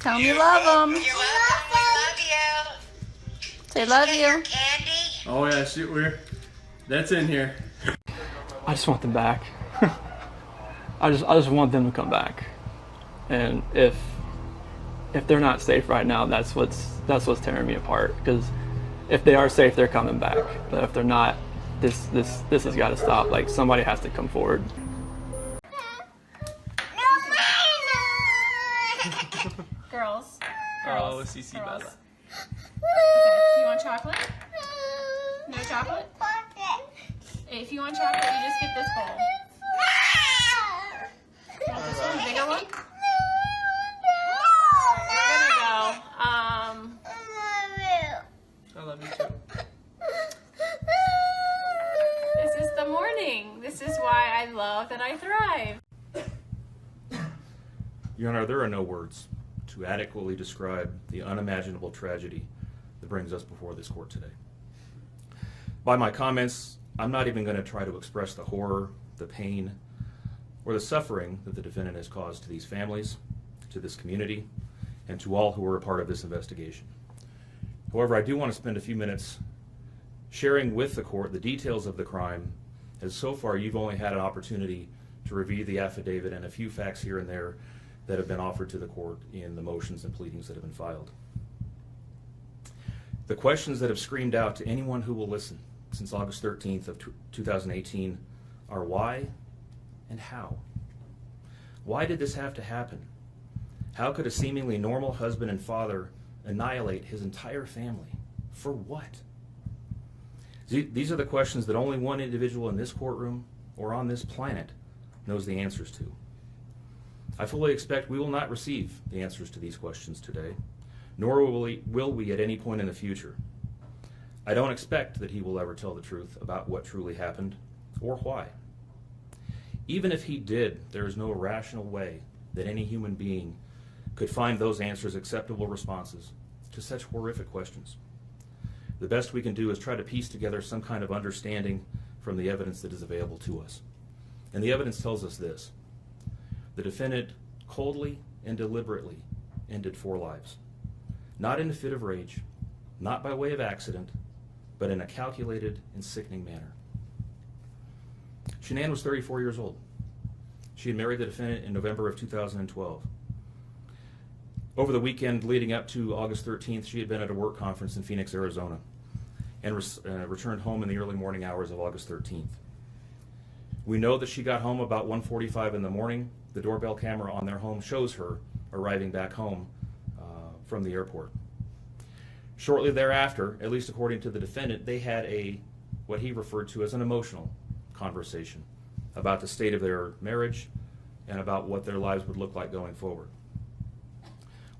Tell them you love them. You're welcome. We love you. Say love Get your you. candy. Oh yeah, shoot, that's in here. I just want them back. I just want them to come back. And if they're not safe right now, that's what's tearing me apart. Because if they are safe, they're coming back. But if they're not, this has got to stop. Like, somebody has to come forward. Girls. Oh, CC Bella. Okay. You want chocolate? No chocolate? If you want chocolate, you just get this bowl. You want this one, bigger one? We're gonna go. I love you too. This is the morning. This is why I love that I thrive. Your Honor, there are no words to adequately describe the unimaginable tragedy that brings us before this court today. By my comments, I'm not even going to try to express the horror, the pain, or the suffering that the defendant has caused to these families, to this community, and to all who were a part of this investigation. However, I do want to spend a few minutes sharing with the court the details of the crime, as so far you've only had an opportunity to review the affidavit and a few facts here and there that have been offered to the court in the motions and pleadings that have been filed. The questions that have screamed out to anyone who will listen since August 13th of 2018 are why and how. Why did this have to happen? How could a seemingly normal husband and father annihilate his entire family? For what? These are the questions that only one individual in this courtroom or on this planet knows the answers to. I fully expect we will not receive the answers to these questions today, nor will we at any point in the future. I don't expect that he will ever tell the truth about what truly happened or why. Even if he did, there is no rational way that any human being could find those answers acceptable responses to such horrific questions. The best we can do is try to piece together some kind of understanding from the evidence that is available to us. And the evidence tells us this: the defendant coldly and deliberately ended 4 lives, not in a fit of rage, not by way of accident, but in a calculated and sickening manner. Shanann was 34 years old. She had married the defendant in November of 2012. Over the weekend leading up to August 13th, she had been at a work conference in Phoenix, Arizona, and returned home in the early morning hours of August 13th. We know that she got home about 1:45 in the morning. The doorbell camera on their home shows her arriving back home from the airport. Shortly thereafter, at least according to the defendant, they had what he referred to as an emotional conversation about the state of their marriage and about what their lives would look like going forward.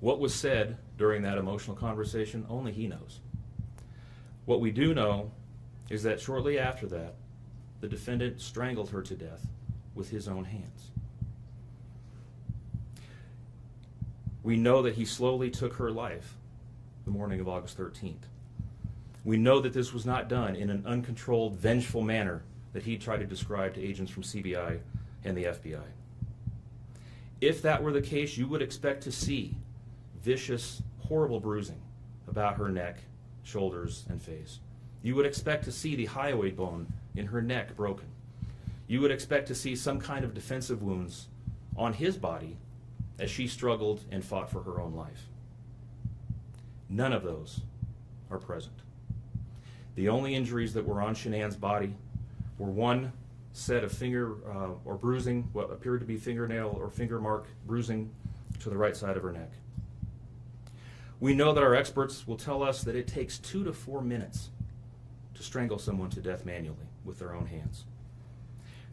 What was said during that emotional conversation, only he knows. What we do know is that shortly after that, the defendant strangled her to death with his own hands. We know that he slowly took her life the morning of August 13th. We know that this was not done in an uncontrolled, vengeful manner that he tried to describe to agents from CBI and the FBI. If that were the case, you would expect to see vicious, horrible bruising about her neck, shoulders, and face. You would expect to see the hyoid bone in her neck broken. You would expect to see some kind of defensive wounds on his body as she struggled and fought for her own life. None of those are present. The only injuries that were on Shanann's body were one set of finger or bruising, what appeared to be fingernail or finger mark bruising to the right side of her neck. We know that our experts will tell us that it takes 2 to 4 minutes to strangle someone to death manually with their own hands.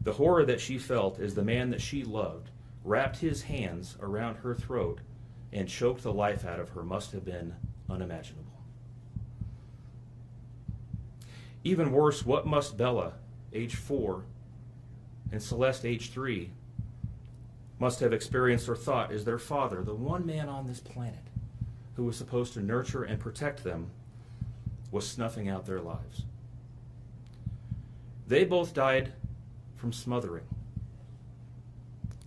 The horror that she felt as the man that she loved wrapped his hands around her throat and choked the life out of her must have been unimaginable. Even worse, what must Bella, age 4, and Celeste, age 3, must have experienced or thought as their father, the one man on this planet who was supposed to nurture and protect them, was snuffing out their lives. They both died from smothering.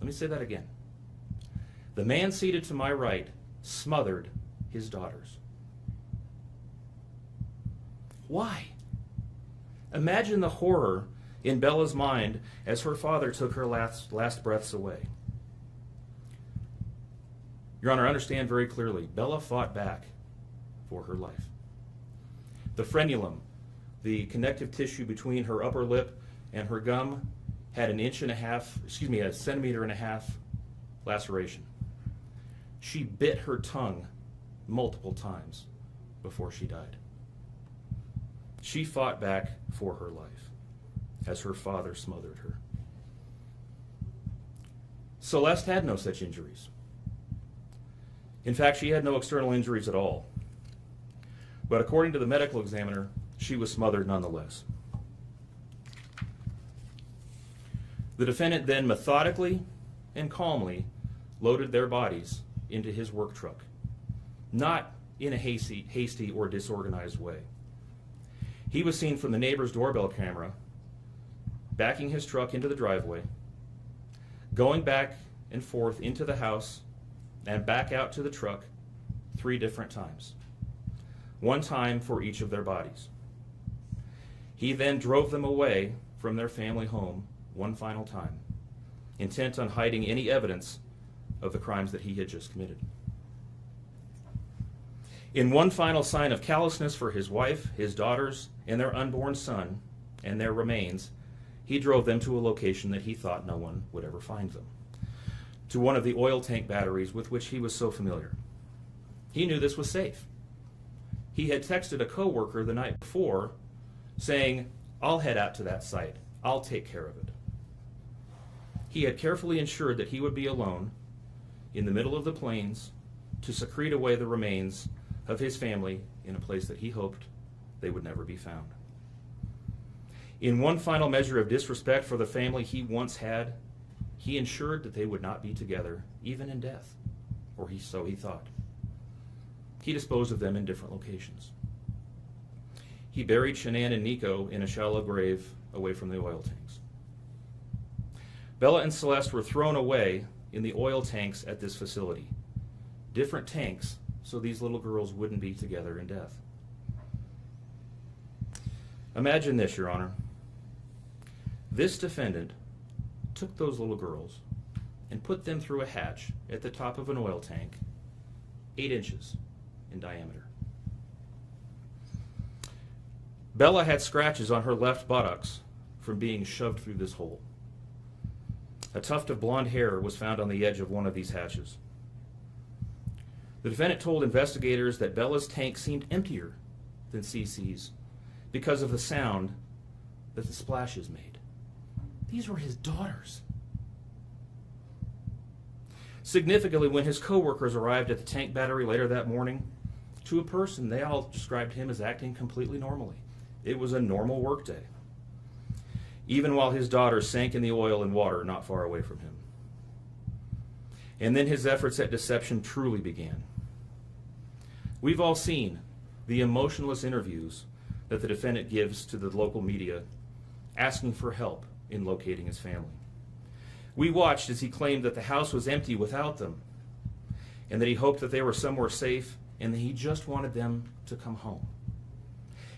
Let me say that again. The man seated to my right smothered his daughters. Why? Imagine the horror in Bella's mind as her father took her last breaths away. Your Honor, understand very clearly, Bella fought back for her life. The frenulum, the connective tissue between her upper lip and her gum, had a centimeter and a half laceration. She bit her tongue multiple times before she died. She fought back for her life as her father smothered her. Celeste had no such injuries. In fact, she had no external injuries at all. But according to the medical examiner, she was smothered nonetheless. The defendant then methodically and calmly loaded their bodies into his work truck, not in a hasty or disorganized way. He was seen from the neighbor's doorbell camera backing his truck into the driveway, going back and forth into the house and back out to the truck 3 different times, 1 time for each of their bodies. He then drove them away from their family home 1 final time, intent on hiding any evidence of the crimes that he had just committed. In one final sign of callousness for his wife, his daughters, and their unborn son, and their remains, he drove them to a location that he thought no one would ever find them, to one of the oil tank batteries with which he was so familiar. He knew this was safe. He had texted a coworker the night before saying, "I'll head out to that site. I'll take care of it." He had carefully ensured that he would be alone in the middle of the plains to secrete away the remains of his family in a place that he hoped they would never be found. In one final measure of disrespect for the family he once had, he ensured that they would not be together, even in death, or so he thought. He disposed of them in different locations. He buried Shanann and Nico in a shallow grave away from the oil tanks. Bella and Celeste were thrown away in the oil tanks at this facility. Different tanks, so these little girls wouldn't be together in death. Imagine this, Your Honor. This defendant took those little girls and put them through a hatch at the top of an oil tank, 8 inches in diameter. Bella had scratches on her left buttocks from being shoved through this hole. A tuft of blonde hair was found on the edge of one of these hatches. The defendant told investigators that Bella's tank seemed emptier than CC's because of the sound that the splashes made. These were his daughters. Significantly, when his coworkers arrived at the tank battery later that morning, to a person, they all described him as acting completely normally. It was a normal workday, even while his daughters sank in the oil and water not far away from him. And then his efforts at deception truly began. We've all seen the emotionless interviews that the defendant gives to the local media, asking for help in locating his family. We watched as he claimed that the house was empty without them, and that he hoped that they were somewhere safe, and that he just wanted them to come home.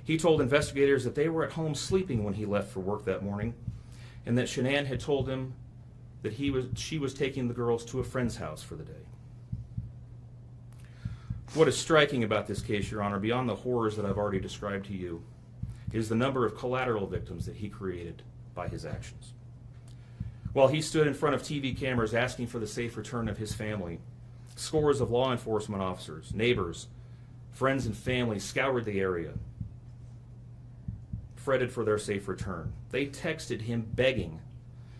He told investigators that they were at home sleeping when he left for work that morning, and that Shanann had told him that she was taking the girls to a friend's house for the day. What is striking about this case, Your Honor, beyond the horrors that I've already described to you, is the number of collateral victims that he created by his actions. While he stood in front of TV cameras asking for the safe return of his family, scores of law enforcement officers, neighbors, friends, and family scoured the area, fretted for their safe return. They texted him begging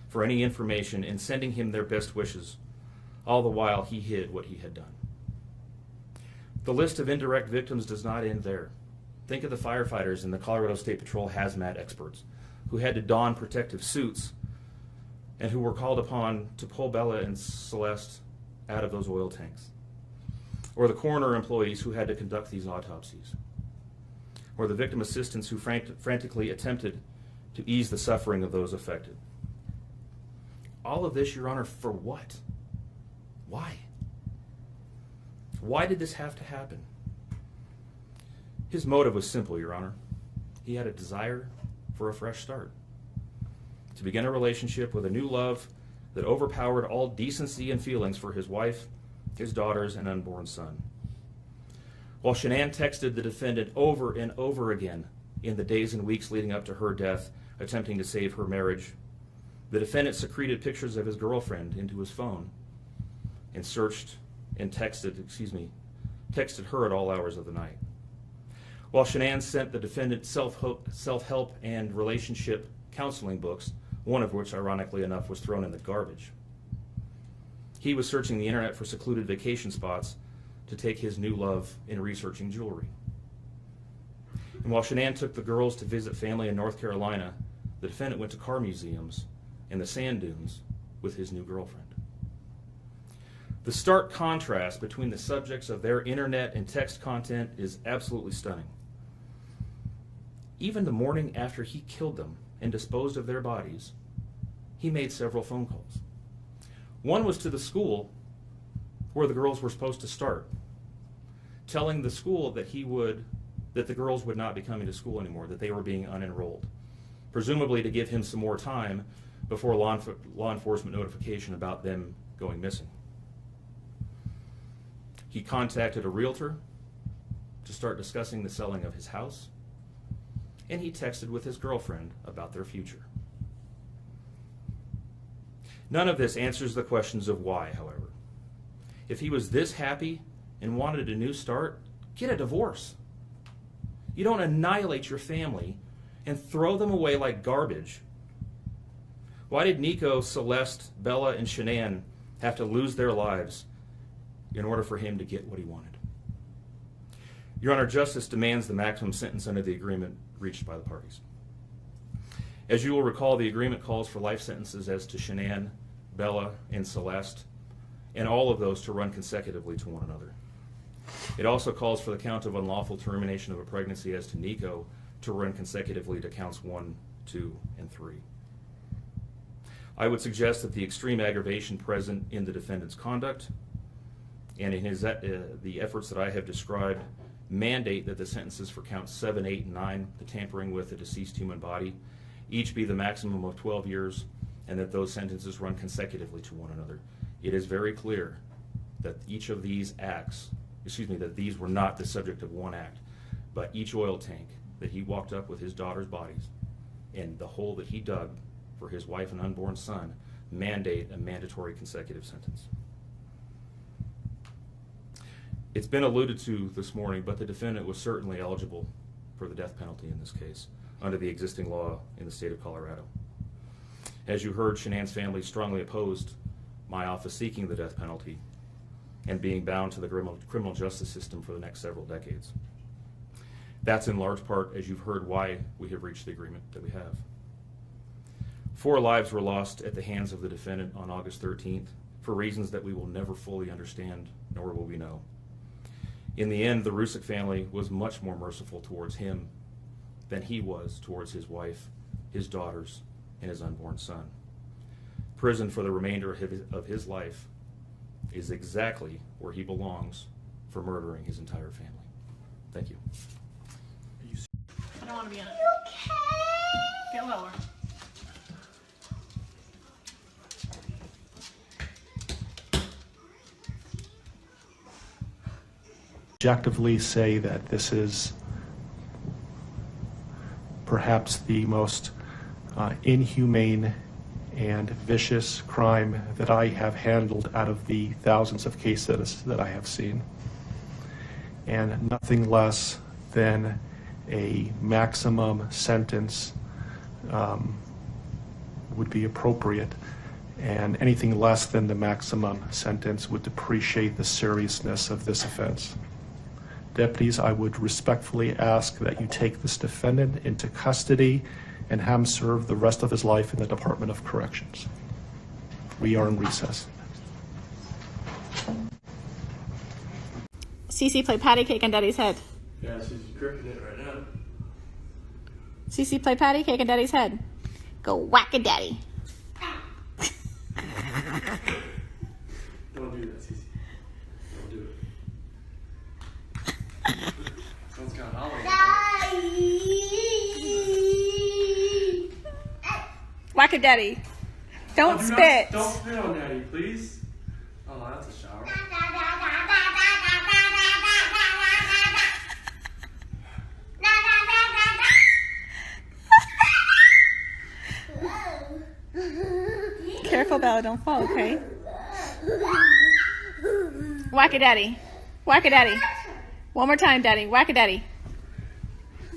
for any information and sending him their best wishes, all the while he hid what he had done. The list of indirect victims does not end there. Think of the firefighters and the Colorado State Patrol hazmat experts who had to don protective suits and who were called upon to pull Bella and Celeste out of those oil tanks. Or the coroner employees who had to conduct these autopsies. Or the victim assistants who frantically attempted to ease the suffering of those affected. All of this, Your Honor, for what? Why? Why did this have to happen? His motive was simple, Your Honor. He had a desire for a fresh start, to begin a relationship with a new love that overpowered all decency and feelings for his wife, his daughters, and unborn son. While Shanann texted the defendant over and over again in the days and weeks leading up to her death, attempting to save her marriage, the defendant secreted pictures of his girlfriend into his phone and searched and texted her at all hours of the night. While Shanann sent the defendant self-help and relationship counseling books, one of which, ironically enough, was thrown in the garbage, he was searching the internet for secluded vacation spots to take his new love in researching jewelry. And while Shanann took the girls to visit family in North Carolina, the defendant went to car museums and the sand dunes with his new girlfriend. The stark contrast between the subjects of their internet and text content is absolutely stunning. Even the morning after he killed them and disposed of their bodies, he made several phone calls. One was to the school where the girls were supposed to start, telling the school that the girls would not be coming to school anymore, that they were being unenrolled, presumably to give him some more time before law enforcement notification about them going missing. He contacted a realtor to start discussing the selling of his house, and he texted with his girlfriend about their future. None of this answers the questions of why, however. If he was this happy and wanted a new start, get a divorce. You don't annihilate your family and throw them away like garbage. Why did Nico, Celeste, Bella, and Shanann have to lose their lives in order for him to get what he wanted? Your Honor, justice demands the maximum sentence under the agreement reached by the parties. As you will recall, the agreement calls for life sentences as to Shanann, Bella, and Celeste, and all of those to run consecutively to one another. It also calls for the count of unlawful termination of a pregnancy as to Nico to run consecutively to counts 1, 2, and 3. I would suggest that the extreme aggravation present in the defendant's conduct and in the efforts that I have described mandate that the sentences for counts 7, 8, and 9, the tampering with a deceased human body, each be the maximum of 12 years, and that those sentences run consecutively to one another. It is very clear that each of these acts, that these were not the subject of one act, but each oil tank that he walked up with his daughter's bodies and the hole that he dug for his wife and unborn son mandate a mandatory consecutive sentence. It's been alluded to this morning, but the defendant was certainly eligible for the death penalty in this case under the existing law in the state of Colorado. As you heard, Shanann's family strongly opposed my office seeking the death penalty and being bound to the criminal justice system for the next several decades. That's in large part, as you've heard, why we have reached the agreement that we have. 4 lives were lost at the hands of the defendant on August 13th for reasons that we will never fully understand, nor will we know. In the end, the Rusick family was much more merciful towards him than he was towards his wife, his daughters, and his unborn son. Prison for the remainder of his life is exactly where he belongs for murdering his entire family. Thank you. I don't want to be in it. Get lower. Objectively say that this is perhaps the most inhumane and vicious crime that I have handled out of the thousands of cases that I have seen. And nothing less than a maximum sentence would be appropriate, and anything less than the maximum sentence would depreciate the seriousness of this offense. Deputies, I would respectfully ask that you take this defendant into custody and have him serve the rest of his life in the Department of Corrections. We are in recess. Cece, play patty cake on Daddy's head. Yeah, she's gripping it right now. Cece, play patty cake on Daddy's head. Go whack a daddy. Don't do that, Cece. Don't do it. God, Ollie. Whack it, Daddy. Don't Do spit. Don't spit on Daddy, please. Oh, that's a shower. Careful, Bella, don't fall, okay? Whack it, Daddy. Whack it, Daddy. One more time, Daddy. Whack it, Daddy.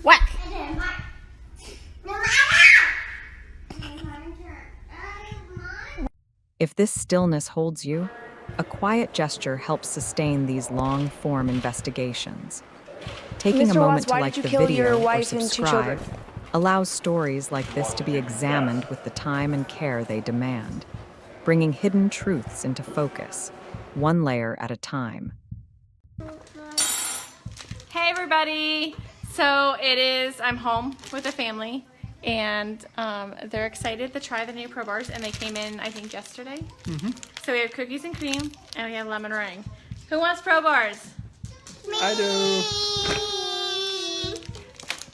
Whack. If this stillness holds you, a quiet gesture helps sustain these long-form investigations. Taking a Mr. moment Watts, to why like did the you kill video your or wife and 2 subscribe children? allows stories like this to be examined with the time and care they demand, bringing hidden truths into focus, one layer at a time. Hey, everybody. So I'm home with the family, and they're excited to try the new Pro Bars, and they came in, I think, yesterday. So we have cookies and cream, and we have lemon meringue. Who wants Pro Bars? I do.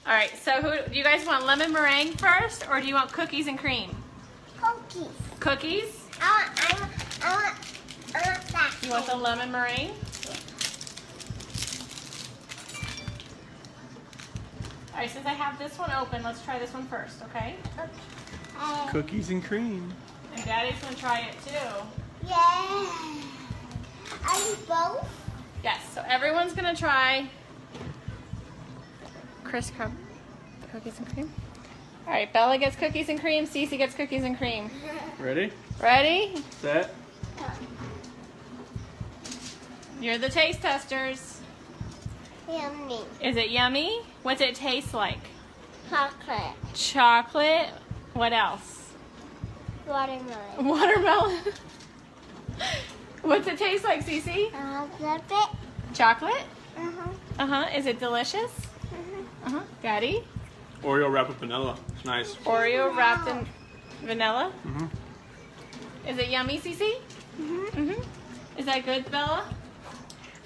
All right, so do you guys want lemon meringue first, or do you want cookies and cream? Cookies. Cookies? I want that. You want the lemon meringue? All right, since I have this one open, let's try this one first, okay? Cookies and cream. And Daddy's gonna try it too. Yeah. Are you both? Yes, so everyone's gonna try Chris Crumb cookies and cream. All right, Bella gets cookies and cream, Cece gets cookies and cream. Ready? Ready? Set. You're the taste testers. Yummy. Is it yummy? What's it taste like? Chocolate. Chocolate. What else? Watermelon. Watermelon. What's it taste like, Cece? Love it. Chocolate? Uh-huh. Is it delicious? Daddy? Oreo wrapped with vanilla. It's nice. Oreo wrapped in vanilla? Mhm. Is it yummy, Cece? Is that good, Bella?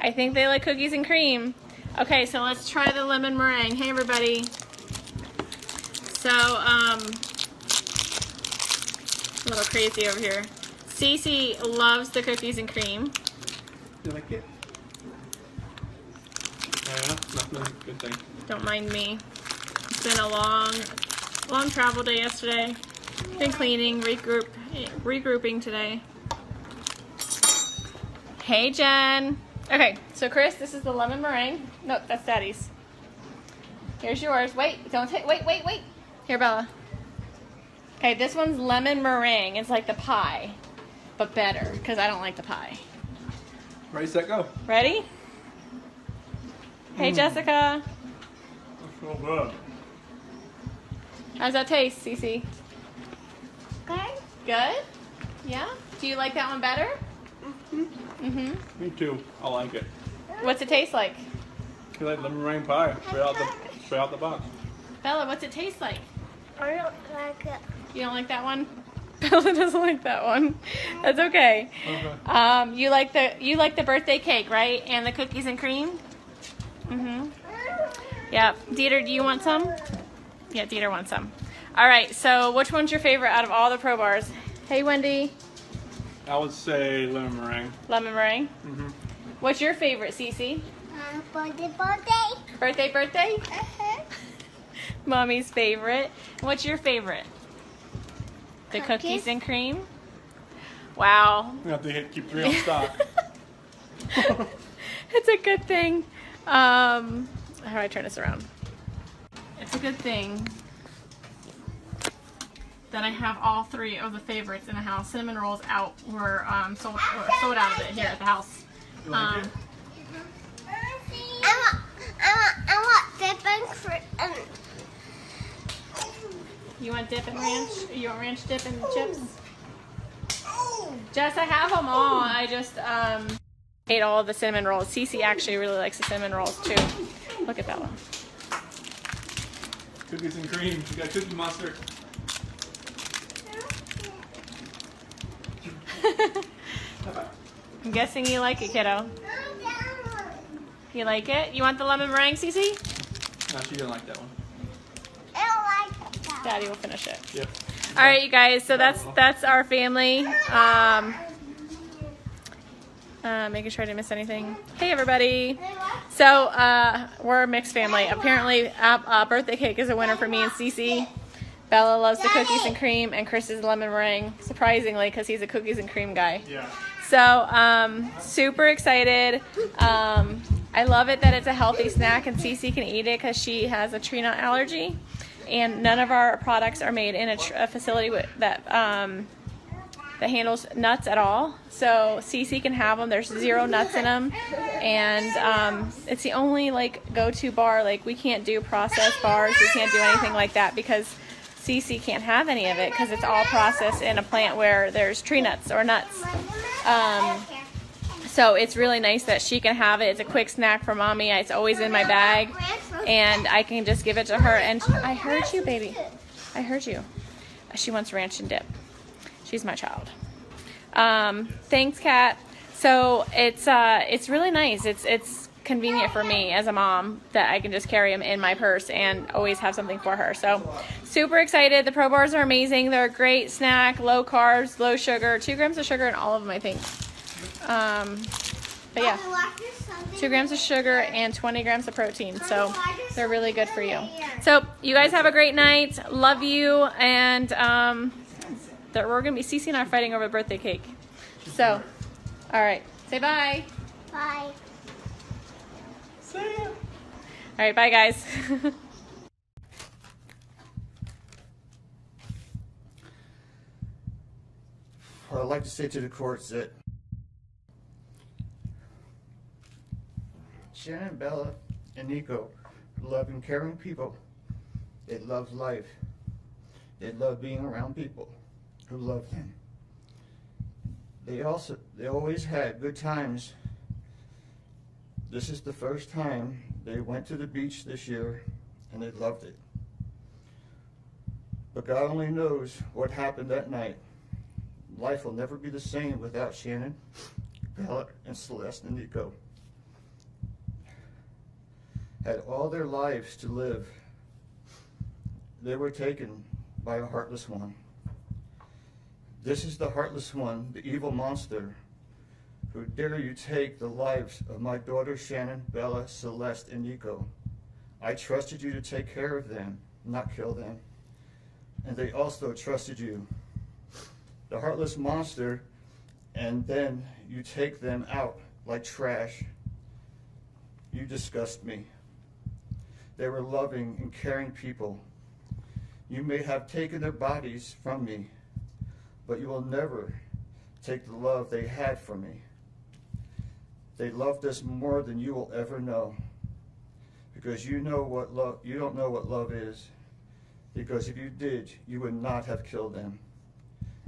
I think they like cookies and cream. Okay, so let's try the lemon meringue. Hey, everybody. So, a little crazy over here. Cece loves the cookies and cream. You like it? Yeah, nothing. Good thing. Don't mind me. It's been a long travel day yesterday. Been cleaning, regrouping today. Hey, Jen. Okay, so Chris, this is the lemon meringue. No, that's Daddy's. Here's yours. Wait, don't take. Wait. Here, Bella. Okay, this one's lemon meringue. It's like the pie, but better because I don't like the pie. Ready, set, go. Ready? Hey, Jessica. That's so good. How's that taste, Cece? Good. Good? Yeah? Do you like that one better? Me too. I like it. What's it taste like? You like lemon meringue pie? Straight out the box. Bella, what's it taste like? I don't like it. You don't like that one? Bella doesn't like that one. That's okay. Okay. You like the birthday cake, right? And the cookies and cream? Yep. Dieter, do you want some? Yeah, Dieter wants some. All right, so which one's your favorite out of all the Pro Bars? Hey, Wendy. I would say lemon meringue. Lemon meringue? What's your favorite, Cece? Birthday. Birthday? Mommy's favorite. What's your favorite? The cookies and cream? Wow. You have to keep 3 on stock. It's a good thing. How do I turn this around? It's a good thing that I have all 3 of the favorites in the house. Cinnamon rolls were sold out of it here at the house. You like it? I want dip and cream. You want dip and ranch? You want ranch dip and chips? Jess, I have them all. I just ate all of the cinnamon rolls. Cece actually really likes the cinnamon rolls too. Look at Bella. Cookies and cream. You got Cookie Monster. I'm guessing you like it, kiddo. You like it? You want the lemon meringue, Cece? No, she didn't like that one. I don't like that. Daddy will finish it. Yep. All right, you guys. So that's our family. Making sure I didn't miss anything. Hey, everybody. So we're a mixed family. Apparently, birthday cake is a winner for me and Cece. Bella loves the cookies and cream, and Chris is lemon meringue. Surprisingly, because he's a cookies and cream guy. Yeah. So super excited. I love it that it's a healthy snack, and Cece can eat it because she has a tree nut allergy. And none of our products are made in a facility that handles nuts at all. So Cece can have them. There's 0 nuts in them, and it's the only like go-to bar. Like we can't do processed bars. We can't do anything like that because Cece can't have any of it because it's all processed in a plant where there's tree nuts or nuts. So it's really nice that she can have it. It's a quick snack for mommy. It's always in my bag, and I can just give it to her. And I heard you, baby. I heard you. She wants ranch and dip. She's my child. Thanks, Kat. So it's really nice. It's convenient for me as a mom that I can just carry them in my purse and always have something for her. So super excited. The Pro Bars are amazing. They're a great snack, low carbs, low sugar, 2 grams of sugar in all of them, I think. But yeah, 2 grams of sugar and 20 grams of protein. So they're really good for you. So you guys have a great night. Love you. And we're going to be, Cece and I are fighting over birthday cake. So, all right. Say bye. Bye. See ya. All right. Bye, guys. What I'd like to say to the court is that Shannon, Bella, and Nico are loving, caring people. They love life. They love being around people who love them. They always had good times. This is the first time they went to the beach this year, and they loved it. But God only knows what happened that night. Life will never be the same without Shannon, Bella, and Celeste, and Nico. Had all their lives to live. They were taken by a heartless one. This is the heartless one, the evil monster, who dare you take the lives of my daughters Shannon, Bella, Celeste, and Nico. I trusted you to take care of them, not kill them. And they also trusted you. The heartless monster, and then you take them out like trash. You disgust me. They were loving and caring people. You may have taken their bodies from me, but you will never take the love they had from me. They loved us more than you will ever know, because you don't know what love is. Because if you did, you would not have killed them.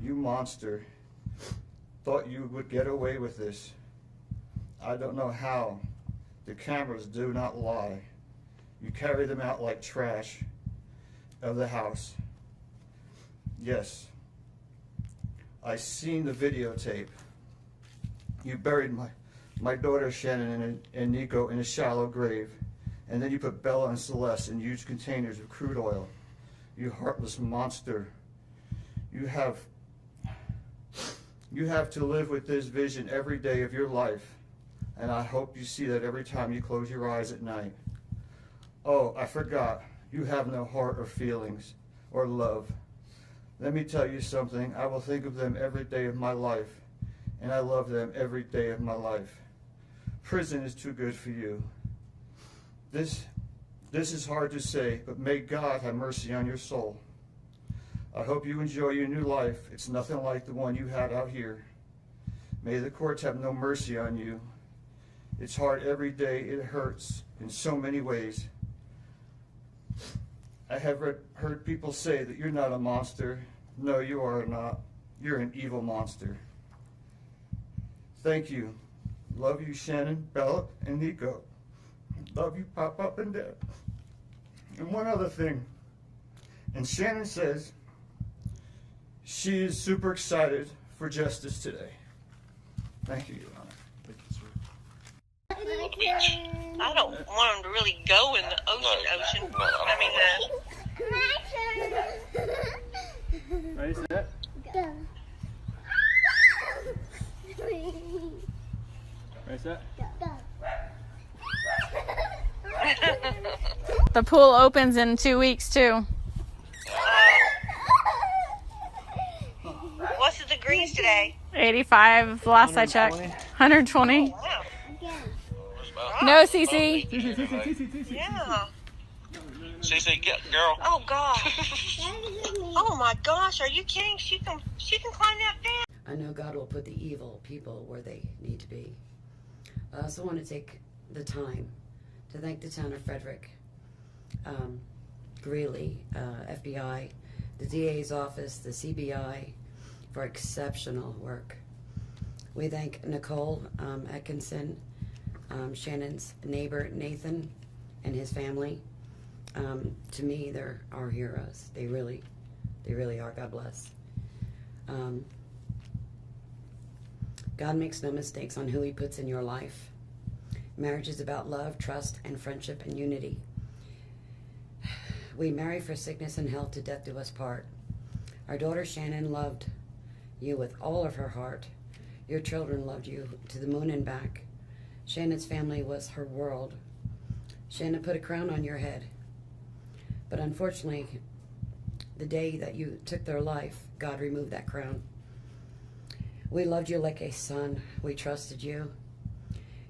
You monster, thought you would get away with this. I don't know how. The cameras do not lie. You carry them out like trash of the house. Yes, I seen the videotape. You buried my daughter Shannon and Nico in a shallow grave, and then you put Bella and Celeste in huge containers of crude oil. You heartless monster. You have to live with this vision every day of your life, and I hope you see that every time you close your eyes at night. Oh, I forgot. You have no heart or feelings or love. Let me tell you something. I will think of them every day of my life, and I love them every day of my life. Prison is too good for you. This is hard to say, but may God have mercy on your soul. I hope you enjoy your new life. It's nothing like the one you had out here. May the courts have no mercy on you. It's hard every day. It hurts in so many ways. I have heard people say that you're not a monster. No, you are not. You're an evil monster. Thank you. Love you, Shannon, Bella, and Nico. Love you, Pop and Dad. And one other thing. And Shannon says she is super excited for justice today. Thank you, Your Honor. Thank you, sir. Thank you. I don't want them to really go in the ocean. I mean, Ready, set. Ready, set. The pool opens in 2 weeks too. what's the degrees today? 85 last I checked. 120. Wow. No, Cece. Yeah. CC, get girl. Oh God. Oh my gosh, are you kidding? She can climb that fence. I know God will put the evil people where they need to be. I also want to take the time to thank the town of Frederick, Greeley, FBI, the DA's office, the CBI for exceptional work. We thank Nicole Atkinson, Shannon's neighbor Nathan and his family. To me, they're our heroes. They really are. God bless. God makes no mistakes on who he puts in your life. Marriage is about love, trust, and friendship and unity. We marry for sickness and health, to death do us part. Our daughter Shannon loved you with all of her heart. Your children loved you to the moon and back. Shannon's family was her world. Shannon put a crown on your head. But unfortunately, the day that you took their life, God removed that crown. We loved you like a son. We trusted you.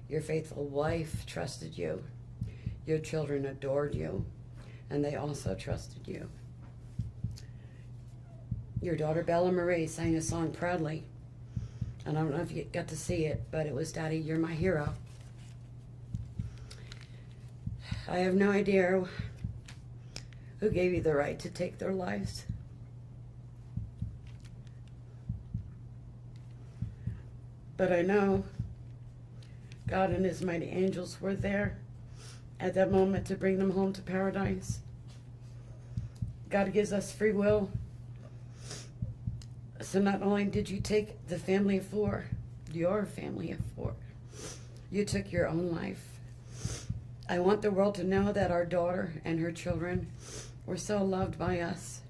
Your faithful wife trusted you. Your children adored you, and they also trusted you. Your daughter Bella Marie sang a song proudly. I don't know if you got to see it, but it was Daddy, You're My Hero. I have no idea who gave you the right to take their lives. But I know God and his mighty angels were there at that moment to bring them home to paradise. God gives us free will. So not only did you take the family of four, your family of four, you took your own life. I want the world to know that our daughter and her children were so loved by us.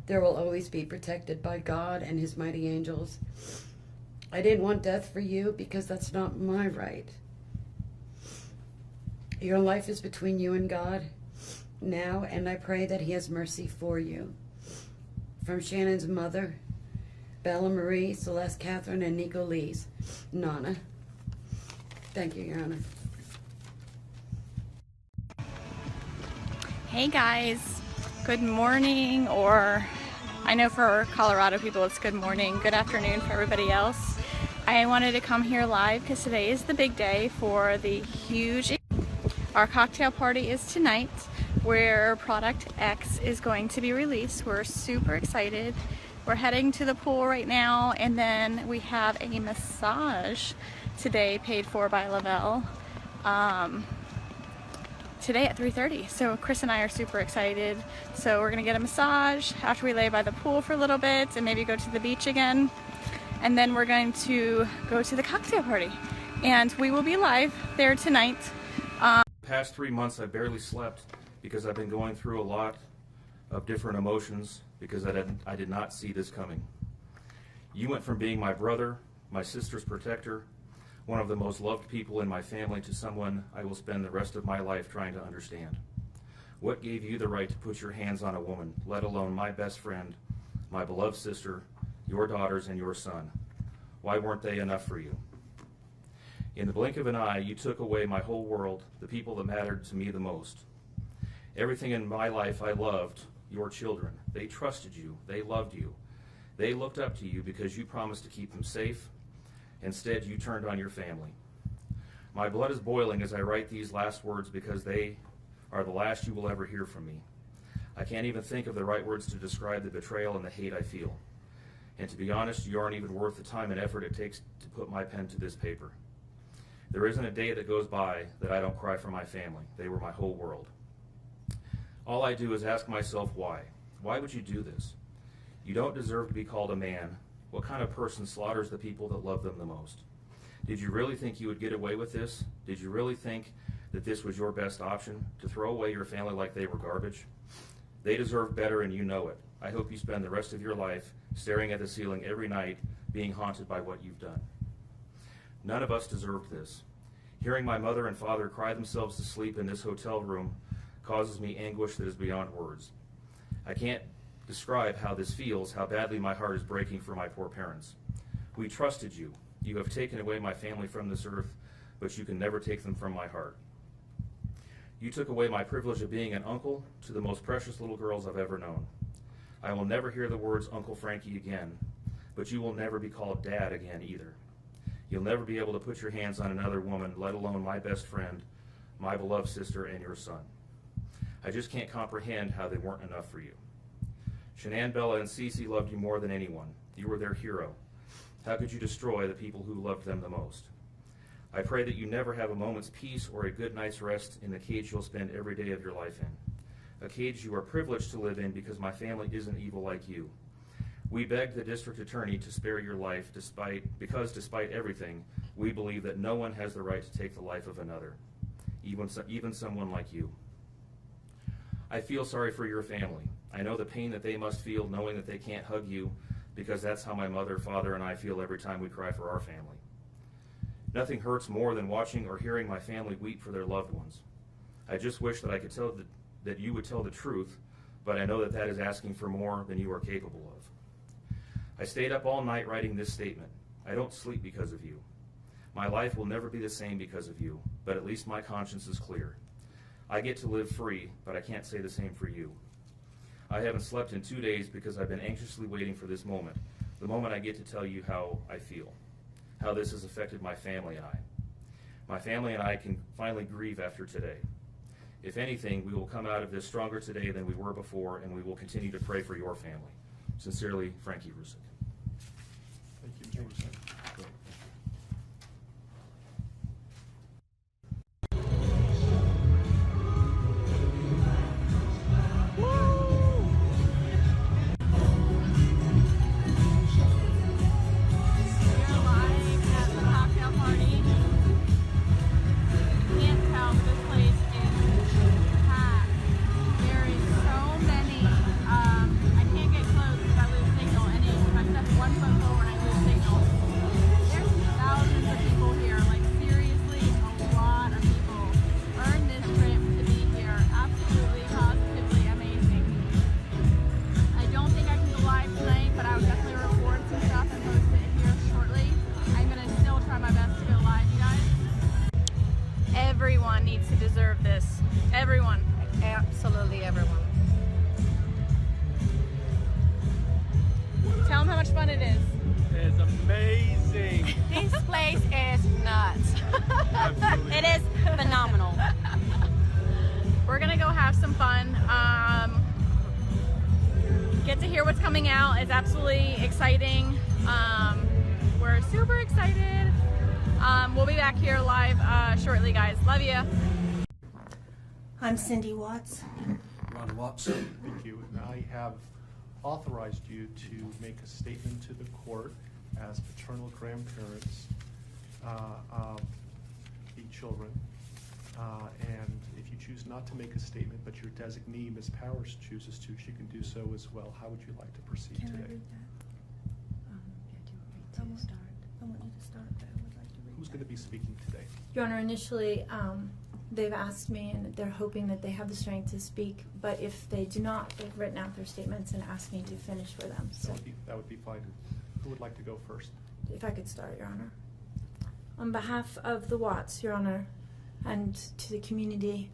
There will always be protected by God and his mighty angels. I didn't want death for you because that's not my right. Your life is between you and God now, and I pray that he has mercy for you. From Shannon's mother, Bella Marie, Celeste Catherine, and Nico Lee's, Nana. Thank you, Your Honor. Hey guys, good morning, or I know for Colorado people it's good morning, good afternoon for everybody else. I wanted to come here live because today is the big day for the huge, our cocktail party is tonight where Product X is going to be released. We're super excited. We're heading to the pool right now, and then we have a massage today paid for by Lavelle. Today at 3:30. So Chris and I are super excited. So we're gonna get a massage after we lay by the pool for a little bit and maybe go to the beach again. And then we're going to go to the cocktail party. And we will be live there tonight. The past 3 months I barely slept because I've been going through a lot of different emotions because I did not see this coming. You went from being my brother, my sister's protector, one of the most loved people in my family, to someone I will spend the rest of my life trying to understand. What gave you the right to put your hands on a woman, let alone my best friend, my beloved sister, your daughters, and your son? Why weren't they enough for you? In the blink of an eye, you took away my whole world, the people that mattered to me the most. Everything in my life I loved, your children. They trusted you. They loved you. They looked up to you because you promised to keep them safe. Instead, you turned on your family. My blood is boiling as I write these last words because they are the last you will ever hear from me. I can't even think of the right words to describe the betrayal and the hate I feel. And to be honest, you aren't even worth the time and effort it takes to put my pen to this paper. There isn't a day that goes by that I don't cry for my family. They were my whole world. All I do is ask myself why. Why would you do this? You don't deserve to be called a man. What kind of person slaughters the people that love them the most? Did you really think you would get away with this? Did you really think that this was your best option, to throw away your family like they were garbage? They deserve better, and you know it. I hope you spend the rest of your life staring at the ceiling every night, being haunted by what you've done. None of us deserved this. Hearing my mother and father cry themselves to sleep in this hotel room causes me anguish that is beyond words. I can't describe how this feels, how badly my heart is breaking for my poor parents. We trusted you. You have taken away my family from this earth, but you can never take them from my heart. You took away my privilege of being an uncle to the most precious little girls I've ever known. I will never hear the words Uncle Frankie again, but you will never be called Dad again either. You'll never be able to put your hands on another woman, let alone my best friend, my beloved sister, and your son. I just can't comprehend how they weren't enough for you. Shanann, Bella, and Cece loved you more than anyone. You were their hero. How could you destroy the people who loved them the most? I pray that you never have a moment's peace or a good night's rest in the cage you'll spend every day of your life in. A cage you are privileged to live in because my family isn't evil like you. We begged the district attorney to spare your life because despite everything, we believe that no one has the right to take the life of another, even someone like you. I feel sorry for your family. I know the pain that they must feel knowing that they can't hug you, because that's how my mother, father, and I feel every time we cry for our family. Nothing hurts more than watching or hearing my family weep for their loved ones. I just wish that I could tell that you would tell the truth, but I know that that is asking for more than you are capable of. I stayed up all night writing this statement. I don't sleep because of you. My life will never be the same because of you, but at least my conscience is clear. I get to live free, but I can't say the same for you. I haven't slept in 2 days because I've been anxiously waiting for this moment, the moment I get to tell you how I feel, how this has affected my family and I. My family and I can finally grieve after today. If anything, we will come out of this stronger today than we were before, and we will continue to pray for your family. Sincerely, Frankie Rusick. Thank you, Mr. Rusick. Everyone needs to deserve this. Everyone. Absolutely everyone. Tell them how much fun it is. It's amazing. This place is nuts. It is phenomenal. We're gonna go have some fun. Get to hear what's coming out. It's absolutely exciting. We're super excited. We'll be back here live shortly, guys. Love you. I'm Cindy Watts. Ron Watson. Thank you. And I have authorized you to make a statement to the court as paternal grandparents of the children. And if you choose not to make a statement, but your designee, Ms. Powers, chooses to, she can do so as well. How would you like to proceed Can today? I read that? I want to start. I want you to start, but I would like to read Who's that. going to be speaking today? Your Honor, initially, they've asked me, and they're hoping that they have the strength to speak, but if they do not, they've written out their statements and asked me to finish for them. So That would be fine. Who would like to go first? if I could start, Your Honor. On behalf of the Watts, Your Honor, and to the community,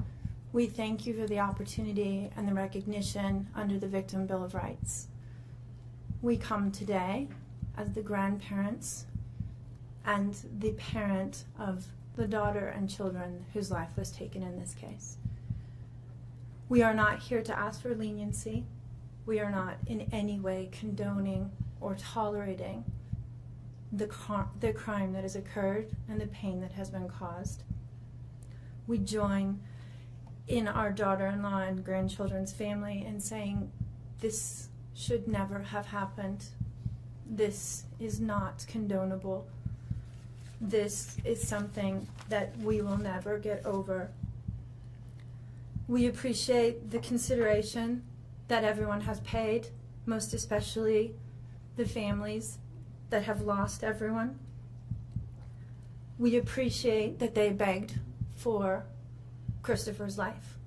we thank you for the opportunity and the recognition under the Victim Bill of Rights. We come today as the grandparents and the parent of the daughter and children whose life was taken in this case. We are not here to ask for leniency. We are not in any way condoning or tolerating the crime that has occurred and the pain that has been caused. We join in our daughter-in-law and grandchildren's family in saying this should never have happened. This is not condonable. This is something that we will never get over We appreciate the consideration that everyone has paid, most especially the families that have lost everyone. We appreciate that they begged for Christopher's life.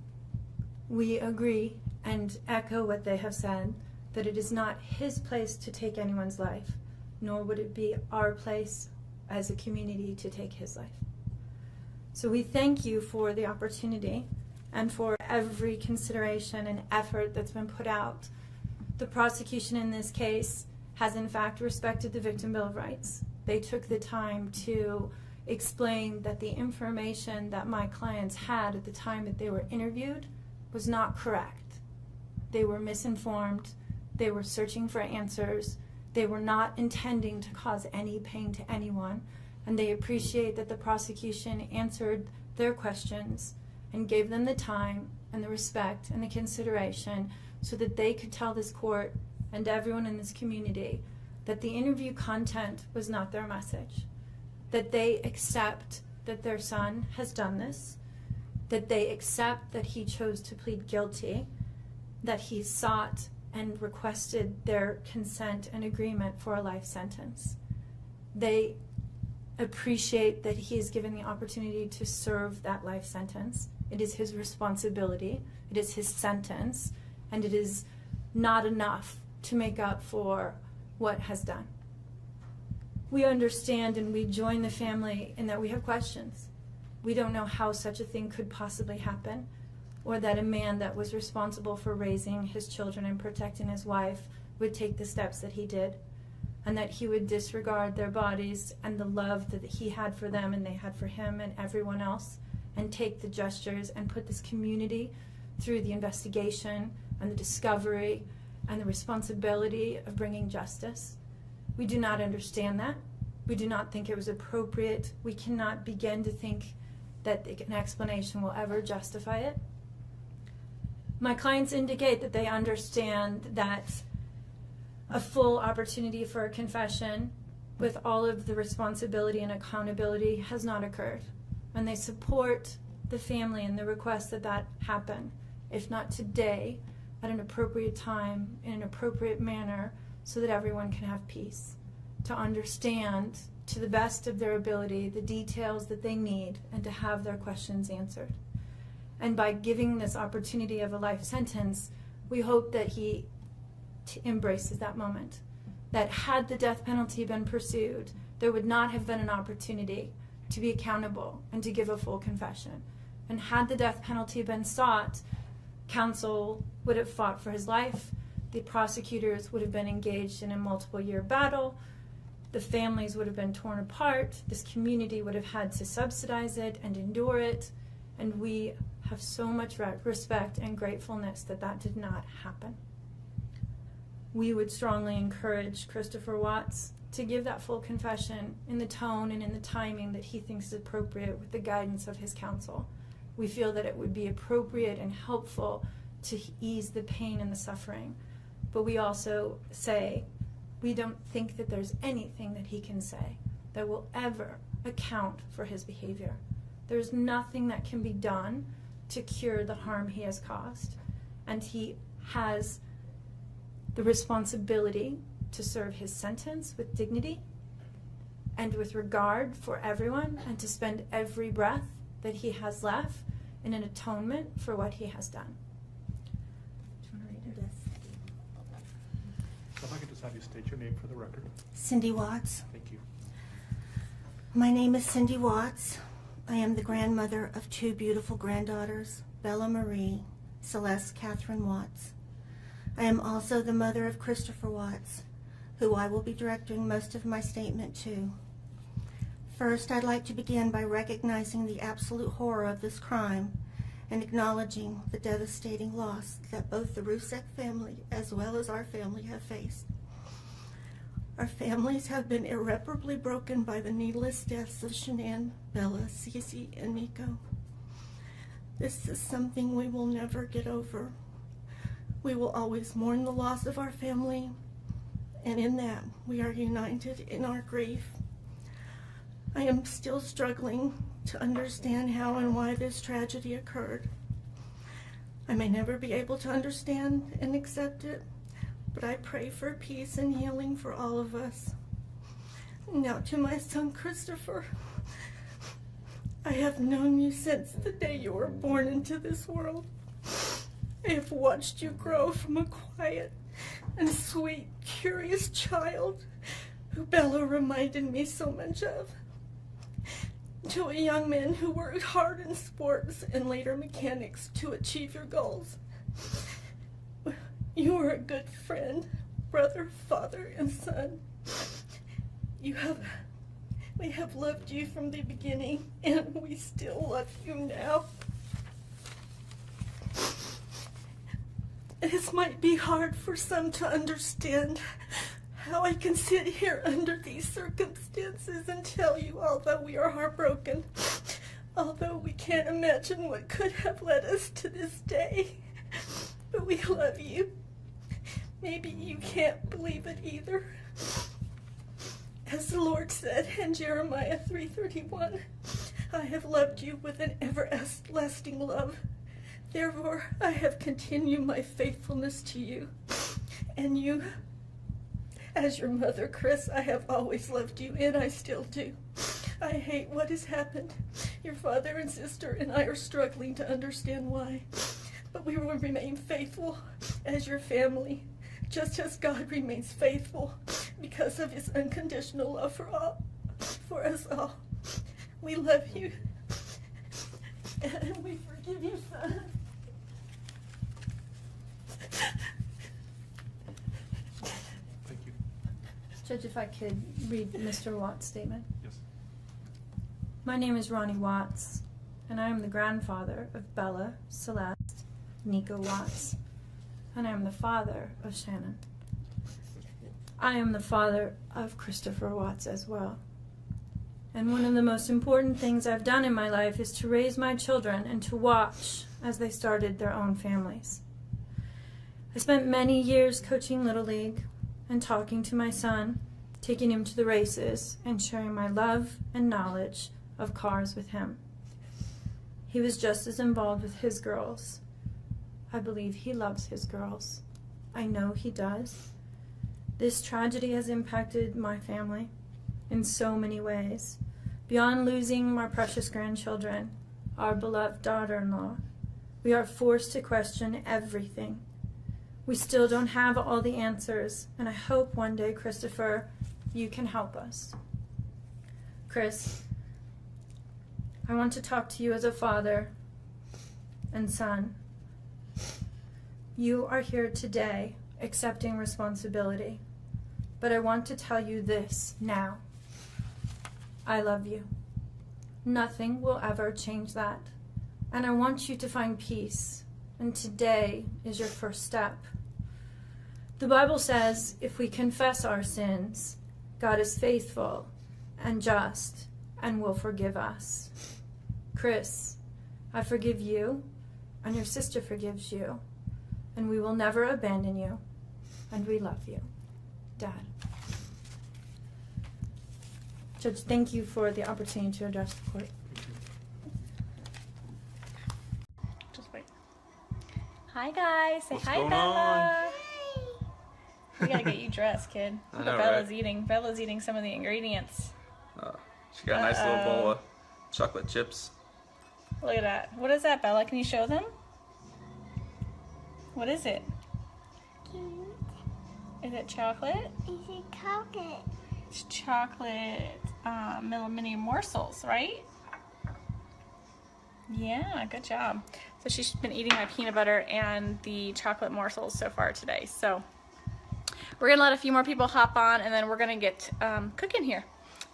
We agree and echo what they have said, that it is not his place to take anyone's life, nor would it be our place as a community to take his life. So we thank you for the opportunity and for every consideration and effort that's been put out. The prosecution in this case has in fact respected the Victim Bill of Rights. They took the time to explain that the information that my clients had at the time that they were interviewed was not correct. They were misinformed, they were searching for answers, they were not intending to cause any pain to anyone, and they appreciate that the prosecution answered their questions and gave them the time and the respect and the consideration so that they could tell this court and everyone in this community that the interview content was not their message, that they accept that their son has done this, that they accept that he chose to plead guilty, that he sought and requested their consent and agreement for a life sentence. They appreciate that he is given the opportunity to serve that life sentence. It is his responsibility, it is his sentence, and it is not enough to make up for what has done. We understand and we join the family in that we have questions. We don't know how such a thing could possibly happen, or that a man that was responsible for raising his children and protecting his wife would take the steps that he did, and that he would disregard their bodies and the love that he had for them and they had for him and everyone else, and take the gestures and put this community through the investigation and the discovery and the responsibility of bringing justice. We do not understand that. We do not think it was appropriate. We cannot begin to think that an explanation will ever justify it. My clients indicate that they understand that a full opportunity for a confession with all of the responsibility and accountability has not occurred. And they support the family and the request that that happen, if not today, at an appropriate time, in an appropriate manner, so that everyone can have peace, to understand to the best of their ability the details that they need and to have their questions answered. And by giving this opportunity of a life sentence, we hope that he embraces that moment. That had the death penalty been pursued, there would not have been an opportunity to be accountable and to give a full confession. And had the death penalty been sought, counsel would have fought for his life, the prosecutors would have been engaged in a multiple-year battle, the families would have been torn apart, this community would have had to subsidize it and endure it, and we have so much respect and gratefulness that that did not happen. We would strongly encourage Christopher Watts to give that full confession in the tone and in the timing that he thinks is appropriate with the guidance of his counsel. We feel that it would be appropriate and helpful to ease the pain and the suffering. But we also say we don't think that there's anything that he can say that will ever account for his behavior. There's nothing that can be done to cure the harm he has caused. And he has the responsibility to serve his sentence with dignity and with regard for everyone, and to spend every breath that he has left in an atonement for what he has done. Do you want to read it? So if I could just have you state your name for the record. Cindy Watts. Thank you. My name is Cindy Watts. I am the grandmother of two beautiful granddaughters, Bella Marie, Celeste Catherine Watts. I am also the mother of Christopher Watts, who I will be directing most of my statement to. First, I'd like to begin by recognizing the absolute horror of this crime and acknowledging the devastating loss that both the Rusek family as well as our family have faced. Our families have been irreparably broken by the needless deaths of Shanann, Bella, Cece, and Nico. This is something we will never get over. We will always mourn the loss of our family, and in that we are united in our grief. I am still struggling to understand how and why this tragedy occurred. I may never be able to understand and accept it, but I pray for peace and healing for all of us. Now to my son Christopher, I have known you since the day you were born into this world. I have watched you grow from a quiet and sweet, curious child who Bella reminded me so much of, to a young man who worked hard in sports and later mechanics to achieve your goals. You are a good friend, brother, father, and son. We have loved you from the beginning, and we still love you now. This might be hard for some to understand, how I can sit here under these circumstances and tell you, although we are heartbroken, although we can't imagine what could have led us to this day, but we love you. Maybe you can't believe it either. As the Lord said in Jeremiah 3:31, I have loved you with an everlasting love. Therefore, I have continued my faithfulness to you. And you, as your mother, Chris, I have always loved you, and I still do. I hate what has happened. Your father and sister and I are struggling to understand why. But we will remain faithful as your family, just as God remains faithful because of his unconditional love for us all. We love you, and we forgive you, son. Thank you. Judge, if I could read Mr. Watts' statement. Yes. My name is Ronnie Watts, and I am the grandfather of Bella, Celeste, Nico Watts, and I am the father of Shannon. I am the father of Christopher Watts as well. And one of the most important things I've done in my life is to raise my children and to watch as they started their own families. I spent many years coaching Little League and talking to my son, taking him to the races, and sharing my love and knowledge of cars with him. He was just as involved with his girls. I believe he loves his girls. I know he does. This tragedy has impacted my family in so many ways. Beyond losing my precious grandchildren, our beloved daughter-in-law, we are forced to question everything. We still don't have all the answers, and I hope one day, Christopher, you can help us. Chris, I want to talk to you as a father and son. You are here today accepting responsibility, but I want to tell you this now. I love you. Nothing will ever change that, and I want you to find peace, and today is your first step. The Bible says if we confess our sins, God is faithful and just and will forgive us. Chris, I forgive you, and your sister forgives you, and we will never abandon you, and we love you. Dad. Judge, thank you for the opportunity to address the court. Just wait. Hi guys, say What's hi, going Bella. We gotta get you dressed, kid. I Look know, what Bella's right? eating. Bella's eating some of the ingredients. She got a nice little bowl of chocolate chips. Look at that. What is that, Bella? Can you show them? What is it? Is it chocolate? Is it chocolate? It's chocolate mini morsels, right? Yeah, good job. So she's been eating my peanut butter and the chocolate morsels so far today. So we're gonna let a few more people hop on, and then we're gonna get cooking here,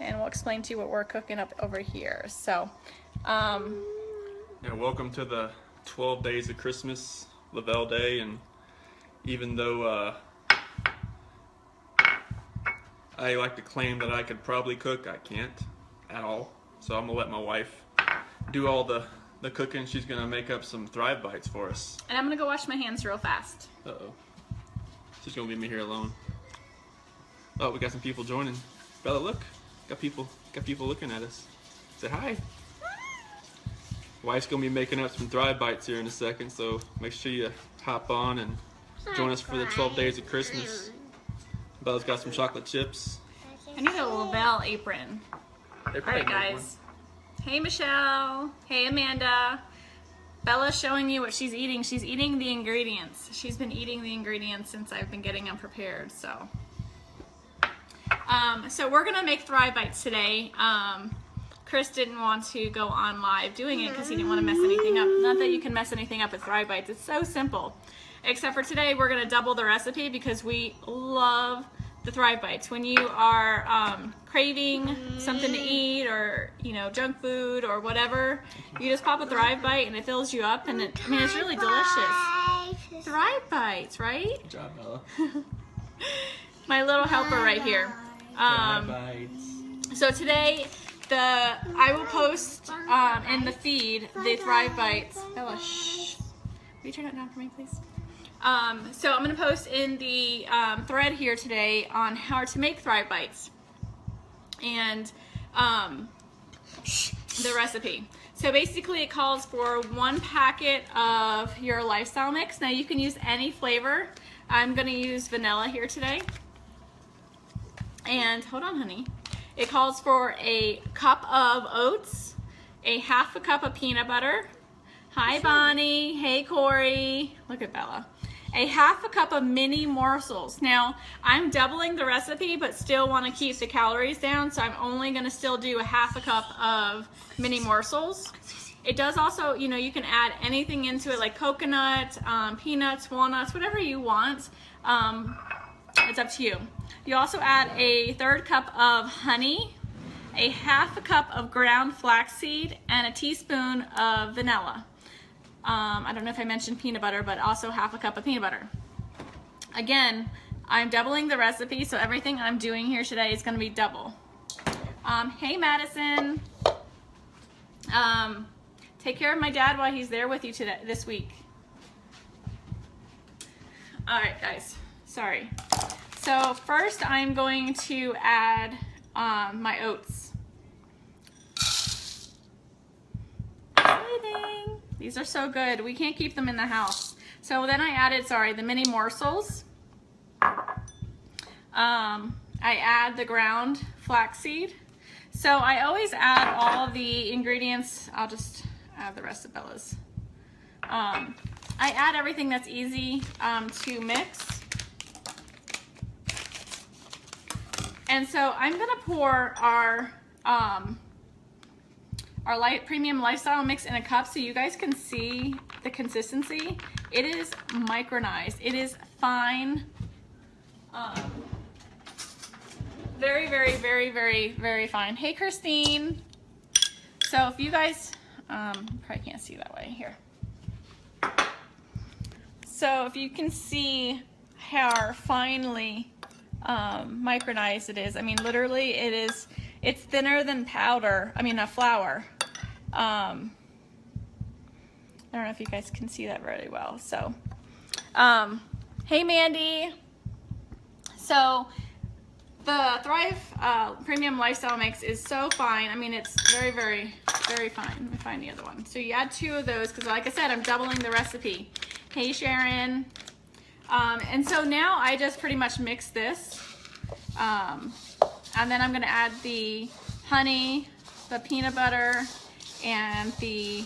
and we'll explain to you what we're cooking up over here. So Yeah, welcome to the 12 days of Christmas, Lavelle Day, and even though I like to claim that I could probably cook, I can't at all. So I'm gonna let my wife do all the cooking. She's gonna make up some Thrive Bites for us. and I'm gonna go wash my hands real fast. Uh-oh. She's gonna leave me here alone. Oh, we got some people joining. Bella, look. Got people looking at us. Say hi. Wife's gonna be making up some Thrive Bites here in a second, so make sure you hop on and join us for the 12 days of Christmas. Bella's got some chocolate chips. I need a Lavelle apron. Alright guys. Hey Michelle. Hey Amanda. Bella's showing you what she's eating. She's eating the ingredients. She's been eating the ingredients since I've been getting them prepared, so. So we're gonna make Thrive Bites today. Chris didn't want to go on live doing it because he didn't want to mess anything up. Not that you can mess anything up with Thrive Bites. It's so simple. Except for today, we're gonna double the recipe because we love the Thrive Bites. When you are craving something to eat, or junk food or whatever, you just pop a Thrive Bite and it fills you up, and it's really delicious. Thrive Bites, right? Good job, Bella. My little helper right here. So today, I will post in the feed the Thrive Bites. Bella, shh. Will you turn it down for me, please? So I'm going to post in the thread here today on how to make Thrive Bites and the recipe. So basically it calls for 1 packet of your lifestyle mix. Now you can use any flavor. I'm going to use vanilla here today. And hold on, honey. It calls for a cup of oats, a half a cup of peanut butter. Hi, Bonnie. Hey, Corey. Look at Bella. A half a cup of mini morsels. Now, I'm doubling the recipe, but still want to keep the calories down, so I'm only going to still do a half a cup of mini morsels. It does also, you can add anything into it, like coconut, peanuts, walnuts, whatever you want. It's up to you. You also add a 1/3 cup of honey, a half a cup of ground flaxseed, and a teaspoon of vanilla. I don't know if I mentioned peanut butter, but also half a cup of peanut butter. Again, I'm doubling the recipe, so everything I'm doing here today is going to be double. Hey, Madison. Take care of my dad while he's there with you this week. All right, guys. Sorry. So first I'm going to add my oats. These are so good. We can't keep them in the house. So then I added, the mini morsels. I add the ground flaxseed. So I always add all the ingredients. I'll just add the rest of Bella's. I add everything that's easy to mix. And so I'm gonna pour our premium lifestyle mix in a cup so you guys can see the consistency. It is micronized. It is fine. Very, very, very, very, very fine. Hey, Christine. So if you guys probably can't see that way here. So if you can see how finely micronized it is. I mean, literally it's thinner than flour. I don't know if you guys can see that really well. So, hey Mandy. So the Thrive Premium Lifestyle Mix is so fine. I mean, it's very, very, very fine. Let me find the other one. So you add 2 of those because, like I said, I'm doubling the recipe. Hey Sharon. And so now I just pretty much mix this. And then I'm going to add the honey, the peanut butter, and the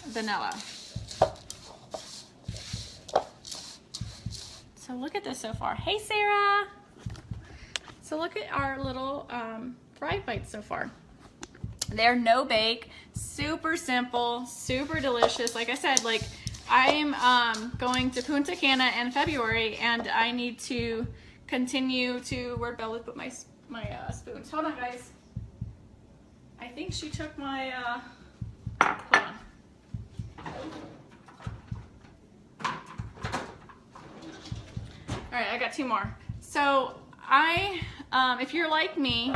vanilla. So look at this so far. Hey Sarah! So look at our little Thrive Bites so far. They're no bake, super simple, super delicious. Like I said, I'm going to Punta Cana in February, and I need to continue to, where'd Bella put my spoons? Hold on, guys. I think she took my, hold on. All right, I got 2 more. So if you're like me,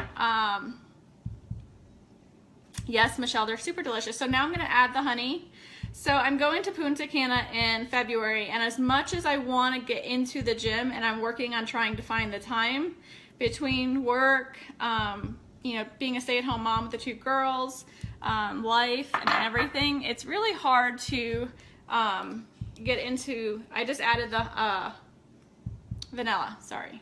yes, Michelle, they're super delicious. So now I'm gonna add the honey. So I'm going to Punta Cana in February, and as much as I want to get into the gym, and I'm working on trying to find the time between work, being a stay-at-home mom with the 2 girls, life and everything, it's really hard to get into. I just added the vanilla, sorry.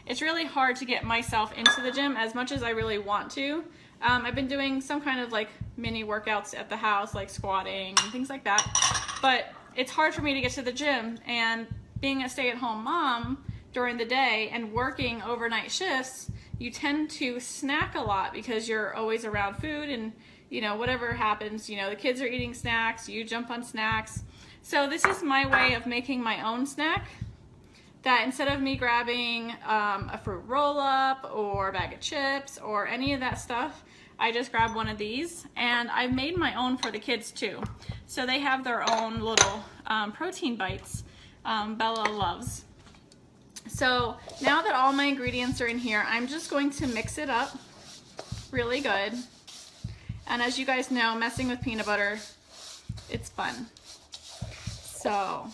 It's really hard to get myself into the gym as much as I really want to. I've been doing some kind of like mini workouts at the house, like squatting and things like that, but it's hard for me to get to the gym. And being a stay-at-home mom during the day and working overnight shifts, you tend to snack a lot because you're always around food, and you know, whatever happens, you know, the kids are eating snacks, you jump on snacks. So this is my way of making my own snack, that instead of me grabbing a fruit roll-up or a bag of chips or any of that stuff, I just grab one of these, and I've made my own for the kids too. So they have their own little protein bites Bella loves. So now that all my ingredients are in here, I'm just going to mix it up really good. And as you guys know, messing with peanut butter, it's fun. So,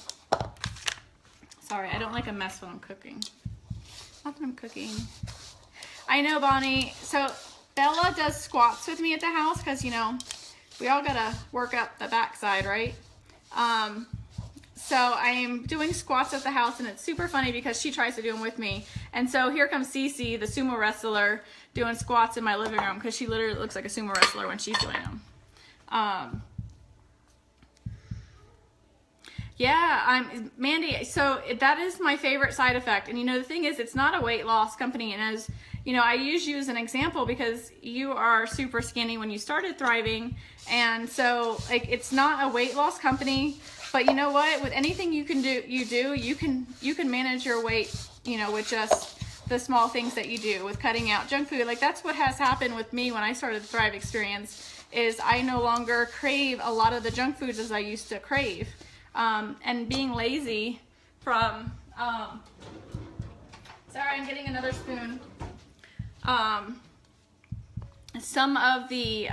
sorry, I don't like a mess when I'm cooking. Not that I'm cooking. I know, Bonnie. So Bella does squats with me at the house because, you know, we all gotta work up the backside, right? So I'm doing squats at the house, and it's super funny because she tries to do them with me. And so here comes Cece, the sumo wrestler, doing squats in my living room because she literally looks like a sumo wrestler when she's doing them. Yeah, Mandy, so that is my favorite side effect. And you know, the thing is, it's not a weight loss company. And as you know, I use you as an example because you are super skinny when you started Thriving. And so like, it's not a weight loss company, but you know what, with anything you can do, you can manage your weight, you know, with just the small things that you do with cutting out junk food. Like that's what has happened with me when I started the Thrive experience, is I no longer crave a lot of the junk foods as I used to crave. And being lazy from, sorry, I'm getting another spoon. Some of the,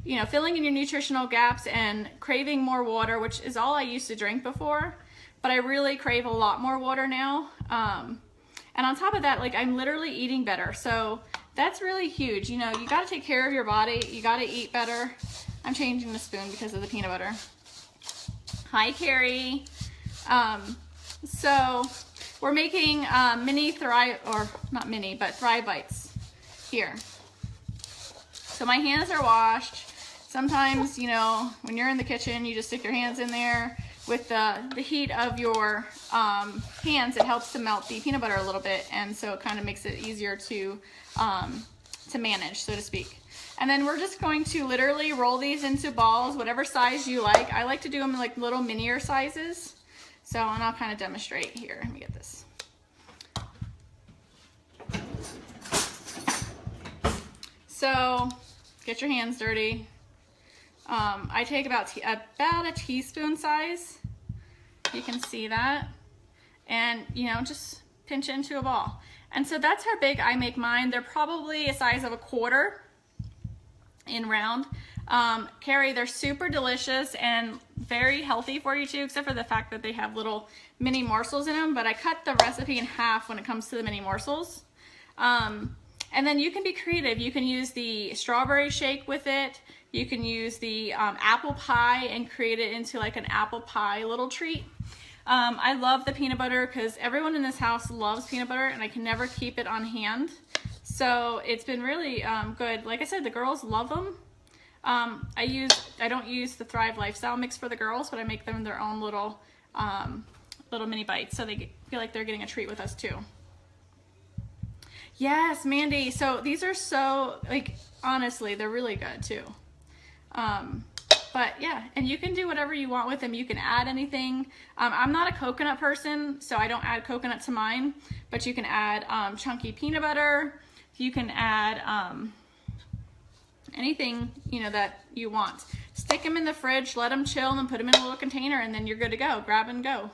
you know, filling in your nutritional gaps and craving more water, which is all I used to drink before, but I really crave a lot more water now. And on top of that, like I'm literally eating better. So that's really huge. You know, you got to take care of your body. You got to eat better. I'm changing the spoon because of the peanut butter. Hi, Carrie. So we're making mini Thrive, or not mini, but Thrive Bites here. So my hands are washed. Sometimes, you know, when you're in the kitchen, you just stick your hands in there. With the heat of your hands, it helps to melt the peanut butter a little bit, and so it kind of makes it easier to manage, so to speak. And then we're just going to literally roll these into balls, whatever size you like. I like to do them in like little minier sizes. So, and I'll kind of demonstrate here. Let me get this. So, get your hands dirty. I take about a teaspoon size. You can see that. And, you know, just pinch it into a ball. And so that's how big I make mine. They're probably a size of a quarter in round. Carrie, they're super delicious and very healthy for you too, except for the fact that they have little mini morsels in them, but I cut the recipe in half when it comes to the mini morsels. And then you can be creative. You can use the strawberry shake with it. You can use the apple pie and create it into like an apple pie little treat. I love the peanut butter because everyone in this house loves peanut butter, and I can never keep it on hand. So it's been really good. Like I said, the girls love them. I don't use the Thrive Lifestyle mix for the girls, but I make them their own little mini bites, so they feel like they're getting a treat with us too. Yes, Mandy. So these are so, like, honestly, they're really good too. But yeah, and you can do whatever you want with them. You can add anything. I'm not a coconut person, so I don't add coconut to mine, but you can add chunky peanut butter. You can add anything, you know, that you want. Stick them in the fridge, let them chill, and then put them in a little container, and then you're good to go. Grab and go.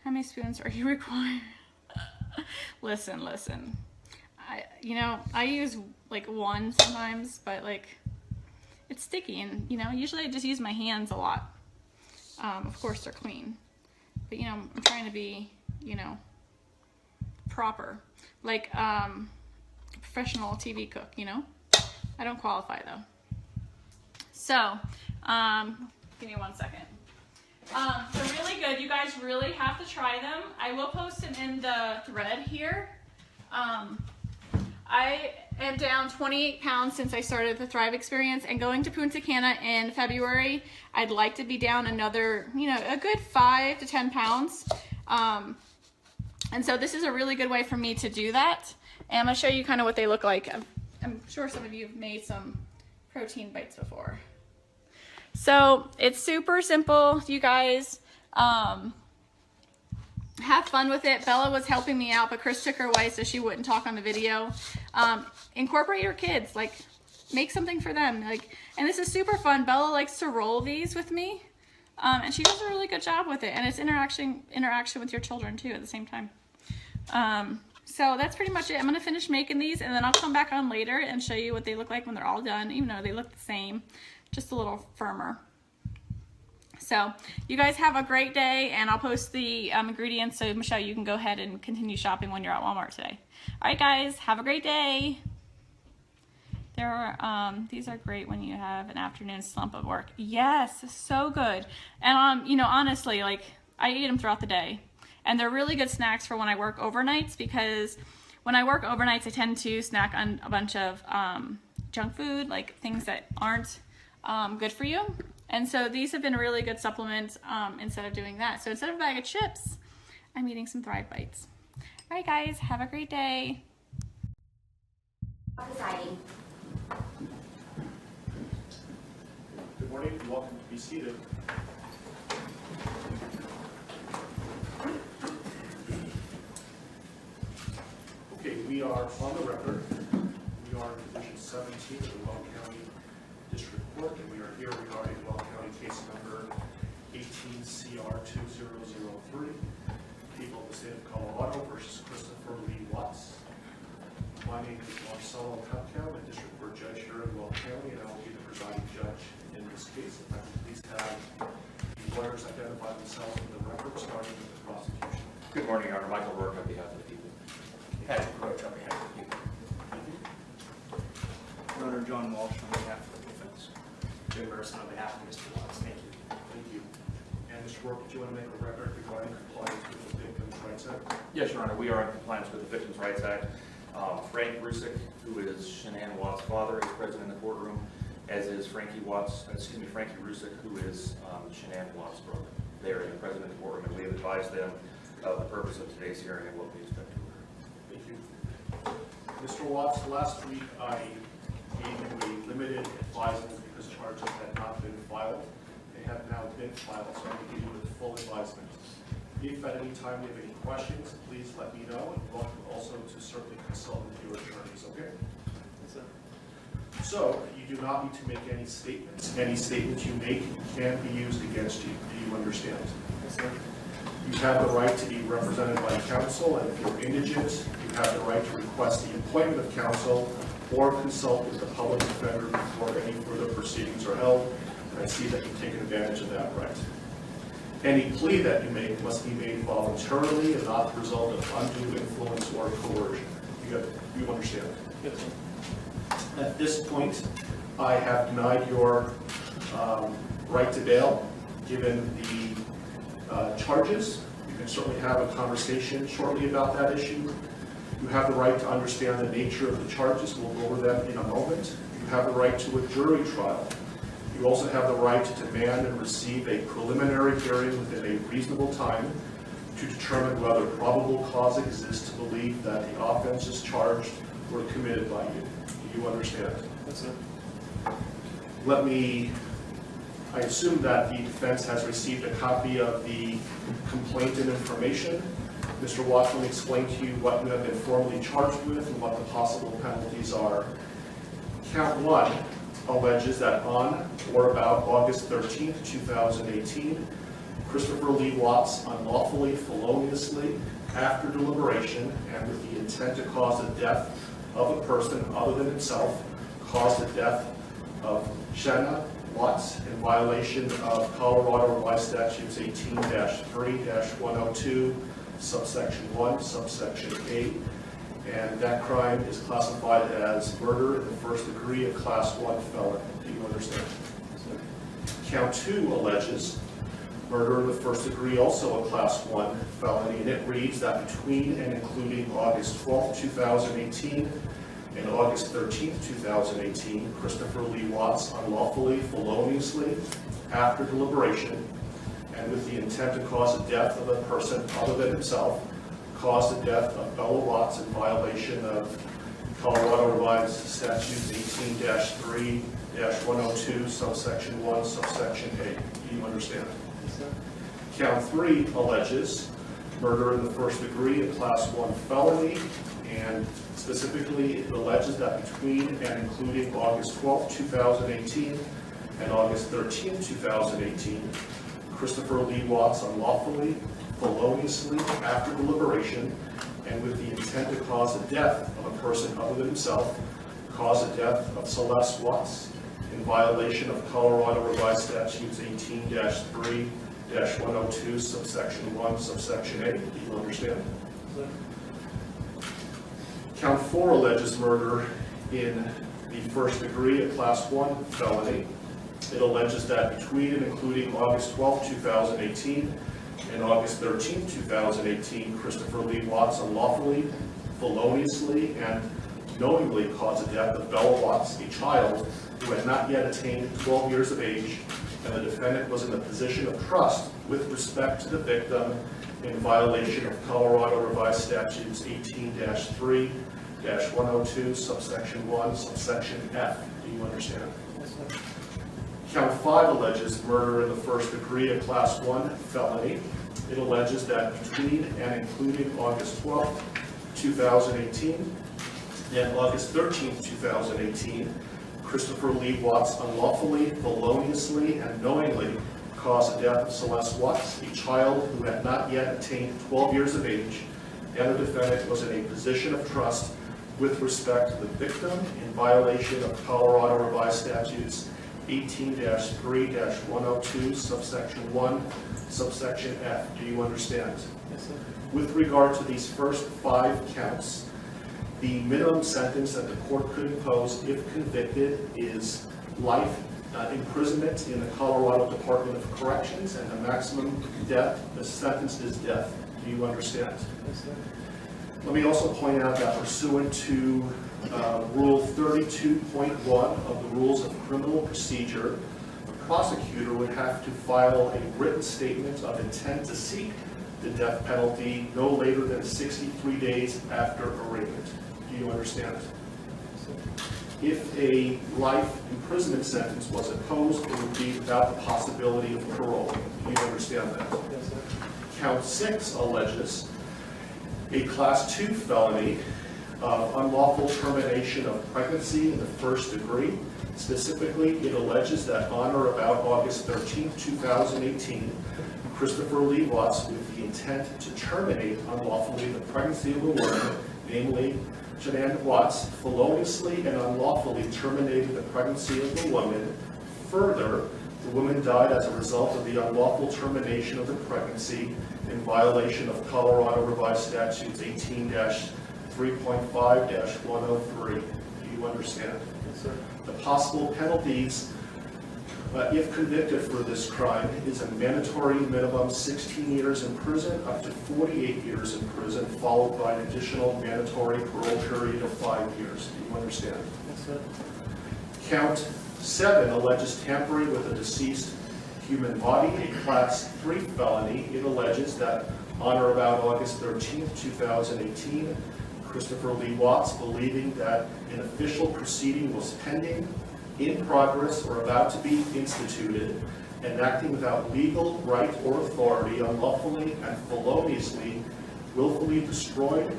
How many spoons are you required? Listen. I use like one sometimes, but like it's sticky, and you know, usually I just use my hands a lot. Of course they're clean, but you know, I'm trying to be, you know, proper, like professional TV cook, you know. I don't qualify though. So, give me 1 second. They're really good. You guys really have to try them. I will post them in the thread here. I am down 28 pounds since I started the Thrive experience, and going to Punta Cana in February, I'd like to be down another, a good 5 to 10 pounds. And so this is a really good way for me to do that. And I'm gonna show you kind of what they look like. I'm sure some of you have made some protein bites before. So it's super simple, you guys. Have fun with it. Bella was helping me out, but Chris took her away so she wouldn't talk on the video. Incorporate your kids, like make something for them. And this is super fun. Bella likes to roll these with me, and she does a really good job with it. And it's interaction with your children too at the same time. So that's pretty much it. I'm gonna finish making these, and then I'll come back on later and show you what they look like when they're all done, even though they look the same, just a little firmer. So you guys have a great day, and I'll post the ingredients so Michelle, you can go ahead and continue shopping when you're at Walmart today. All right, guys, have a great day. These are great when you have an afternoon slump of work. Yes, so good. And honestly, like I eat them throughout the day, and they're really good snacks for when I work overnights, because when I work overnights, I tend to snack on a bunch of junk food, like things that aren't good for you. And so these have been a really good supplement instead of doing that. So instead of a bag of chips, I'm eating some Thrive Bites. All right, guys, have a great day. Good morning and welcome to be seated. Okay, we are on the record. We are in Division 17 of the Weld County District Court, and we are here regarding Weld County case number 18CR2003, people of the state of Colorado versus Christopher Lee Watts. My name is Marcelo Cupcom, a District Court Judge here in Weld County, and I will be the presiding judge in this case. If I could please have the lawyers identify themselves for the record, starting with the prosecution. Good morning, Your Honor. Michael Rourke on behalf of the people. Patrick Roach on behalf of the people. Your Honor, John Walsh on behalf of the defense. Jay Merson on behalf of Mr. Watts. Thank you. Thank you. And Mr. Rourke, do you want to make a record regarding compliance with the Victims' Rights Act? Yes, Your Honor, we are in compliance with the Victims' Rights Act. Frank Rusick, who is Shanann Watts' father, is present in the courtroom, as is Frankie Rusick, who is Shanann Watts' brother. They are present in the courtroom, and we have advised them of the purpose of today's hearing and what we expect to occur. Thank you. Mr. Watts, last week I gave you a limited advisement because charges had not been filed. They have now been filed, so I'm going to give you a full advisement. If at any time you have any questions, please let me know, and welcome also to certainly consult with your attorneys, okay? Yes, sir. So, you do not need to make any statements. Any statements you make can be used against you. Do you understand? Yes, sir. You have the right to be represented by counsel, and if you're indigent, you have the right to request the appointment of counsel or consult with the public defender before any further proceedings are held. And I see that you've taken advantage of that right. Any plea that you make must be made voluntarily and not the result of undue influence or coercion. You understand? Yes, sir. At this point, I have denied your right to bail, given the charges. You can certainly have a conversation shortly about that issue. You have the right to understand the nature of the charges. We'll go over them in a moment. You have the right to a jury trial. You also have the right to demand and receive a preliminary hearing within a reasonable time to determine whether probable cause exists to believe that the offenses charged were committed by you. Do you understand? Yes, sir. I assume that the defense has received a copy of the complaint and information. Mr. Watts will explain to you what you have been formally charged with and what the possible penalties are. Count 1 alleges that on or about August 13th, 2018, Christopher Lee Watts unlawfully, feloniously, after deliberation, and with the intent to cause the death of a person other than himself, caused the death of Shanna Watts in violation of Colorado Revised Statutes 18-3-102, subsection 1, subsection A, and that crime is classified as murder in the first degree, a Class 1 felony. Do you understand? Count 2 alleges murder in the first degree, also a Class 1 felony, and it reads that between and including August 12, 2018 and August 13, 2018, Christopher Lee Watts unlawfully, feloniously, after deliberation, and with the intent to cause the death of a person other than himself, caused the death of Bella Watts in violation of Colorado Revised Statute 18-3-102, subsection 1, subsection A. Do you understand? Count 3 alleges murder in the first degree, a Class 1 felony, and specifically it alleges that between and including August 12, 2018 and August 13, 2018, Christopher Lee Watts unlawfully, feloniously, after deliberation, and with the intent to cause the death of a person other than himself, caused the death of Celeste Watts in violation of Colorado Revised Statutes 18-3-102, subsection 1, subsection A. Do you understand? Count 4 alleges murder in the first degree, a Class 1 felony. It alleges that between and including August 12, 2018 and August 13, 2018, Christopher Lee Watts unlawfully, feloniously, and knowingly caused the death of Bella Watts, a child who had not yet attained 12 years of age, and the defendant was in a position of trust with respect to the victim in violation of Colorado Revised Statutes 18-3-102, subsection 1, subsection F. Do you understand? Yes, sir. Count 5 alleges murder in the first degree, a Class 1 felony. It alleges that between and including August 12, 2018 and August 13, 2018, Christopher Lee Watts unlawfully, feloniously, and knowingly caused the death of Celeste Watts, a child who had not yet attained 12 years of age, and the defendant was in a position of trust with respect to the victim in violation of Colorado Revised Statutes 18-3-102, subsection 1, subsection F. Do you understand? Yes, sir. With regard to these first 5 counts, the minimum sentence that the court could impose if convicted is life imprisonment in the Colorado Department of Corrections, and the maximum death, the sentence is death. Do you understand? Yes, sir. Let me also point out that pursuant to Rule 32.1 of the Rules of Criminal Procedure, the prosecutor would have to file a written statement of intent to seek the death penalty no later than 63 days after arraignment. Do you understand? If a life imprisonment sentence was imposed, it would be without the possibility of parole. Do you understand that? Yes, sir. Count 6 alleges a Class 2 felony of unlawful termination of pregnancy in the first degree. Specifically, it alleges that on or about August 13, 2018, Christopher Lee Watts, with the intent to terminate unlawfully the pregnancy of a woman, namely Jeanette Watts, feloniously and unlawfully terminated the pregnancy of the woman. Further, the woman died as a result of the unlawful termination of the pregnancy in violation of Colorado Revised Statutes 18-3.5-103. Do you understand? Yes, sir. The possible penalties, if convicted for this crime, is a mandatory minimum 16 years in prison up to 48 years in prison, followed by an additional mandatory parole period of 5 years. Do you understand? Yes, sir. Count 7 alleges tampering with a deceased human body, a Class 3 felony. It alleges that on or about August 13, 2018, Christopher Lee Watts, believing that an official proceeding was pending, in progress, or about to be instituted, and acting without legal right or authority, unlawfully and feloniously, willfully destroyed,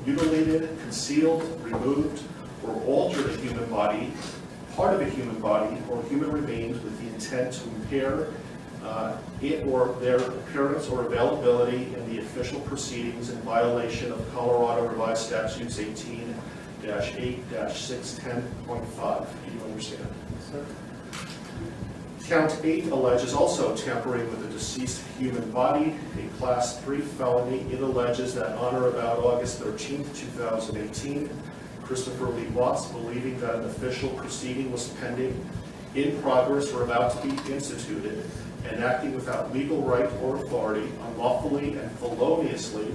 mutilated, concealed, removed, or altered a human body, part of a human body, or human remains with the intent to impair it or their appearance or availability in the official proceedings in violation of Colorado Revised Statutes 18-8-610.5. Do you understand? Yes, sir. Count 8 alleges also tampering with a deceased human body, a Class 3 felony. It alleges that on or about August 13, 2018, Christopher Lee Watts, believing that an official proceeding was pending, in progress, or about to be instituted, and acting without legal right or authority, unlawfully and feloniously,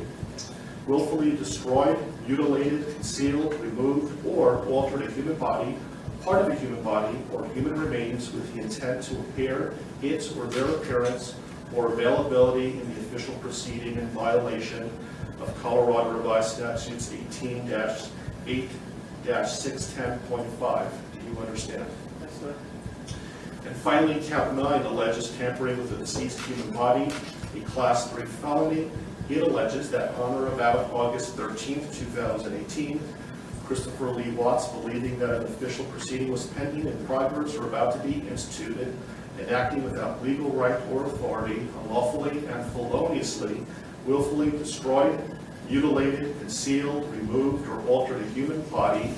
willfully destroyed, mutilated, concealed, removed, or altered a human body, part of a human body, or human remains with the intent to impair its or their appearance or availability in the official proceeding in violation of Colorado Revised Statutes 18-8-610.5. Do you understand? Yes, sir. And finally, count 9 alleges tampering with a deceased human body, a Class 3 felony. It alleges that on or about August 13, 2018, Christopher Lee Watts, believing that an official proceeding was pending, in progress, or about to be instituted, and acting without legal right or authority, unlawfully and feloniously, willfully destroyed, mutilated, concealed, removed, or altered a human body,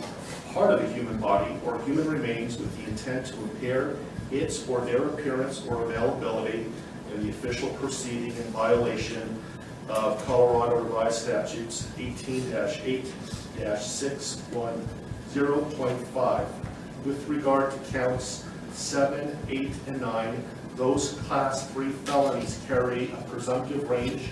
part of a human body, or human remains with the intent to impair its or their appearance or availability in the official proceeding in violation of Colorado Revised Statutes 18-8-610.5. With regard to counts 7, 8, and 9, those Class 3 felonies carry a presumptive range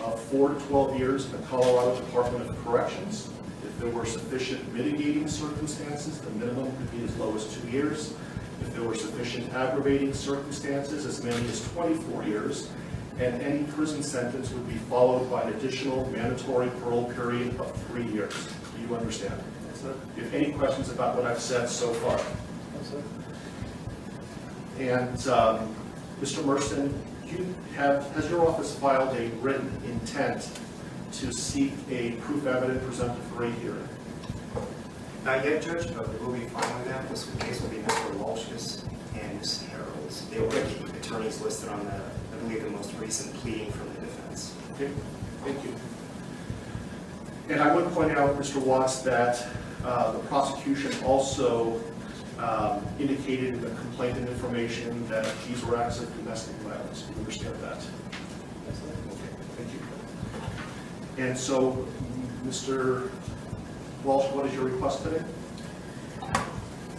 of 4 to 12 years in the Colorado Department of Corrections. If there were sufficient mitigating circumstances, the minimum could be as low as 2 years. If there were sufficient aggravating circumstances, as many as 24 years. And any prison sentence would be followed by an additional mandatory parole period of 3 years. Do you understand? Yes, sir. Do you have any questions about what I've said so far? Yes, sir. And Mr. Merston, has your office filed a written intent to seek a proof evident presumptive rate hearing? Not yet, Judge, but we will be filing that. This case will be Mr. Walsh's and Ms. Harold's. They were the attorneys listed on the, I believe, the most recent pleading from the defense. Okay, thank you. And I would point out, Mr. Watts, that the prosecution also indicated in the complaint and information that these were acts of domestic violence. Do you understand that? Yes, sir. Okay, thank you. And so, Mr. Walsh, what is your request today?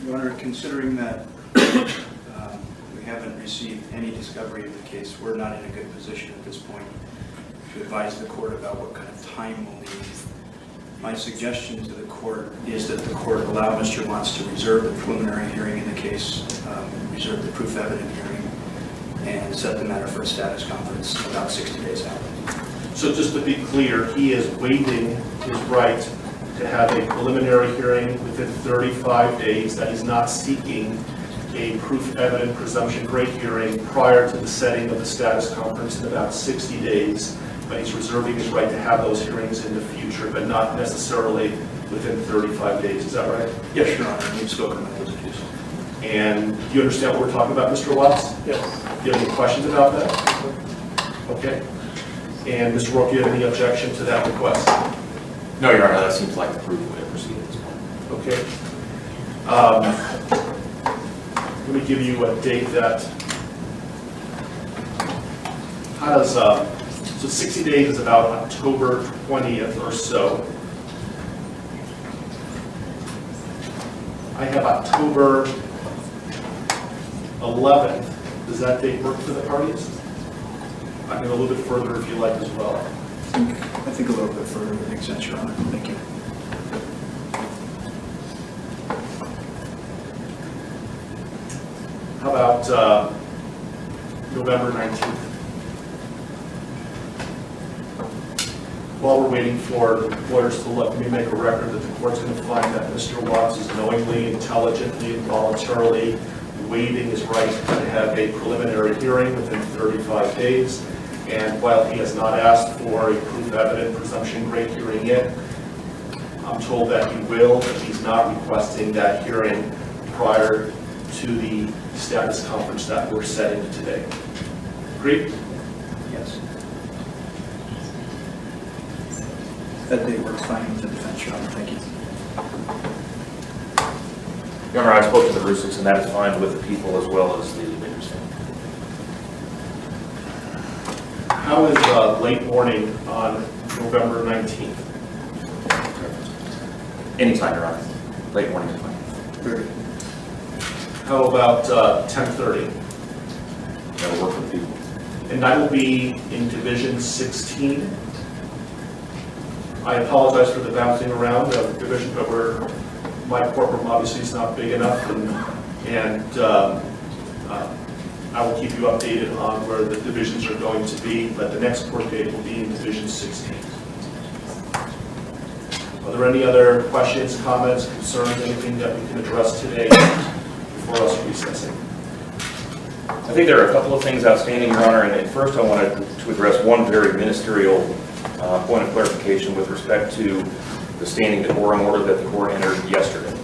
Your Honor, considering that we haven't received any discovery of the case, we're not in a good position at this point to advise the court about what kind of time we'll need. My suggestion to the court is that the court allow Mr. Watts to reserve the preliminary hearing in the case, reserve the proof evident hearing, and set the matter for a status conference about 60 days out. So just to be clear, he is waiving his right to have a preliminary hearing within 35 days, that he's not seeking a proof evident presumption rate hearing prior to the setting of the status conference in about 60 days, but he's reserving his right to have those hearings in the future, but not necessarily within 35 days. Is that right? Yes, Your Honor, we've spoken about those issues. And do you understand what we're talking about, Mr. Watts? Yes. Do you have any questions about that? Okay. And Mr. Rourke, do you have any objection to that request? No, Your Honor, that seems like the proof way to proceed at this point. Okay. Let me give you a date that, how does, so 60 days is about October 20th or so. I have October 11th. Does that date work for the parties? I can go a little bit further if you like as well. I think a little bit further would make sense, Your Honor. Thank you. How about November 19th? While we're waiting for lawyers to let me make a record that the court's going to find that Mr. Watts is knowingly, intelligently, and voluntarily waiving his right to have a preliminary hearing within 35 days. And while he has not asked for a proof evident presumption rate hearing yet, I'm told that he will, but he's not requesting that hearing prior to the status conference that we're setting today. Agreed? Yes. That date works fine with the defense, Your Honor. Thank you. Your Honor, I spoke to the Rusiks, and that is fine with the people as well as the witness. How is late morning on November 19th? Anytime, Your Honor. Late morning is fine. Very good. How about 10:30? That'll work for the people. And I will be in Division 16. I apologize for the bouncing around of division, but my courtroom obviously is not big enough, and I will keep you updated on where the divisions are going to be, but the next court date will be in Division 16. Are there any other questions, comments, concerns, anything that we can address today before us recessing? I think there are a couple of things outstanding, Your Honor, and first I wanted to address one very ministerial point of clarification with respect to the standing decorum order that the court entered yesterday.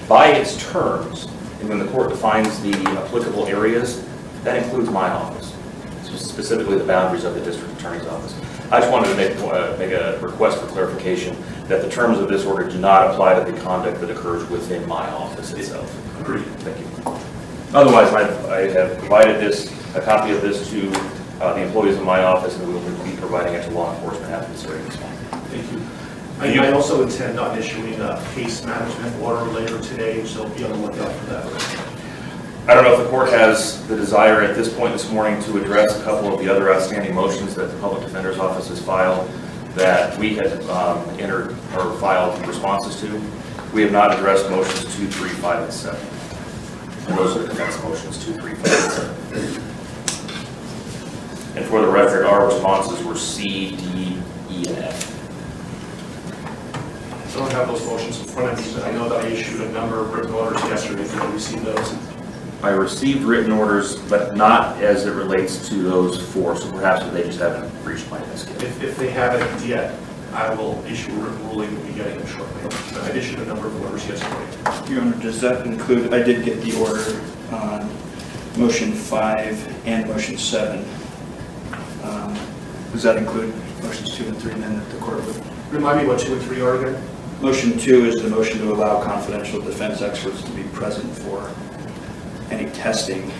By its terms, and when the court defines the applicable areas, that includes my office, specifically the boundaries of the district attorney's office. I just wanted to make a request for clarification that the terms of this order do not apply to the conduct that occurs within my office itself. Agreed. Thank you. Otherwise, I have provided a copy of this to the employees of my office, and we will be providing it to law enforcement after this hearing is final. Thank you. I also intend on issuing a case management order later today, so be on the lookout for that. I don't know if the court has the desire at this point this morning to address a couple of the other outstanding motions that the Public Defender's Office has filed that we had entered or filed responses to. We have not addressed motions 2, 3, 5, and 7. And those are the defense motions 2, 3, 5, and 7. And for the record, our responses were C, D, E, and F. I don't have those motions in front of me, but I know that I issued a number of written orders yesterday. Did you receive those? I received written orders, but not as it relates to those 4, so perhaps they just haven't reached my desk yet. If they haven't yet, I will issue a written ruling. We'll be getting it shortly. But I issued a number of orders yesterday. Your Honor, does that include, I did get the order on motion 5 and motion 7. Does that include motions 2 and 3 then that the court would? Remind me what 2 and 3 are again? Motion 2 is the motion to allow confidential defense experts to be present for any testing.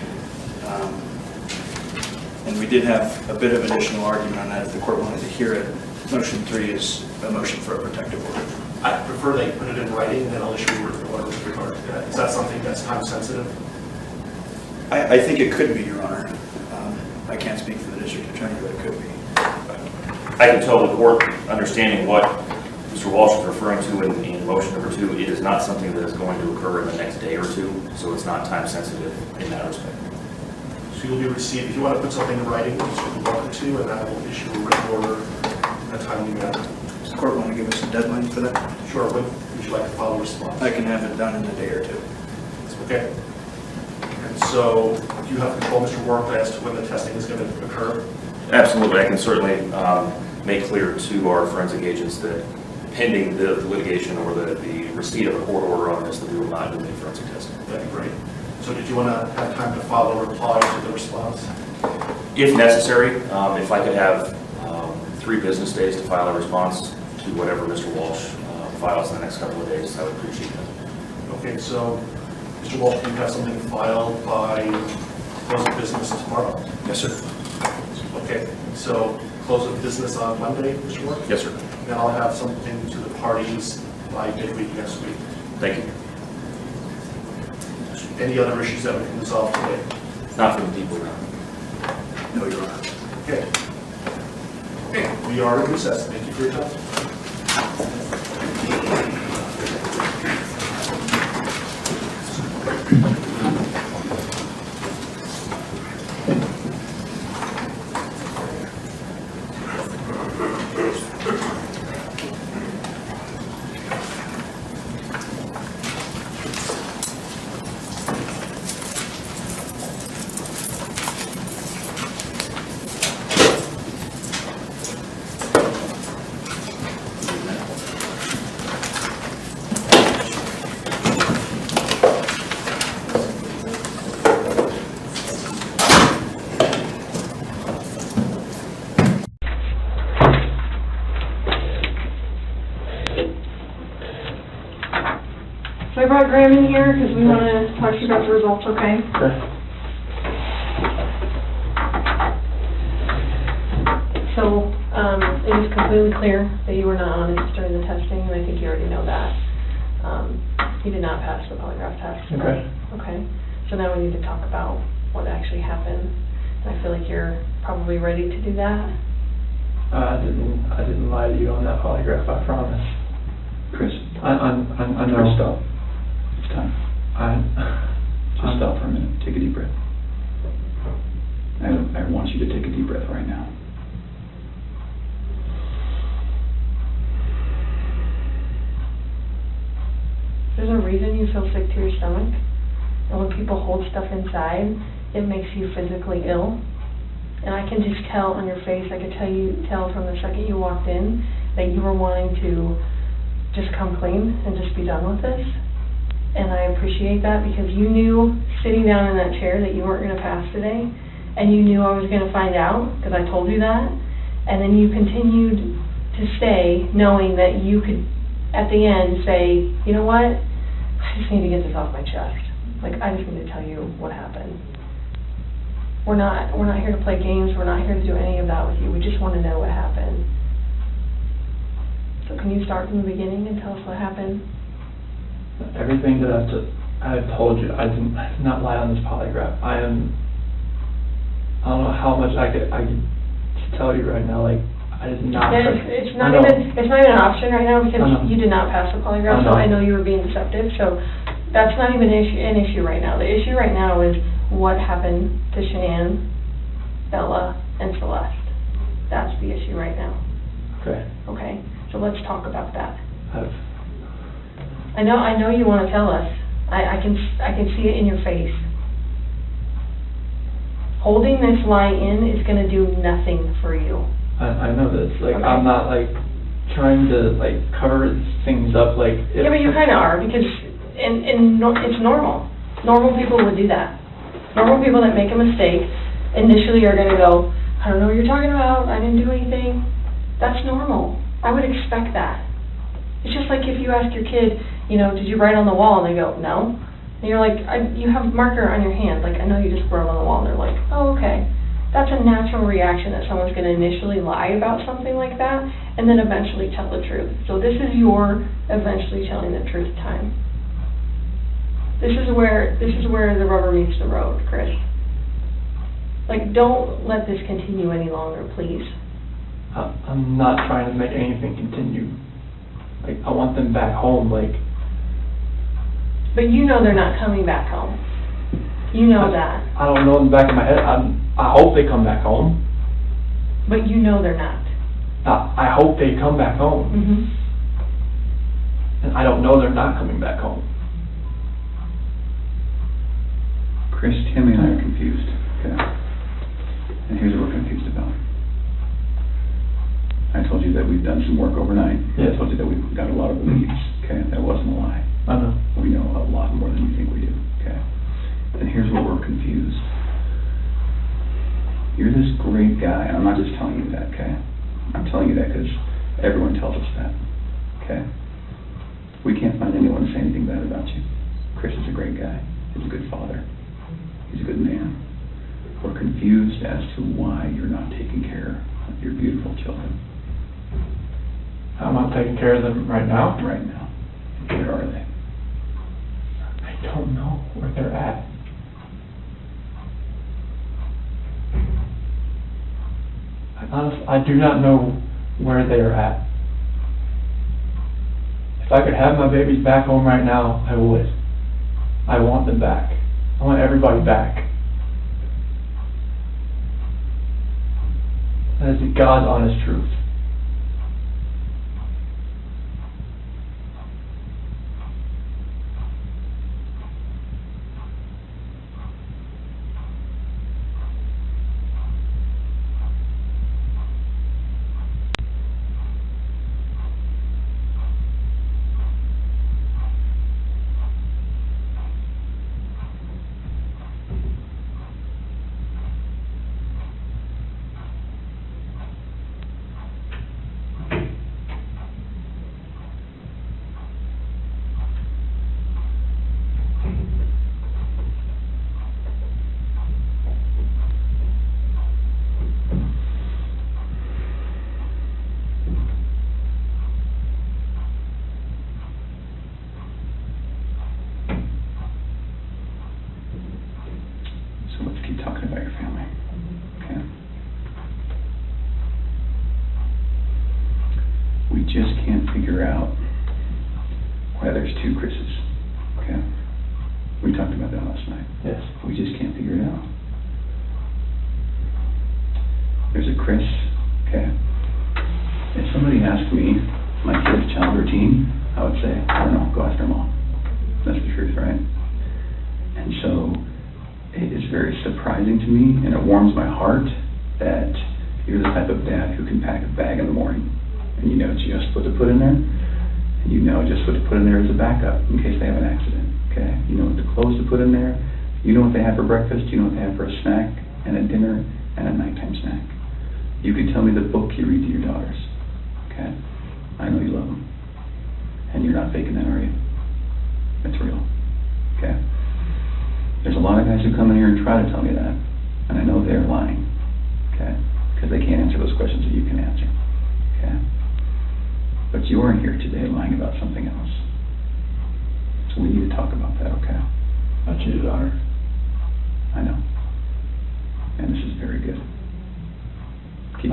And we did have a bit of additional argument on that if the court wanted to hear it. Motion 3 is a motion for a protective order. I prefer they put it in writing, and then I'll issue a written order with regard to that. Is that something that's time sensitive? I think it could be, Your Honor. I can't speak for the district attorney, but it could be. I can tell the court, understanding what Mr. Walsh is referring to in motion number 2, it is not something that is going to occur in the next day or 2, so it's not time sensitive in that respect. So you'll be received, if you want to put something in writing, you're certainly welcome to, and I will issue a written order in a timely manner. Does the court want to give us a deadline for that? Sure. When would you like to file a response? I can have it done in a day or 2. Okay. And so, do you have control, Mr. Warren, as to when the testing is going to occur? Absolutely. I can certainly make clear to our forensic agents that pending the litigation or the receipt of a court order on this, that we will not do any forensic testing. That'd be great. So did you want to have time to file a reply to the response? If necessary, if I could have 3 business days to file a response to whatever Mr. Walsh files in the next couple of days, I would appreciate that. Okay, so Mr. Walsh, do you have something filed by close of business tomorrow? Yes, sir. Okay, so close of business on Monday, Mr. Warren? Yes, sir. Then I'll have something to the parties by midweek next week. Thank you. Any other issues that we can resolve today? Not from the people, no. No, Your Honor. Okay. Okay, we are in recess. Thank you for your time. So I brought Graham in here because we want to talk to you about the results, okay? So, it was completely clear that you were not honest during the testing, and I think you already know that. You did not pass the polygraph test. Okay. Okay, so now we need to talk about what actually happened. And I feel like you're probably ready to do that. I didn't lie to you on that polygraph, I promise. Chris, I know. Chris, stop. It's time. Just I'm- stop for a minute. Take a deep breath. I want you to take a deep breath right now. There's a reason you feel sick to your stomach. And when people hold stuff inside, it makes you physically ill. And I can just tell on your face, I could tell from the second you walked in that you were wanting to just come clean and just be done with this. And I appreciate that because you knew sitting down in that chair that you weren't going to pass today. And you knew I was going to find out because I told you that. And then you continued to stay knowing that you could, at the end, say, you know what, I just need to get this off my chest. Like, I just need to tell you what happened. We're not here to play games. We're not here to do any of that with you. We just want to know what happened. So can you start from the beginning and tell us what happened? Everything that I've told you, I did not lie on this polygraph. I don't know how much I could tell you right now. Like, I did not. It's not even an option right now because you did not pass the polygraph. So I know you were being deceptive. So that's not even an issue right now. The issue right now is what happened to Shanann, Bella, and Celeste. That's the issue right now. Okay. Okay. So let's talk about that. I've I know you want to tell us. I can see it in your face. Holding this lie in is going to do nothing for you. I know this. Like, Okay. I'm not like trying to like cover things up. Like, Yeah, but you kind of are because it's normal. Normal people would do that. Normal people that make a mistake initially are going to go, I don't know what you're talking about. I didn't do anything. That's normal. I would expect that. It's just like if you ask your kid, you know, did you write on the wall? And they go, no. And you're like, you have a marker on your hand. Like, I know you just wrote on the wall. And they're like, oh, okay. That's a natural reaction that someone's going to initially lie about something like that and then eventually tell the truth. So this is your eventually telling the truth time. This is where the rubber meets the road, Chris. Like, don't let this continue any longer, please. I'm not trying to make anything continue. Like, I want them back home. Like, but you know they're not coming back home. You know that. I don't know in the back of my head. I hope they come back home. But you know they're not. I hope they come back home. Mm-hmm. And I don't know they're not coming back home. Chris, Timmy and I are confused, okay? And here's what we're confused about. I told you that we've done some work overnight. Yes. I told you that we've got a lot of leads, okay? That wasn't a lie. I know. We know a lot more than you think we do, okay? And here's where we're confused. You're this great guy, and I'm not just telling you that, okay? I'm telling you that because everyone tells us that, okay? We can't find anyone to say anything bad about you. Chris is a great guy. He's a good father. He's a good man. We're confused as to why you're not taking care of your beautiful children. I'm not taking care of them right now. Right now. Where are they? I don't know where they're at. I do not know where they are at. If I could have my babies back home right now, I would. I want them back. I want everybody back. That is the God's honest truth. keep talking about your family, okay? We just can't figure out why there's two Chris's, okay? We talked about that last night. Yes. We just can't figure it out. There's a Chris, okay? If somebody asked me my kid's child routine, I would say, I don't know, go ask their mom. That's the truth, right? And so it is very surprising to me, and it warms my heart that you're the type of dad who can pack a bag in the morning, and you know just what to put in there, and you know just what to put in there as a backup in case they have an accident, okay? You know what the clothes to put in there, you know what they have for breakfast, you know what they have for a snack, and a dinner, and a nighttime snack. You can tell me the book you read to your daughters, okay? I know you love them. And you're not faking that, are you? It's real, okay? There's a lot of guys who come in here and try to tell me that, and I know they're lying, okay? Because they can't answer those questions that you can answer, okay? But you are here today lying about something else. So we need to talk about that, okay? I cheated on her. I know. And this is very good. Keep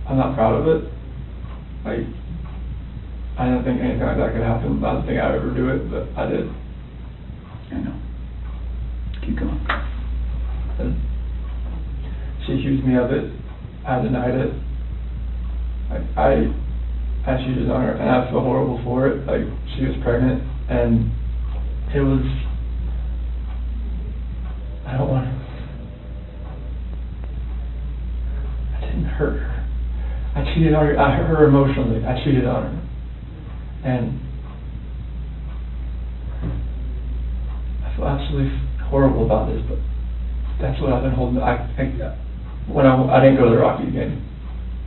I'm not proud of it. I didn't think anything like that could happen. I didn't think I'd ever do it, but I did. I know. Keep going. And she accused me of it. I denied it. I cheated on her, and I feel horrible for it. Like, she was pregnant, and it was, I don't want to, I didn't hurt her. I cheated on her. I hurt her emotionally. I cheated on her. And I feel absolutely horrible about this, but that's what I've been holding. When I didn't go to the Rockies game,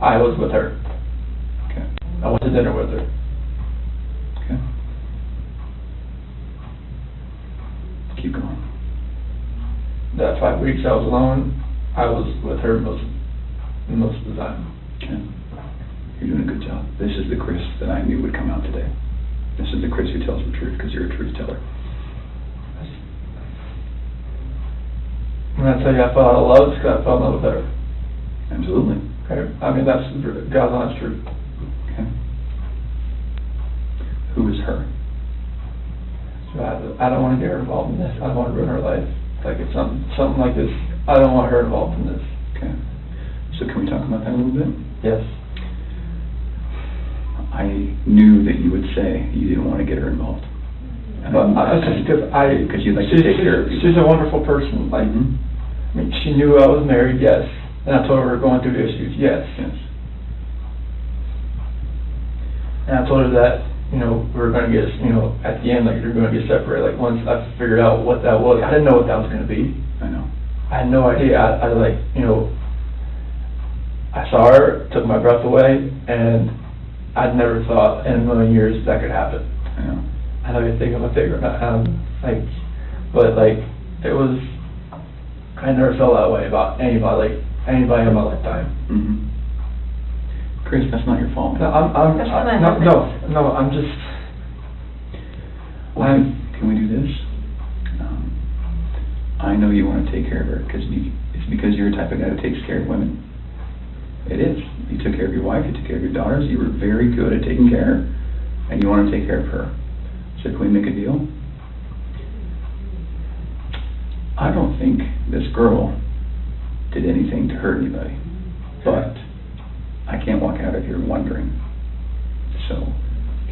I was with her. Okay. I went to dinner with her. Okay. Keep going. That 5 weeks I was alone, I was with her most of the time. Okay. You're doing a good job. This is the Chris that I knew would come out today. This is the Chris who tells the truth because you're a truth teller. When I tell you I fell out of love, it's because I fell in love with her. Absolutely. Okay. I mean, that's God's honest truth. Okay. Who is her? So I don't want to get her involved in this. I don't want to ruin her life. Like, if something like this, I don't want her involved in this. Okay. So can we talk about that a little bit? Yes. I knew that you would say you didn't want to get her involved. But because you'd like to take care of people. She's a wonderful person. Like, I mean, she knew I was married, yes. And I told her we were going through issues, yes. Yes. And I told her that, we were going to get, at the end, like, you're going to get separated. Like, once I figured out what that was, I didn't know what that was going to be. I know. I had no idea. I saw her, took my breath away, and I'd never thought in a million years that could happen. I know. I know you think I'm a figure, but it was, I never felt that way about anybody in my lifetime. Mm-hmm. Chris, that's not your fault. No, I'm just. Can we do this? I know you want to take care of her because it's because you're the type of guy that takes care of women. It is. You took care of your wife, you took care of your daughters, you were very good at taking care of her, and you want to take care of her. So can we make a deal? I don't think this girl did anything to hurt anybody, but I can't walk out of here wondering. So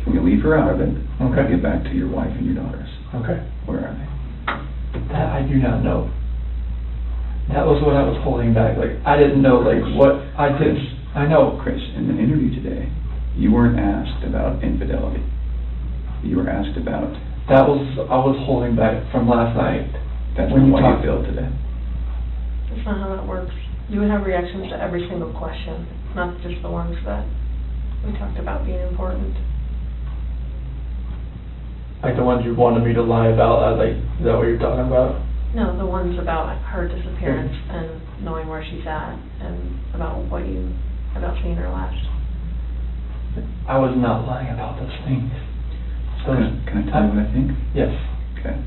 can we leave her out of it? Okay. Get back to your wife and your daughters. Okay. Where are they? That I do not know. That was what I was holding back. Like, I didn't know, what I did. I know. Chris, in the interview today, you weren't asked about infidelity. You were asked about... I was holding back from last night. That's not why you failed today. That's not how that works. You would have reactions to every single question, not just the ones that we talked about being important. Like the ones you wanted me to lie about, is that what you're talking about? No, the ones about her disappearance and knowing where she's at, and about seeing her last. I was not lying about those things. Can I tell you what I think? Yes. Okay.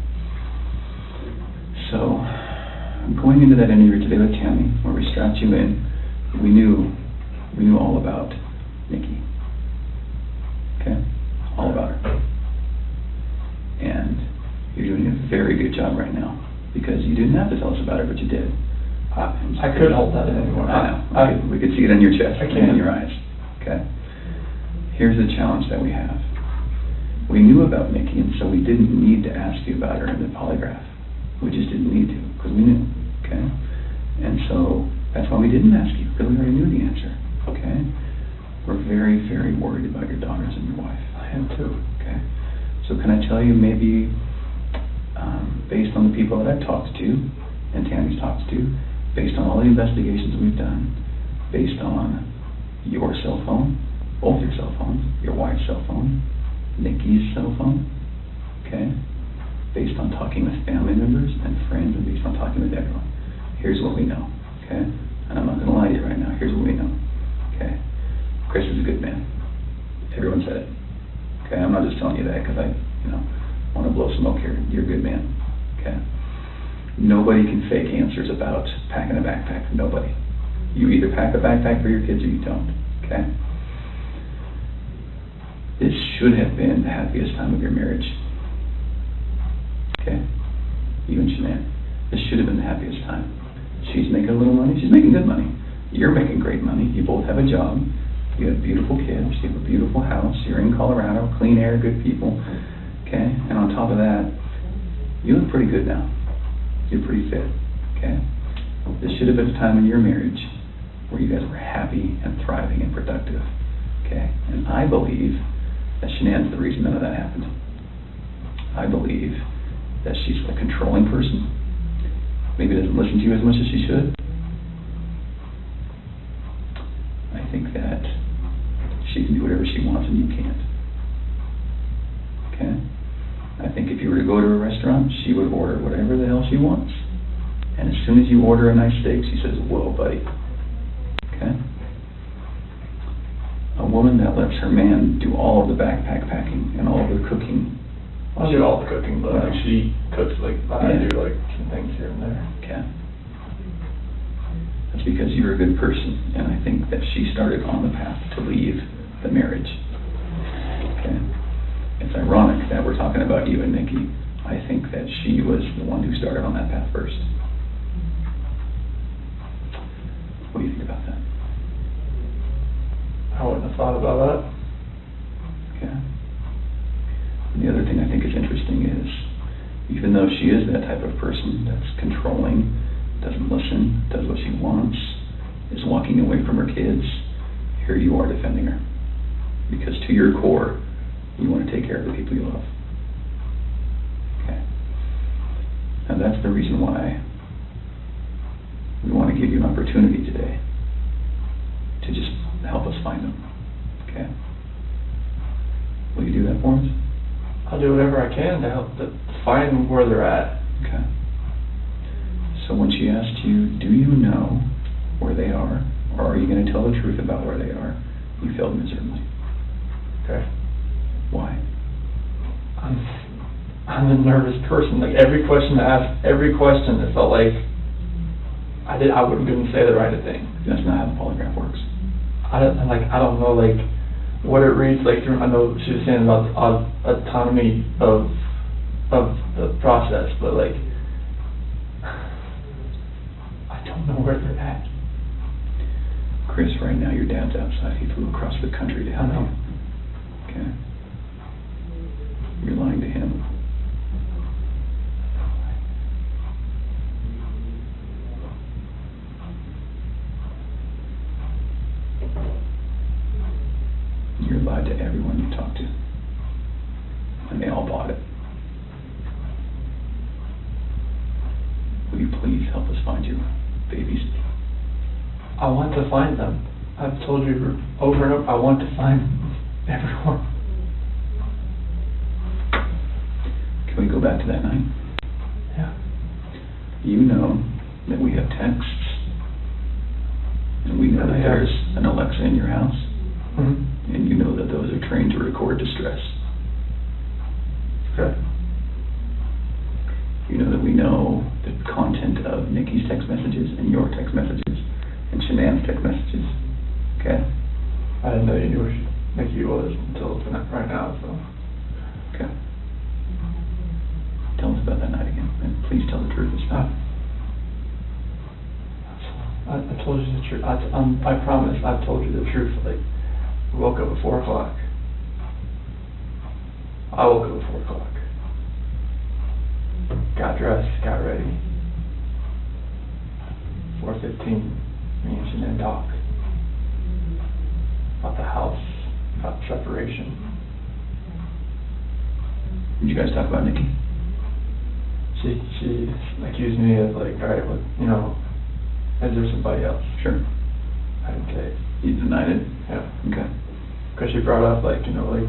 going into that interview today with Tammy, where we strapped you in, we knew all about Nikki. Okay? All about her. And you're doing a very good job right now, because you didn't have to tell us about it, but you did. I couldn't hold that in anymore. I know. We could see it in your chest and in your eyes. Okay? Here's the challenge that we have. We knew about Nikki, and so we didn't need to ask you about her in the polygraph. We just didn't need to, because we knew. Okay? And so that's why we didn't ask you, because we already knew the answer. Okay? We're very, very worried about your daughters and your wife. I am too. Okay? So can I tell you, maybe based on the people that I've talked to, and Tammy's talked to, based on all the investigations we've done, based on your cell phone, both your cell phones, your wife's cell phone, Nikki's cell phone, okay? Based on talking with family members and friends, and based on talking with everyone, here's what we know, okay? And I'm not going to lie to you right now. Here's what we know, okay? Chris is a good man. Everyone said it, okay? I'm not just telling you that because I, want to blow smoke here. You're a good man, okay? Nobody can fake answers about packing a backpack. Nobody. You either pack a backpack for your kids or you don't, okay? This should have been the happiest time of your marriage, okay? You and Shanann. This should have been the happiest time. She's making a little money. She's making good money. You're making great money. You both have a job. You have beautiful kids. You have a beautiful house. You're in Colorado. Clean air, good people, okay? And on top of that, you look pretty good now. You're pretty fit, okay? This should have been a time in your marriage where you guys were happy and thriving and productive, okay? And I believe that Shanann's the reason none of that happened. I believe that she's a controlling person. Maybe doesn't listen to you as much as she should. I think that she can do whatever she wants and you can't, okay? I think if you were to go to a restaurant, she would order whatever the hell she wants. And as soon as you order a nice steak, she says, whoa, buddy. Okay? A woman that lets her man do all of the backpack packing and all of the cooking. I do all the cooking, but she cooks I do some things here and there. Okay. That's because you're a good person, and I think that she started on the path to leave the marriage. Okay? It's ironic that we're talking about you and Nikki. I think that she was the one who started on that path first. What do you think about that? I wouldn't have thought about that. Okay. And the other thing I think is interesting is, even though she is that type of person that's controlling, doesn't listen, does what she wants, is walking away from her kids, here you are defending her. Because to your core, you want to take care of the people you love. Okay. And that's the reason why we want to give you an opportunity today to just help us find them. Okay? Will you do that for us? I'll do whatever I can to help find where they're at. Okay. So when she asked you, do you know where they are, or are you going to tell the truth about where they are, you failed miserably. Okay. Why? I'm a nervous person. Every question I asked, every question, it felt like I couldn't say the right thing. That's not how the polygraph works. I don't know what it reads like. I know she was saying about the autonomy of the process, but I don't know where they're at. Chris, right now your dad's outside. He flew across the country to help you. Okay. You're lying to him. You lied to everyone you talked to. And they all bought it. Will you please help us find your babies? I want to find them. I've told you over and over, I want to find everyone. Can we go back to that night? Yeah. You know that we have texts, and we know that there's an Alexa in your house, and you know that those are trained to record distress. Okay. You know that we know the content of Nikki's text messages and your text messages and Shanann's text messages. Okay? I didn't know you knew who Nikki was until tonight, right now, so. Okay. Tell us about that night again, and please tell the truth this time. I told you the truth. I promise I've told you the truth. Like, I woke up at 4 o'clock. I woke up at 4 o'clock. Got dressed, got ready. 4:15, me and Shanann talked. About the house, about separation. Did you guys talk about Nikki? She accused me of like, alright, well, you know, is there somebody else? Sure. I didn't say it. You denied it? Yeah. Okay. Because she brought up like, you know, like,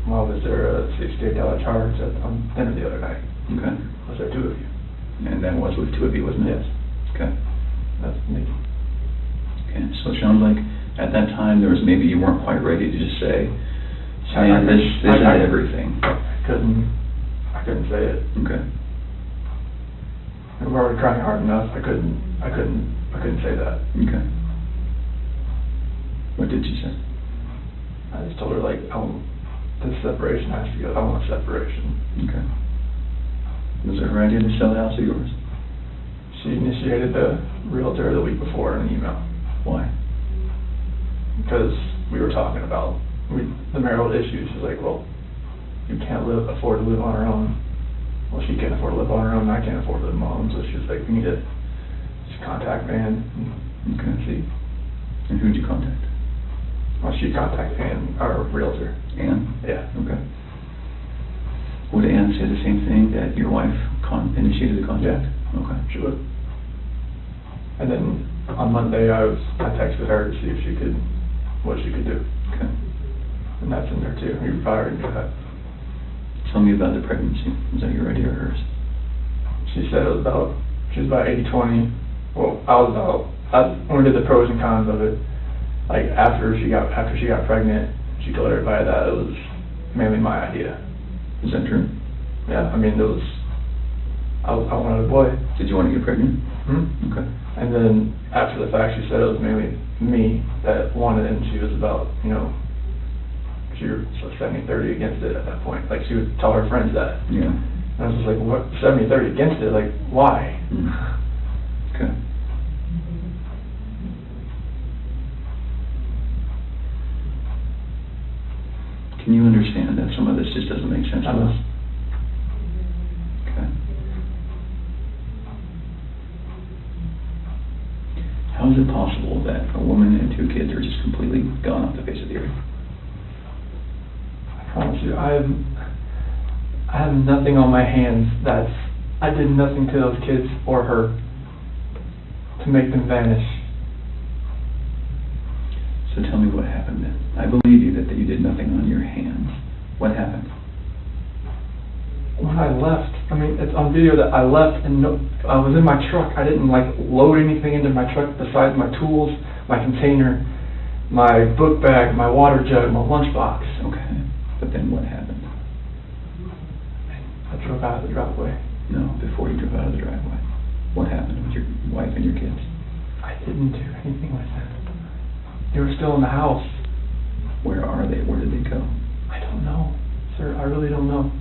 Mom, was there a $68 charge on dinner the other night? Okay. Was there 2 of you? And that was with 2 of you, wasn't it? Yes. Okay. That's Nikki. Okay, so it sounds like at that time there was maybe you weren't quite ready to just say, man, this is everything. I couldn't say it. Okay. We were already crying hard enough. I couldn't say that. Okay. What did you say? I just told her like, this separation has to go. I want separation. Okay. Was it her idea to sell the house or yours? She initiated the realtor the week before in an email. Why? Because we were talking about the marital issues. She's like, well, you can't afford to live on her own. Well, she can't afford to live on her own, and I can't afford to live on my own. So she's like, we need to just contact Ann and see. And who'd you contact? Well, she contacted Ann, our realtor. Ann? Yeah. Okay. Would Ann say the same thing, that your wife initiated the contact? Yeah. Okay. She would. And then on Monday, I texted her to see if what she could do. Okay. And that's in there too. You probably already knew that. Tell me about the pregnancy. Was that your idea or hers? She said she was about 80-20. Well, when we did the pros and cons of it, like after she got pregnant, she told everybody that it was mainly my idea. Is that true? Yeah, I mean, I wanted a boy. Did you want to get pregnant? Hmm? Okay. And then after the fact, she said it was mainly me that wanted it, and she was about, you know, she was 70-30 against it at that point. Like, she would tell her friends that. Yeah. And I was just like, what, 70-30 against it? Like, why? Okay. Can you understand that some of this just doesn't make sense to us? Okay. How is it possible that a woman and 2 kids are just completely gone off the face of the earth? I promise you, I have nothing on my hands I did nothing to those kids or her to make them vanish. So tell me what happened then. I believe you that you did nothing on your hands. What happened? When I left, I mean, it's on video that I left and I was in my truck. I didn't like load anything into my truck besides my tools, my container, my book bag, my water jug, my lunchbox. Okay. But then what happened? I drove out of the driveway. No, before you drove out of the driveway. What happened with your wife and your kids? I didn't do anything with them. They were still in the house. Where are they? Where did they go? I don't know, sir. I really don't know.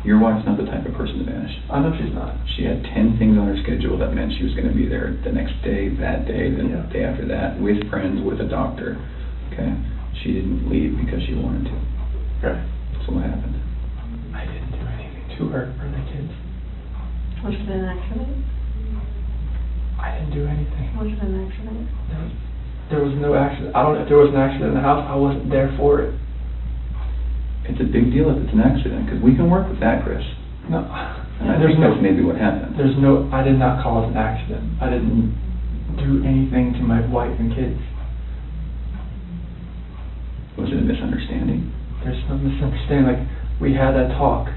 Your wife's not the type of person to vanish. I know she's not. She had 10 things on her schedule that meant she was going to be there the next day, that day, the day after that, with friends, with a doctor. Okay? She didn't leave because she wanted to. Okay. So what happened? I didn't do anything to her or the kids. Was it an accident? I didn't do anything. Was it an accident? There was no accident. I don't know if there was an accident in the house. I wasn't there for it. It's a big deal if it's an accident, because we can work with that, Chris. No. And I think that's maybe what happened. I did not cause an accident. I didn't do anything to my wife and kids. Was it a misunderstanding? There's no misunderstanding. Like, we had that talk.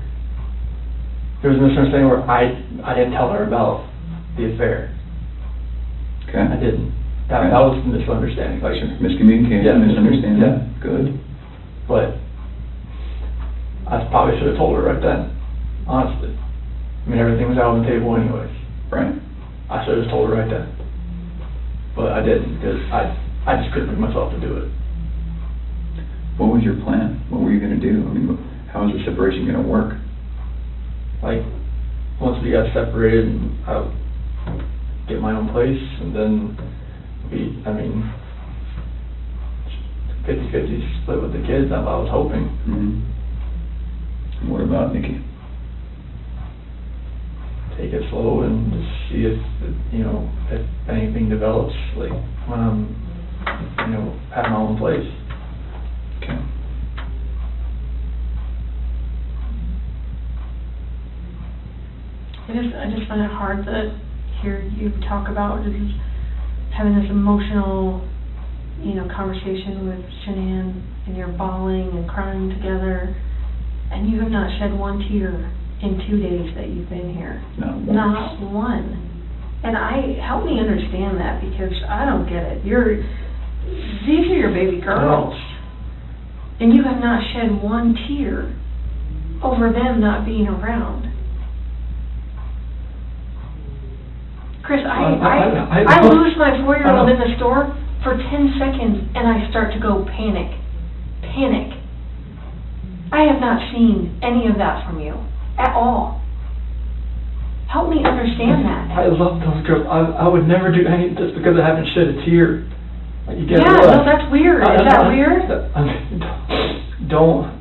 There was a misunderstanding where I didn't tell her about the affair. Okay. I didn't. That was the misunderstanding. Like, miscommunication, yeah, misunderstanding. Yeah. Good. But I probably should have told her right then, honestly. I mean, everything was out on the table anyways. Right. I should have just told her right then. But I didn't, because I just couldn't bring myself to do it. What was your plan? What were you going to do? I mean, how was the separation going to work? Like, once we got separated, I would get my own place, and then 50-50 split with the kids, I was hoping. Mm-hmm. And what about Nikki? Take it slow and just see if anything develops, like when I'm, at my own place. Okay. I just find it hard to hear you talk about just having this emotional, conversation with Shanann, and you're bawling and crying together, and you have not shed one tear in 2 days that you've been here. Not one. And help me understand that, because I don't get it. These are your baby girls, and you have not shed one tear over them not being around. Chris, I lose my 4-year-old in the store for 10 seconds, and I start to go panic. I have not seen any of that from you at all. Help me understand that. I love those girls. I would never do anything just because I haven't shed a tear. Like, you get no, that's weird. Is that weird? Don't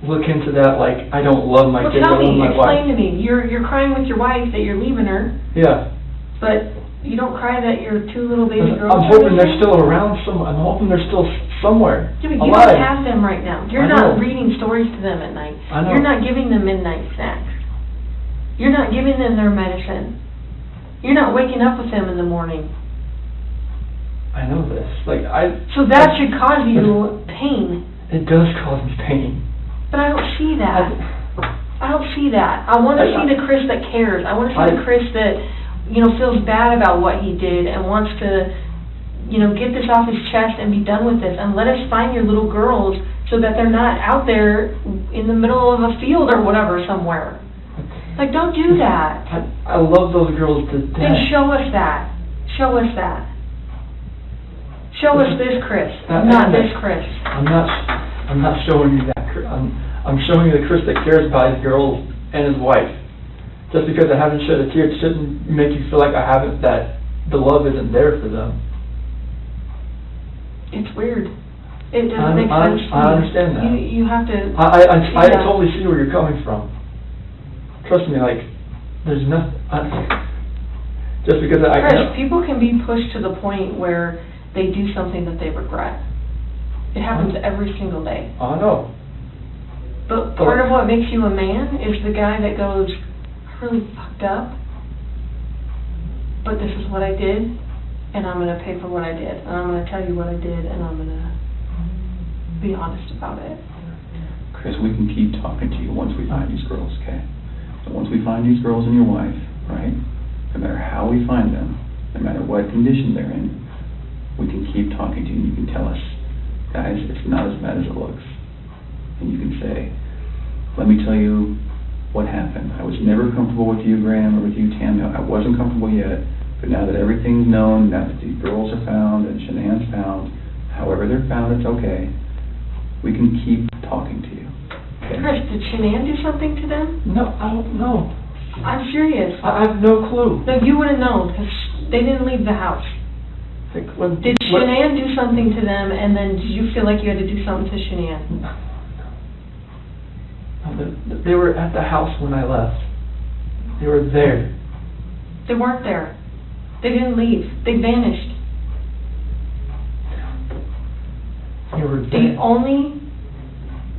look into that like I don't love my kids. Tell me, my explain wife. to me. You're crying with your wife that you're leaving her. Yeah. But you don't cry that your 2 little baby girls. I'm hoping they're still around somewhere. I'm hoping they're still somewhere. Yeah, but you don't have them right now. You're not reading stories to them at night. I know. You're not giving them midnight snacks. You're not giving them their medicine. You're not waking up with them in the morning. I know this. So that should cause you pain. It does cause me pain. But I don't see that. I don't see that. I want to see the Chris that cares. I want to see the Chris that, feels bad about what he did and wants to, get this off his chest and be done with this. And let us find your little girls so that they're not out there in the middle of a field or whatever somewhere. Like, don't do that. I love those girls to death. Then show us that. Show us that. Show us this Chris, not this Chris. I'm not showing you that. I'm showing you the Chris that cares about his girls and his wife. Just because I haven't shed a tear, it shouldn't make you feel like that the love isn't there for them. It's weird. It doesn't make sense to me. I understand that. You have to. I totally see where you're coming from. Trust me, there's nothing. Just because Chris, people can be pushed to the point where they do something that they regret. It happens every single day. I know. But part of what makes you a man is the guy that goes, I really fucked up, but this is what I did, and I'm going to pay for what I did, and I'm going to tell you what I did, and I'm going to be honest about it. Chris, we can keep talking to you once we find these girls, okay? And once we find these girls and your wife, right, no matter how we find them, no matter what condition they're in, we can keep talking to you, and you can tell us, guys, it's not as bad as it looks. And you can say, let me tell you what happened. I was never comfortable with you, Graham, or with you, Tam. I wasn't comfortable yet, but now that everything's known, now that these girls are found and Shanann's found, however they're found, it's okay. We can keep talking to you. Okay? Chris, did Shanann do something to them? No, I don't know. I'm serious. I have no clue. No, you would have known, because they didn't leave the house. Did Shanann do something to them, and then did you feel like you had to do something to Shanann? No, they were at the house when I left. They were there. They weren't there. They didn't leave. They vanished. They were there. The only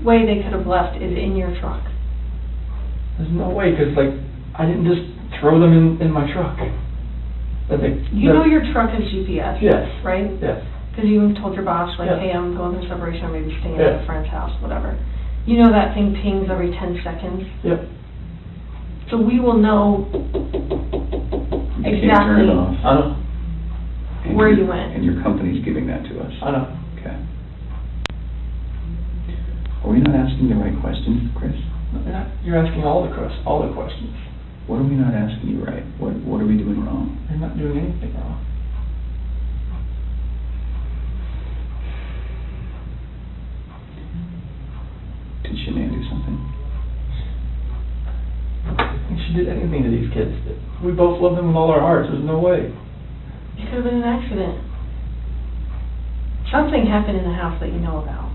way they could have left is in your truck. There's no way, because I didn't just throw them in my truck. You know your truck has GPS, yes, right? Yes. Because you told your boss, yes. Hey, I'm going through separation, or maybe staying yes. at a friend's house, whatever. You know that thing pings every 10 seconds? Yep. So we will know exactly where you went. And your company's giving that to us. I know. Okay. Are we not asking the right questions, Chris? You're asking all the questions. What are we not asking you right? What are we doing wrong? You're not doing anything wrong. Did Shanann do something? If she did anything to these kids, we both love them with all our hearts. There's no way. It could have been an accident. Something happened in the house that you know about.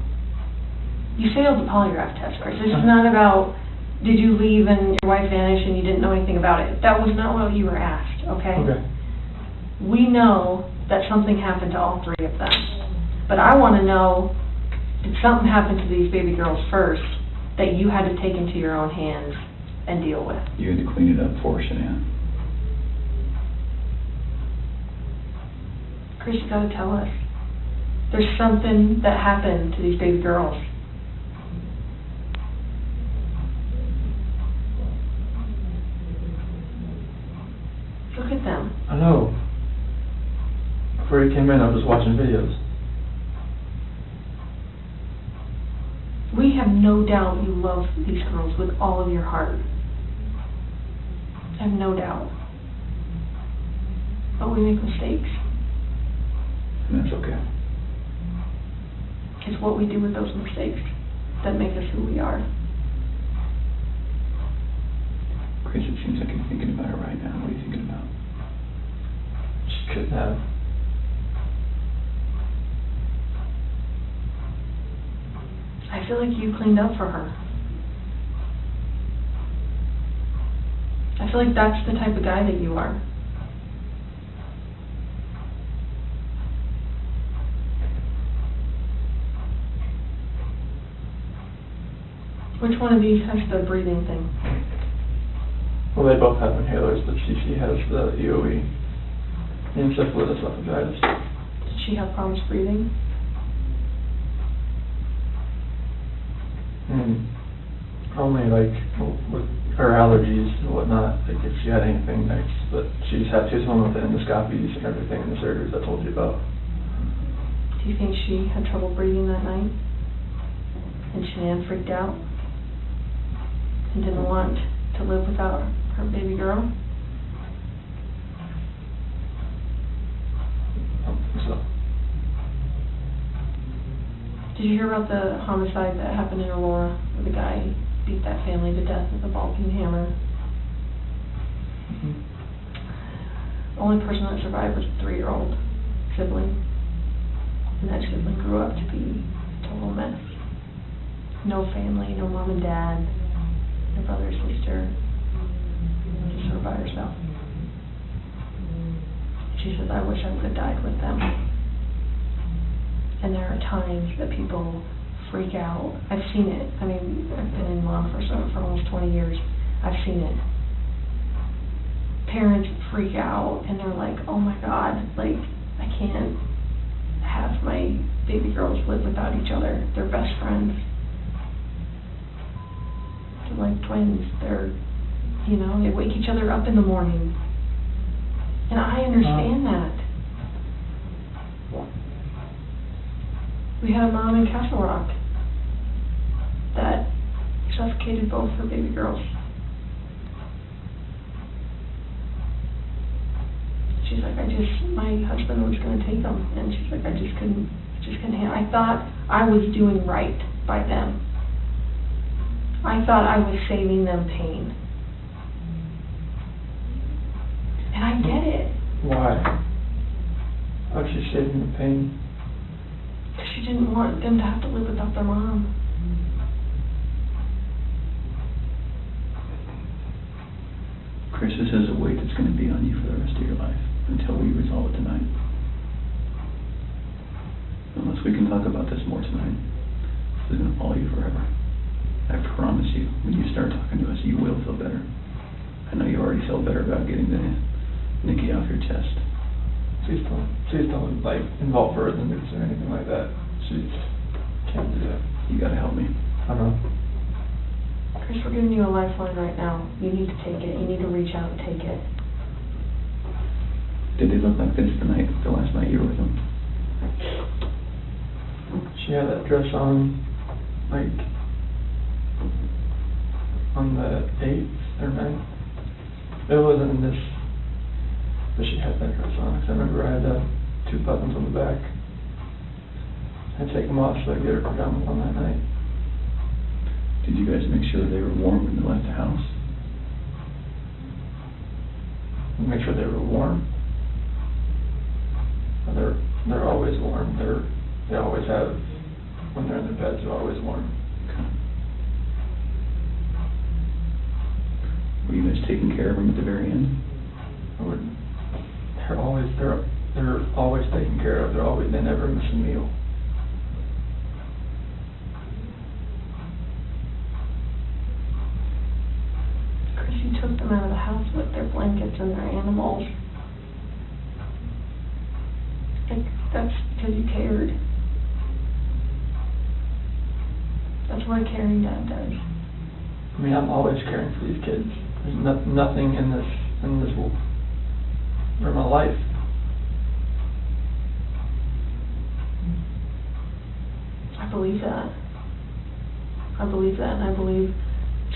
You failed the polygraph test, Chris. This is not about, did you leave and your wife vanished and you didn't know anything about it. That was not what you were asked, okay? Okay. We know that something happened to all three of them. But I want to know, did something happen to these baby girls first that you had to take into your own hands and deal with? You had to clean it up for Shanann. Chris, you gotta tell us. There's something that happened to these baby girls. Look at them. I know. Before you came in, I was just watching videos. We have no doubt you love these girls with all of your heart. I have no doubt. But we make mistakes. And that's okay. It's what we do with those mistakes that make us who we are. Chris, it seems like you're thinking about it right now. What are you thinking about? She couldn't have. I feel like you cleaned up for her. I feel like that's the type of guy that you are. Which one of these has the breathing thing? Well, they both have inhalers, but she has the EOE. Encephalitis esophagitis. Did she have problems breathing? Only like with her allergies and whatnot, like if she had anything next, but she's home with the endoscopies and everything and the surgeries I told you about. Do you think she had trouble breathing that night? And Shanann freaked out? And didn't want to live without her baby girl? I don't think so. Did you hear about the homicide that happened in Aurora, where the guy beat that family to death with a ball-peen hammer? The only person that survived was a 3-year-old sibling. And that sibling grew up to be a total mess. No family, no mom and dad, no brother or sister, just her by herself. She says, I wish I would have died with them. And there are times that people freak out. I've seen it. I mean, I've been in law enforcement for almost 20 years. I've seen it. Parents freak out and they're like, oh my God, like, I can't have my baby girls live without each other. They're best friends. They're like twins. They're, you know, they wake each other up in the morning. And I understand that. We had a mom in Castle Rock that suffocated both her baby girls. She's like, my husband was going to take them, and she's like, I just couldn't handle. I thought I was doing right by them. I thought I was saving them pain. And I get it. Why? How's she saving the pain? She didn't want them to have to live without their mom. Chris, this is a weight that's going to be on you for the rest of your life until we resolve it tonight. Unless we can talk about this more tonight, this is going to follow you forever. I promise you, when you start talking to us, you will feel better. I know you already feel better about getting the Nikki off your chest. Please don't like involve her in this or anything like that. She can't do that. You gotta help me. I know. Chris, we're giving you a lifeline right now. You need to take it. You need to reach out and take it. Did they look like this the last night you were with them? She had that dress on, like, on the 8th or 9th. It wasn't in this, but she had that dress on. 'Cause I remember I had 2 buttons on the back. I'd take them off so I could get her pajamas on that night. Did you guys make sure they were warm when they left the house? Make sure they were warm. They're always warm. They always have, when they're in their beds, they're always warm. Okay. Were you guys taking care of them at the very end? They're always taken care of. They never miss a meal. Chris, you took them out of the house with their blankets and their animals. Like, that's because you cared. That's what a caring dad does. I mean, I'm always caring for these kids. There's nothing in this for my life. I believe that. I believe that, and I believe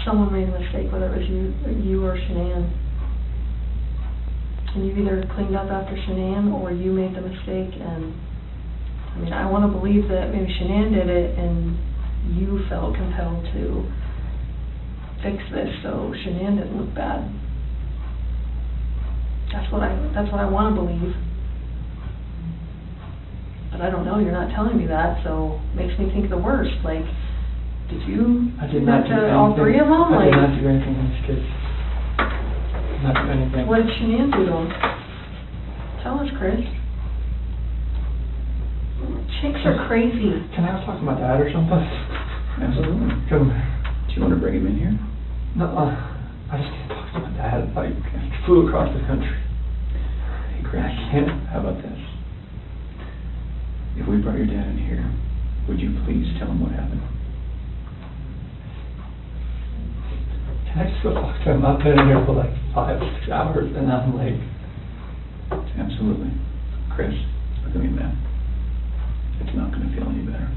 someone made a mistake, whether it was you or Shanann. And you either cleaned up after Shanann or you made the mistake, and I mean, I want to believe that maybe Shanann did it and you felt compelled to fix this so Shanann didn't look bad. That's what I want to believe. But I don't know, you're not telling me that, so it makes me think the worst. Like, did you do that to all 3 of them? I did not do anything to these kids. Not do anything. What did Shanann do to them? Tell us, Chris. Chicks are crazy. Can I talk to my dad or something? Absolutely. Come. Do you want to bring him in here? No, I just can't talk to my dad. Like, he flew across the country. Hey, Chris, I can't. how about this? If we brought your dad in here, would you please tell him what happened? Can I just go talk to him? I've been in here for like 5-6 hours and I'm like... Absolutely. Chris, look at me, man. It's not going to feel any better.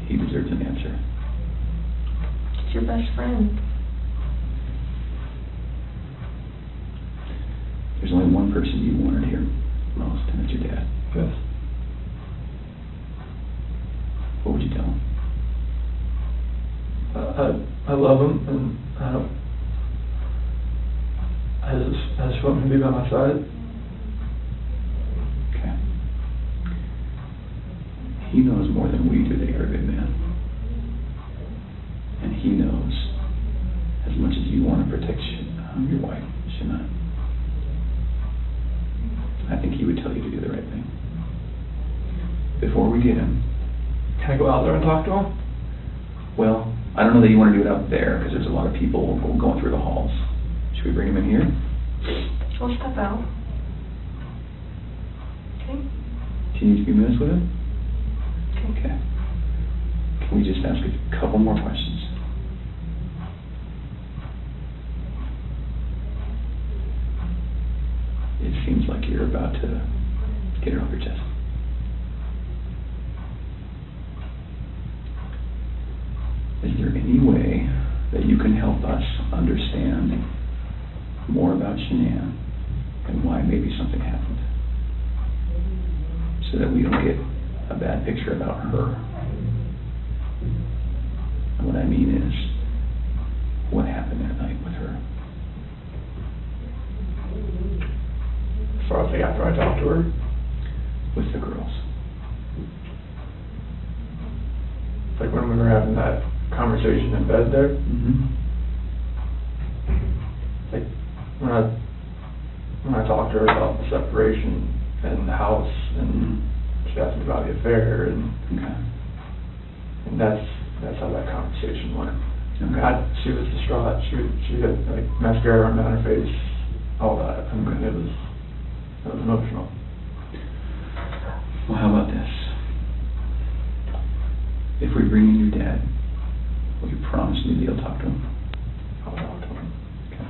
He deserves an answer. It's your best friend. There's only one person you wanted here most, and it's your dad. Yes. What would you tell him? I love him, and I just want him to be by my side. Okay. He knows more than we do that you're a good man. And he knows as much as you want to protect your wife, Shana. I think he would tell you to do the right thing. Before we get him... Can I go out there and talk to him? Well, I don't know that you want to do it out there, because there's a lot of people going through the halls. Should we bring him in here? We'll step out. Okay? Can you need a few minutes with him? Okay. Can we just ask a couple more questions? It seems like you're about to get it off your chest. Is there any way that you can help us understand more about Shanann and why maybe something happened, so that we don't get a bad picture about her? And what I mean is, what happened that night with her? As far as like after I talked to her? With the girls. Like when we were having that conversation in bed there? Mm-hmm. Like when I talked to her about the separation and the house, and she asked me about the affair, and Okay. and that's how that conversation went. Okay. She was distraught. She had like mascara on down her face, all that. I mean, it was emotional. Well, how about this? If we bring in your dad, will you promise me that you'll talk to him? I'll talk to him. Okay.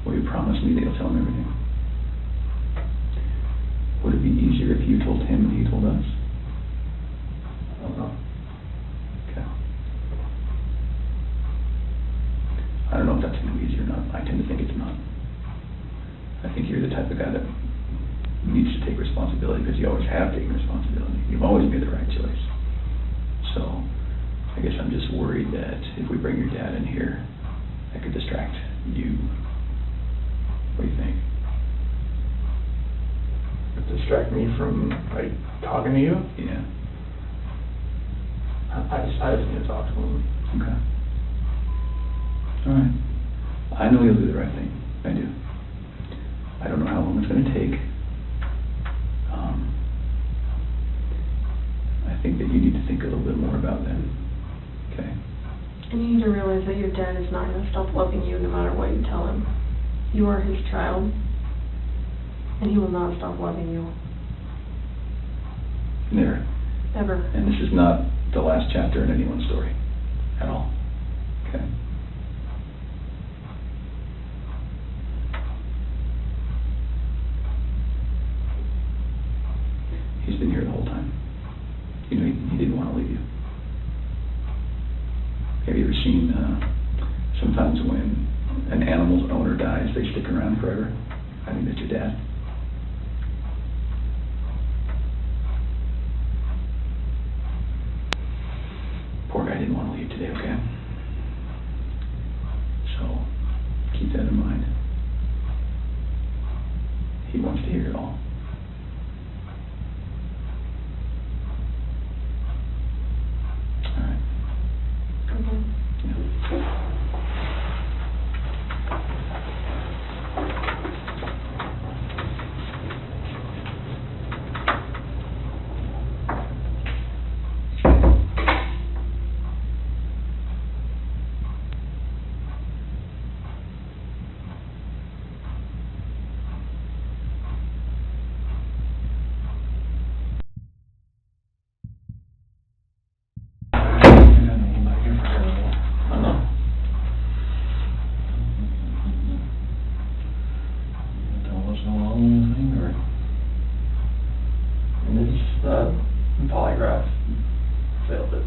Will you promise me that you'll tell him everything? Would it be easier if you told him and he told us? I don't know. Okay. I don't know if that's going to be easy or not. I tend to think it's not. I think you're the type of guy that needs to take responsibility because you always have taken responsibility. You've always made the right choice. So I guess I'm just worried that if we bring your dad in here, that could distract you. What do you think? Distract me from, like, talking to you? Yeah. I just need to talk to him. Okay. All right. I know you'll do the right thing. I do. I don't know how long it's going to take. I think that you need to think a little bit more about them. Okay? And you need to realize that your dad is not going to stop loving you no matter what you tell him. You are his child, and he will not stop loving you. Never. Ever. And this is not the last chapter in anyone's story. At all. Okay? He's been here the whole time. You know, he didn't want to leave you. Have you ever seen, sometimes when an animal's owner dies, they stick around forever? I think that's your dad. Poor guy didn't want to leave today, okay? So, keep that in mind. He wants to hear it all. Polygraph failed it.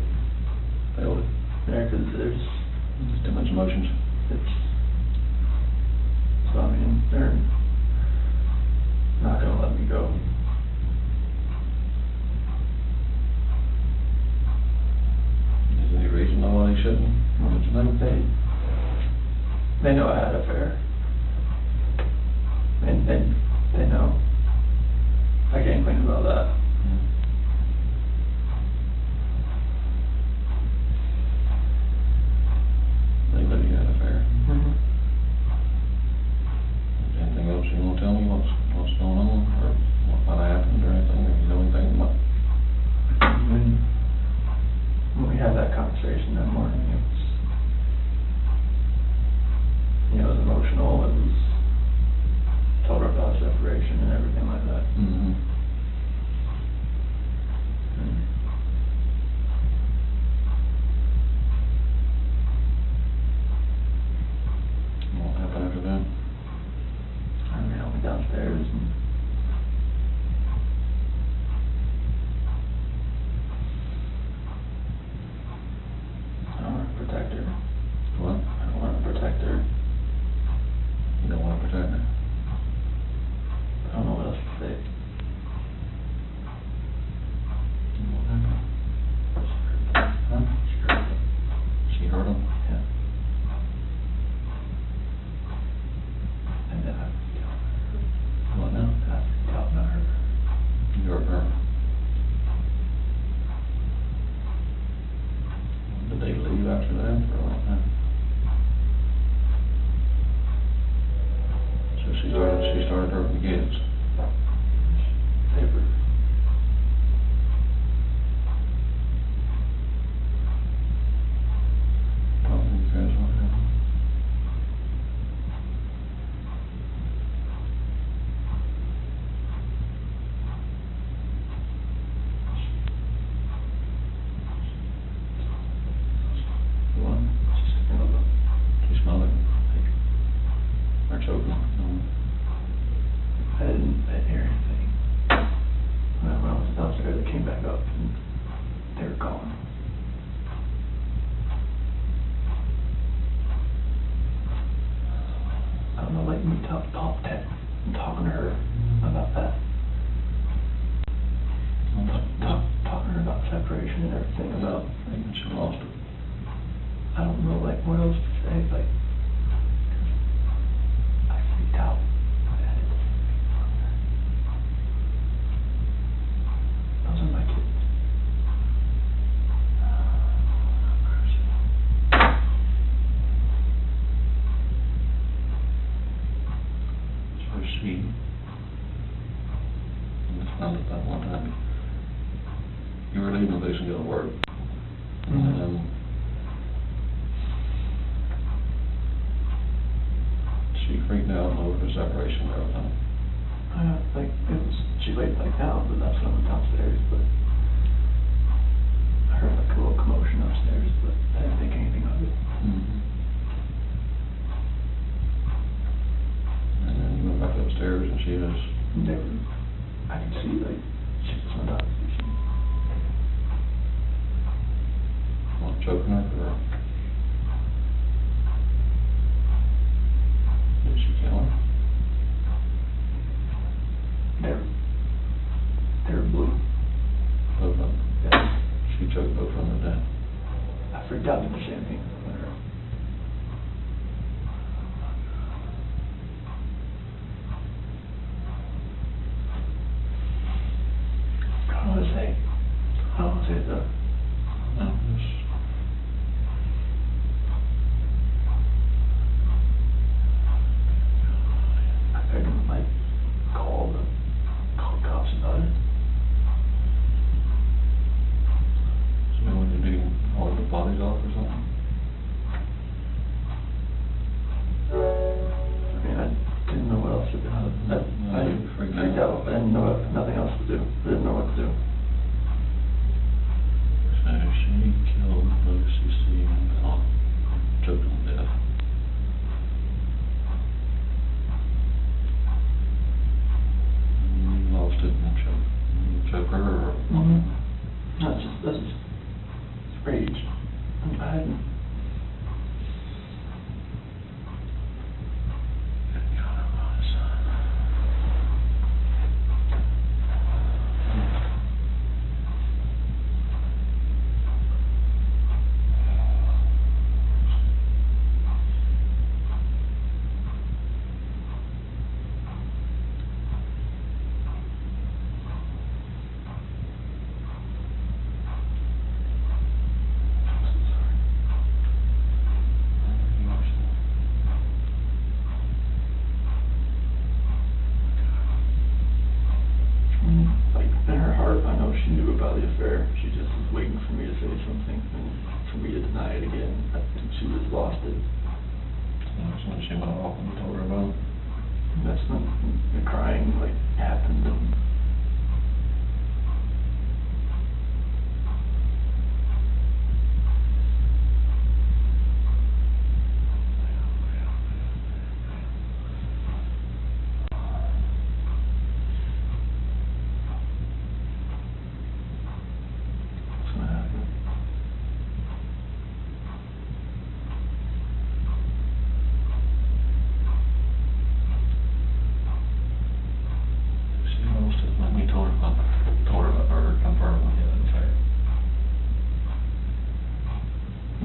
Yeah, because there's too much emotions. So, I mean, they're not going to let me go. Is there any reason why they shouldn't? They know I had an affair. And they know. I can't complain about that. They know you had an affair. Anything else you want to tell me? What's going on? Or what might have happened or anything? Or you know anything about? When we had that conversation that morning, it was, it was emotional. It was, told her about separation and everything like that. me talking to her about that. Talking to her about separation and everything, about, like, she lost it. I don't know, like, what else to say, like, I freaked out. Those are my kids. So she, and it's not that one time, you were leaving the place and going to work. And she freaked out over the separation and everything. Like, she laid back down, but that's when I went downstairs, but I heard like a little commotion upstairs, but I didn't think anything of it. And then you went back upstairs and she was... Never, I could see, like, she was not choking her, or did she kill her? They're blue. Both of them? Yeah. She choked both of them to death. I freaked out at the same thing. I don't want to say the... I couldn't, like, call cops about it. So when you do all the bodies off or something? I mean, I didn't know what else to do. I freaked out. I didn't know nothing else to do. I didn't know what to do. So she killed Lucy C. and Bella, choked them to death. You lost it and choke her or... That's just rage. I hadn't... She knew about the affair. She just was waiting for me to say something and for me to deny it again. I think she just lost it. That's when she went off and told her about it. That's when the crying like happened and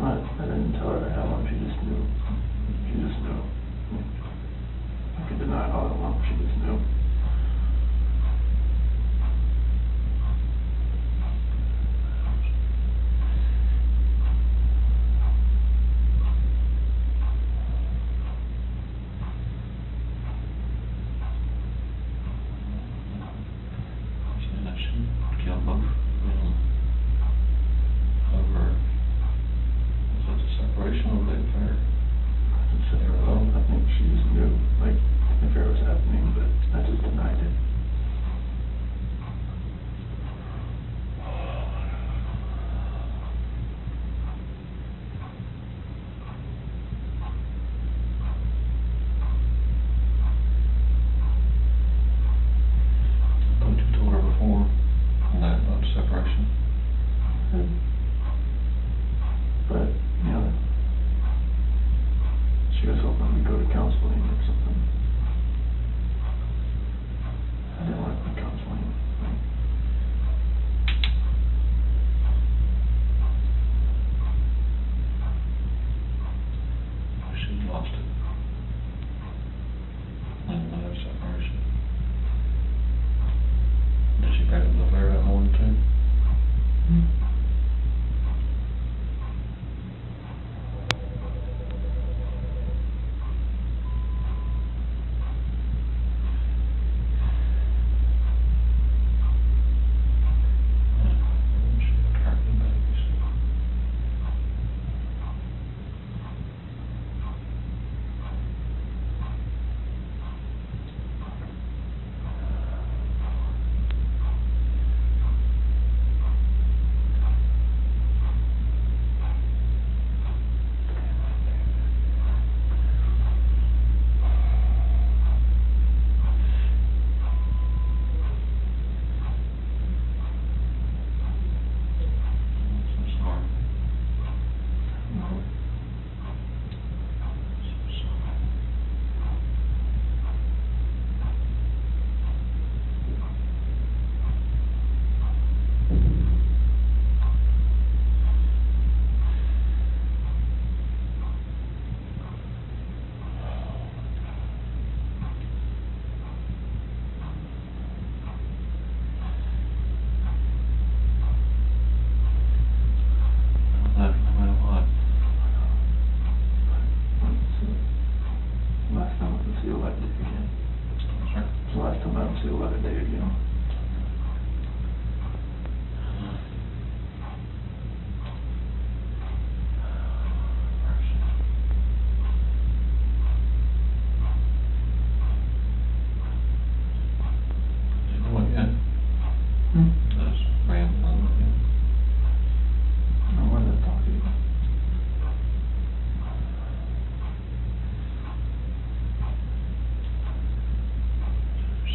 I didn't tell her how long, she just knew. She just knew. I could deny all I want, she just knew. She killed both over... separation over the affair. I think she just knew, like, the affair was happening, but I just denied it. Don't you told her before on that about separation? But, you know, she was hoping we'd go to counseling or something.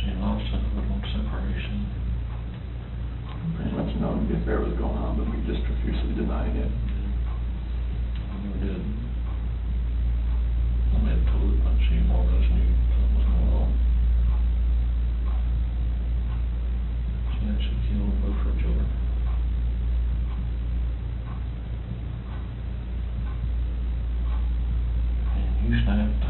She lost a little separation. Pretty much known the affair was going on, but we just profusely denying it. I never did. I had told her, but she more or less knew something was going on. She actually killed both her children. And you snapped.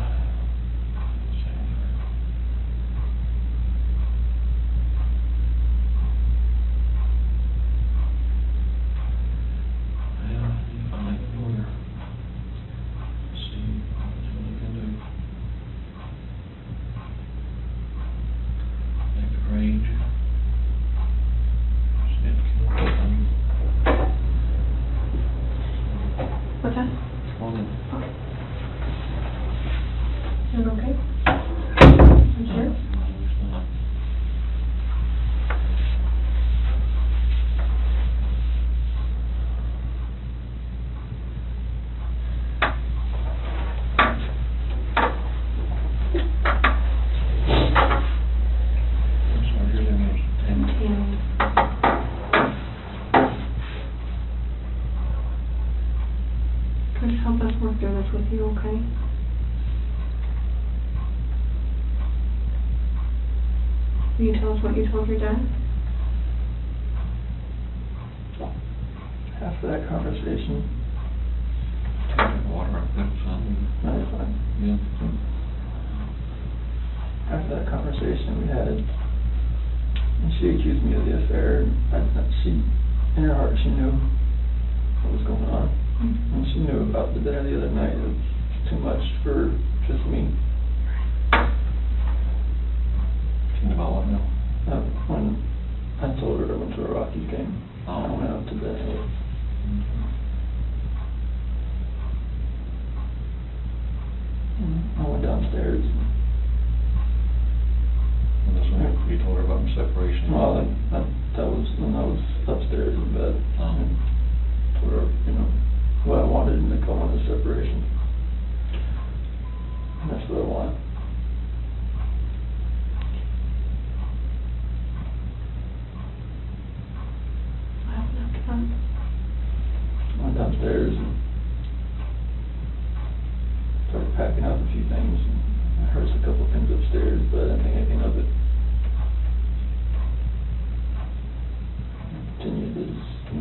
What's that? Is it okay? I'm sure. Chris, help us work through this with you, okay? Will you tell us what you told your dad? After that conversation, Water, I think, something. no, it's fine. Yeah. After that conversation we had, and she accused me of the affair, and she, in her heart, she knew what was going on. And she knew about the dinner the other night. It was too much for just me. She knew about what now? When I told her I went to a Rockies game, I went out to bed. I went downstairs. And that's when you told her about the separation? Well, that was when I was upstairs in bed. And told her, what I wanted in the call was separation. And that's what I want. I went downstairs and started packing up a few things. And I heard a couple of things upstairs, but I didn't think anything of it. I continued to just,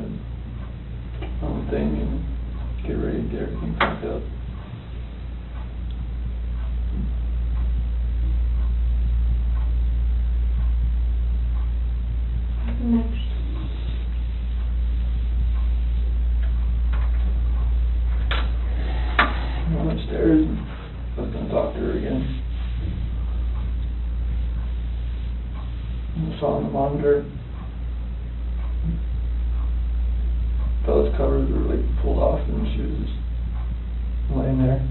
my own thing and get ready to get everything packed up. Next. I went upstairs and I was going to talk to her again. And I saw on the monitor, Bella's covers were like pulled off and she was just laying there.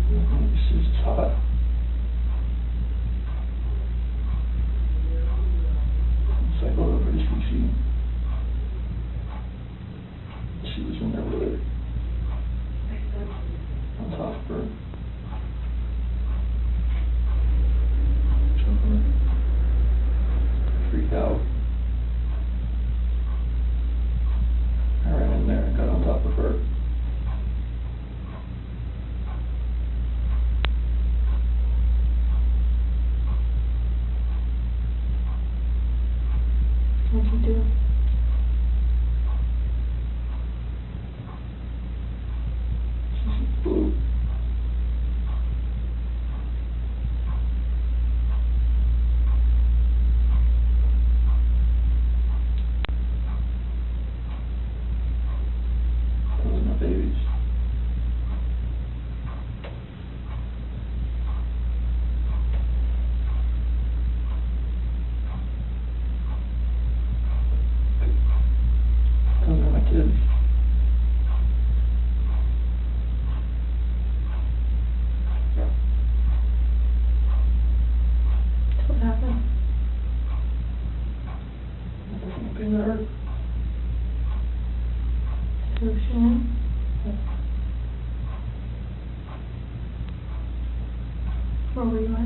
She was just hot. Cycled over to CC. She was in there with her. On top of her. Freaked out. I ran in there and got on top of her. What'd you do? She blew. Those are my babies. Those are my kids. What happened? Nothing to hurt. Who she knew? Where were you at?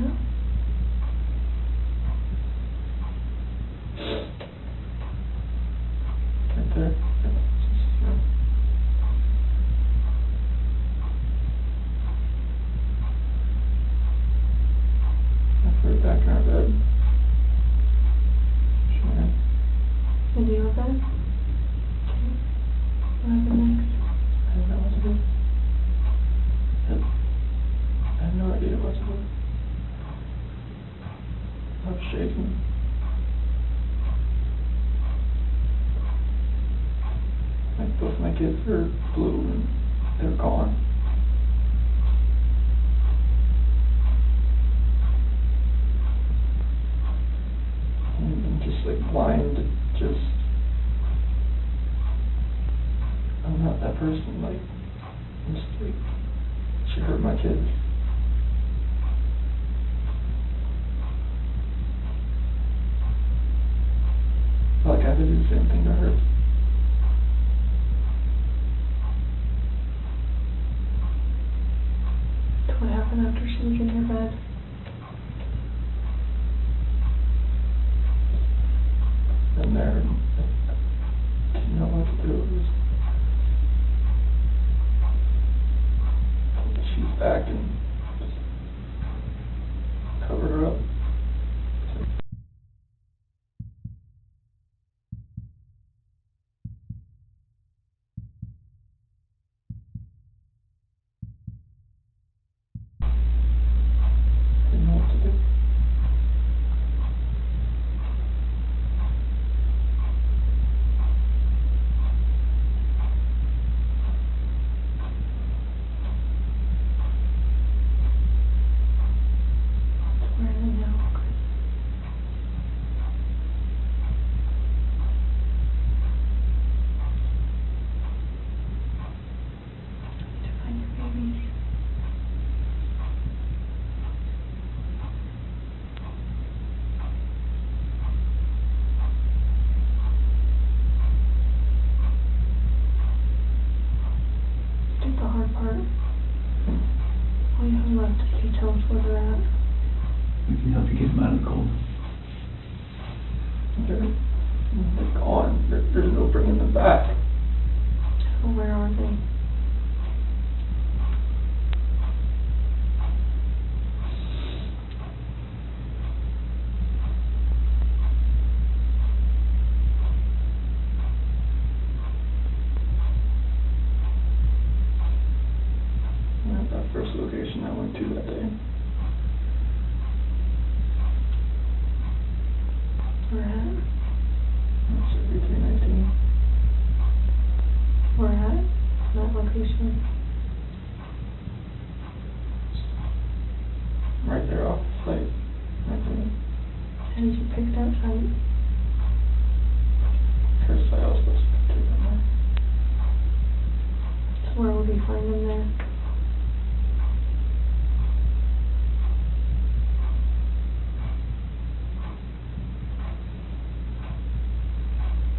Right there. Right back in our bed. Shannon. Is he okay? Okay. What happened next? I don't know what to do. I have no idea what to do. I'm shaking. Like both my kids are blue and they're gone. I'm just like blind, just, I'm not that person, like, I'm just like, she hurt my kids. Like I had to do the same thing to her. What happened after she was in your bed? And there, I didn't know what to do. It was, she's back and just covered her up. Didn't know what to do. Where are they now? To find your babies. Did the hard part. All you have left is to tell us where they're at. We can help you get them out of the cold. They're gone. There's no bringing them back. So where are they? At that first location I went to that day. Where at? That's 3319. Where at? That location. Right there off the site. Right there. How did you pick that site? First site I was supposed to take them there. So where would we find them there?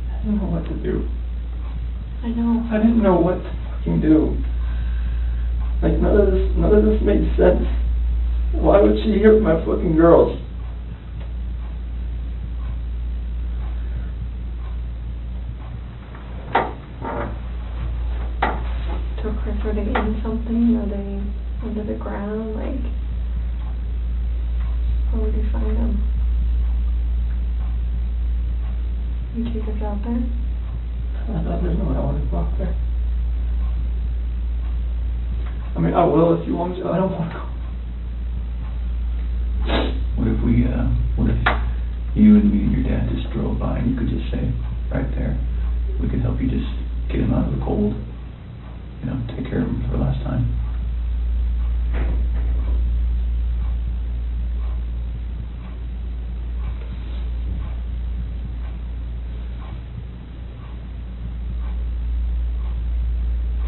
I didn't know what to do. I know. I didn't know what to fucking do. Like none of this made sense. Why would she hurt my fucking girls? So Chris, are they in something? Are they under the ground? Like, where would you find them? You take us out there? There's no way I want to go out there. I mean, I will if you want me to. I don't want to go. What if you and me and your dad just drove by and you could just say, right there, we could help you just get him out of the cold, you know, take care of him for the last time.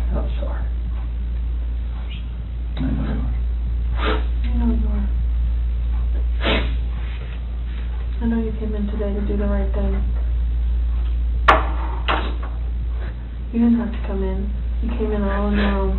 I'm sorry. I know you are. I know you are. I know you came in today to do the right thing. You didn't have to come in. You came in all on your own.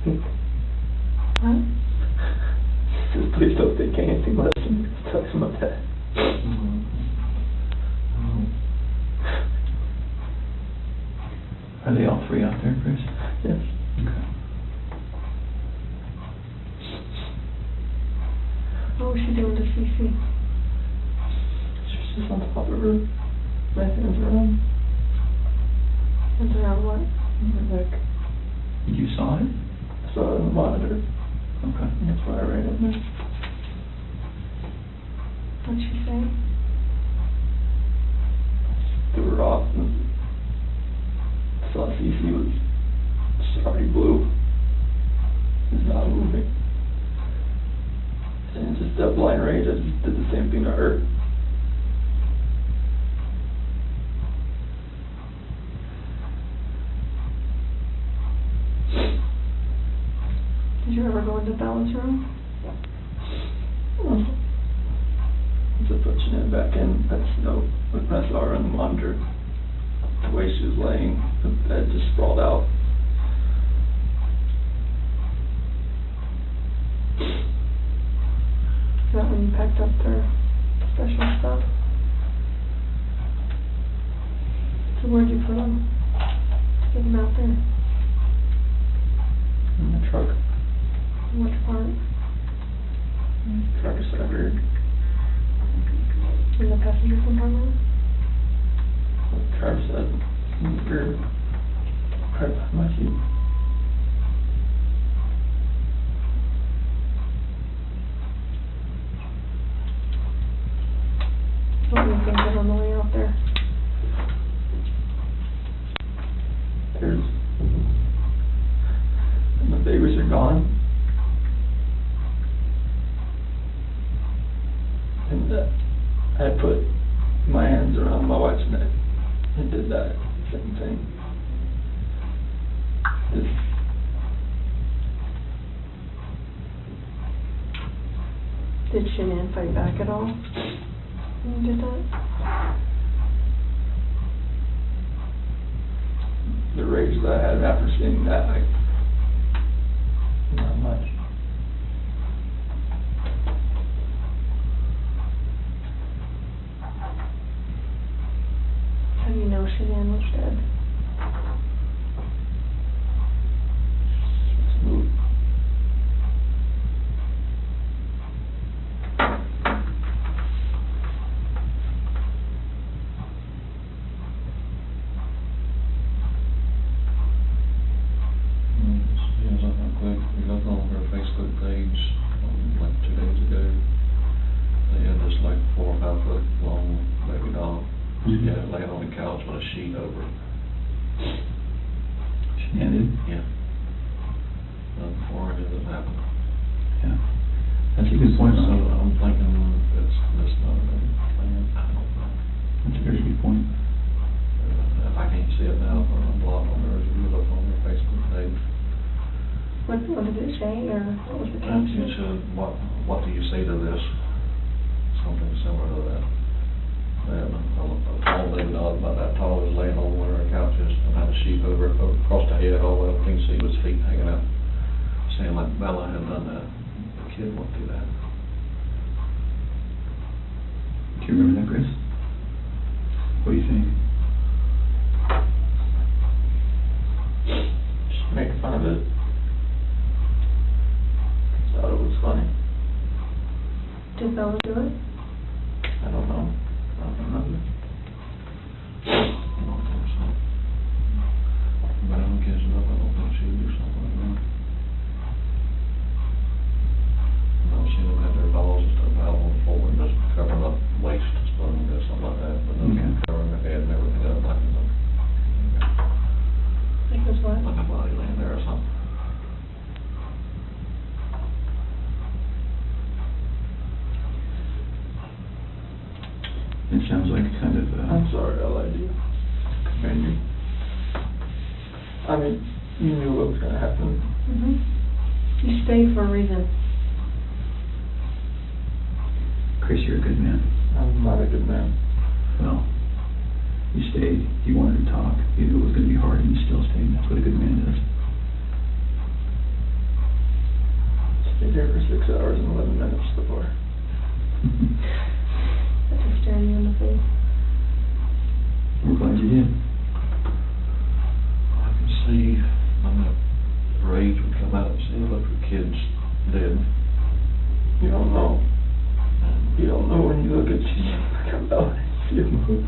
Huh? She says, please don't think anything less than me. Tell my dad. Are they all three out there, Chris? Yes. Okay. What was she doing to Cece? She's just on top of her. My hands around. Hands around what? Her neck. You saw it? I saw it on the monitor. Okay. That's why I ran in there. What'd she say? Threw her off and saw Cece was already blue. It's not moving. And just that blind rage, I just did the same thing to her. Did you ever go into Bella's room? Just pushing it back in, that's no, when I saw her on the monitor, the way she was laying, the bed just sprawled out. Is that when you packed up their special stuff? So where'd you put them? Get them out there. In the truck. Which part? Driver's side rear. In the passenger compartment? Driver's side rear. Right behind my seat. What were you thinking on the way out there? There's, and the babies are gone. And I put my hands around my wife's neck and did that same thing. Did Shanann fight back at all when you did that? The rage that I had after seeing that, like, not much. How do you know Shanann was dead? Smooth. We looked on her Facebook page, like 2 days ago. They had this like 4 or 5 foot long baby doll. She had it laying on the couch with a sheet over it. She ended? Yeah. Before any of this happened. Yeah. That's a good point. So I'm thinking that's not a plan. I don't know. That's a very good point. I can't see it now, but I'm blocked on there. If you look on their Facebook page. What did it say, or what was the It caption? said, what do you say to this? Something similar to that. And a tall baby dog about that tall was laying on one of our couches and had a sheet over it across the head all the way up. You can see his feet hanging out, saying like Bella had done that. The kid went through that. Do you remember that, Chris? What do you think? Just making fun of it. Thought it was funny. Did Bella do it? I don't know. I don't remember. I don't think so. But I don't guess it up. I don't think she would do something like that. No, she would have their dolls and stuff out on the floor and just covering up waist and stuff, and something like that. But then covering her head and everything up like a body laying there or something. It sounds like kind of, I'm sorry, I lied to you. Continue. I mean, you knew what was going to happen. Mm-hmm. You stayed for a reason. Chris, you're a good man. I'm not a good man. Well, you stayed. You wanted to talk. You knew it was going to be hard, and you still stayed. That's what a good man does. Stayed here for 6 hours and 11 minutes before. Just staring you in the face. I'm glad you did. I can see when that rage would come out and see a bunch of kids dead. You don't know. You don't know when you look at you come out and see it move.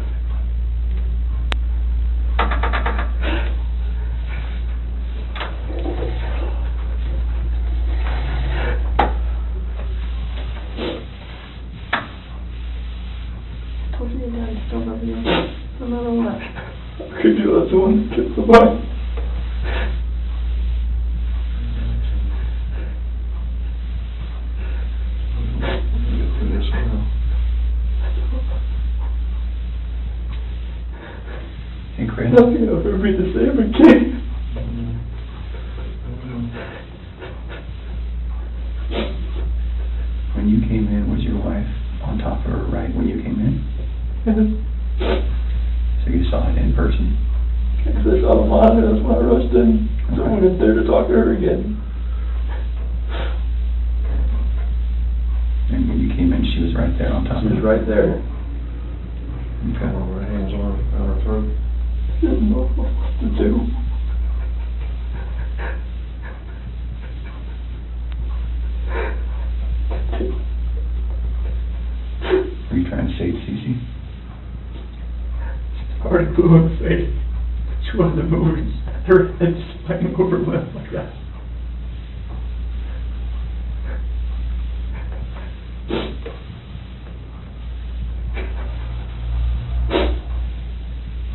I told you your dad still love you, no matter what. How could you let someone kiss the body? Hey, Chris. Nothing will ever be the same again. When you came in, was your wife on top of her right when you came in? So you saw it in person? I saw the monitor, that's why I rushed in. So I went in there to talk to her again. And when you came in, she was right there on top of She you? was right there. Okay. Her hands on her throat. She didn't know what to do. Were you trying to save Cece? Already blew in the face. She wasn't moving. Her head just hanging over my lip like that.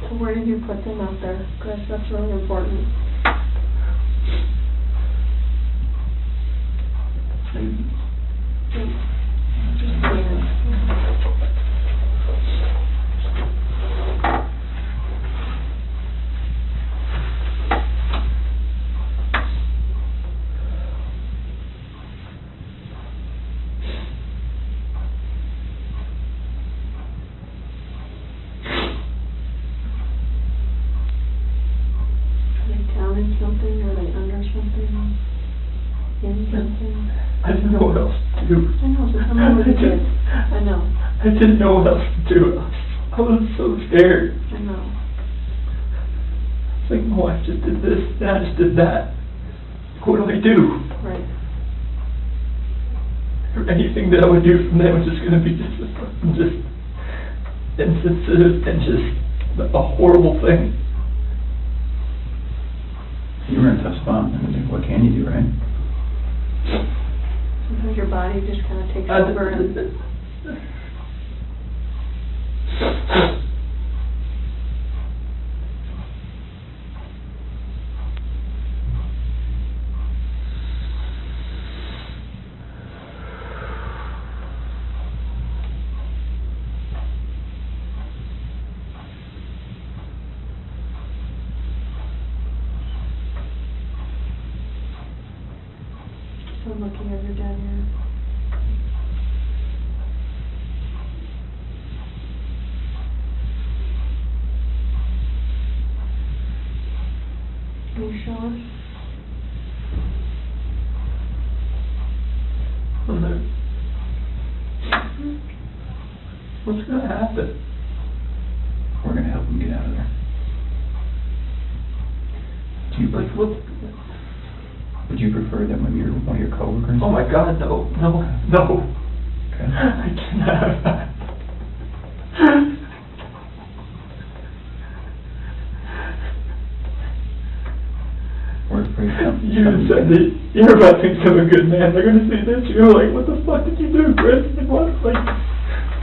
So where did you put them out there, Chris? That's really important. In something, or they under something, in something. I didn't know what else to do. I know, so tell me what you did. I know. I didn't know what else to do. I was so scared. I know. It's like my wife just did this, and I just did that. What do I do? Right. Anything that I would do from there was just going to be just insensitive and just a horrible thing. You were in a tough spot. I mean, what can you do, right? Sometimes your body just kind of takes over and... So I'm looking at your dad here. Can you show us? What's going to happen? We're going to help him get out of there. Do you Like, what? Would you prefer that maybe one of your coworkers? Oh my God, no. Okay. I cannot have that. You said that you're about to become a good man. They're going to see this. You're like, what the fuck did you do, Chris? Like, what? Like,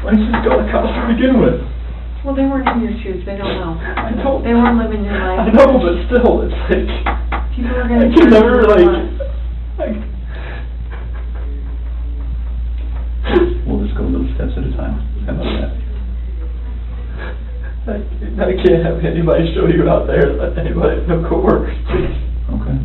why did you just go to college to begin with? Well, they weren't in your shoes. They don't know. I know. They weren't living your life. I know, but still, it's like... People are going to... I can never, We'll just go little steps at a time. How about that? I can't have anybody show you out there, anybody, no coworkers, please. Okay.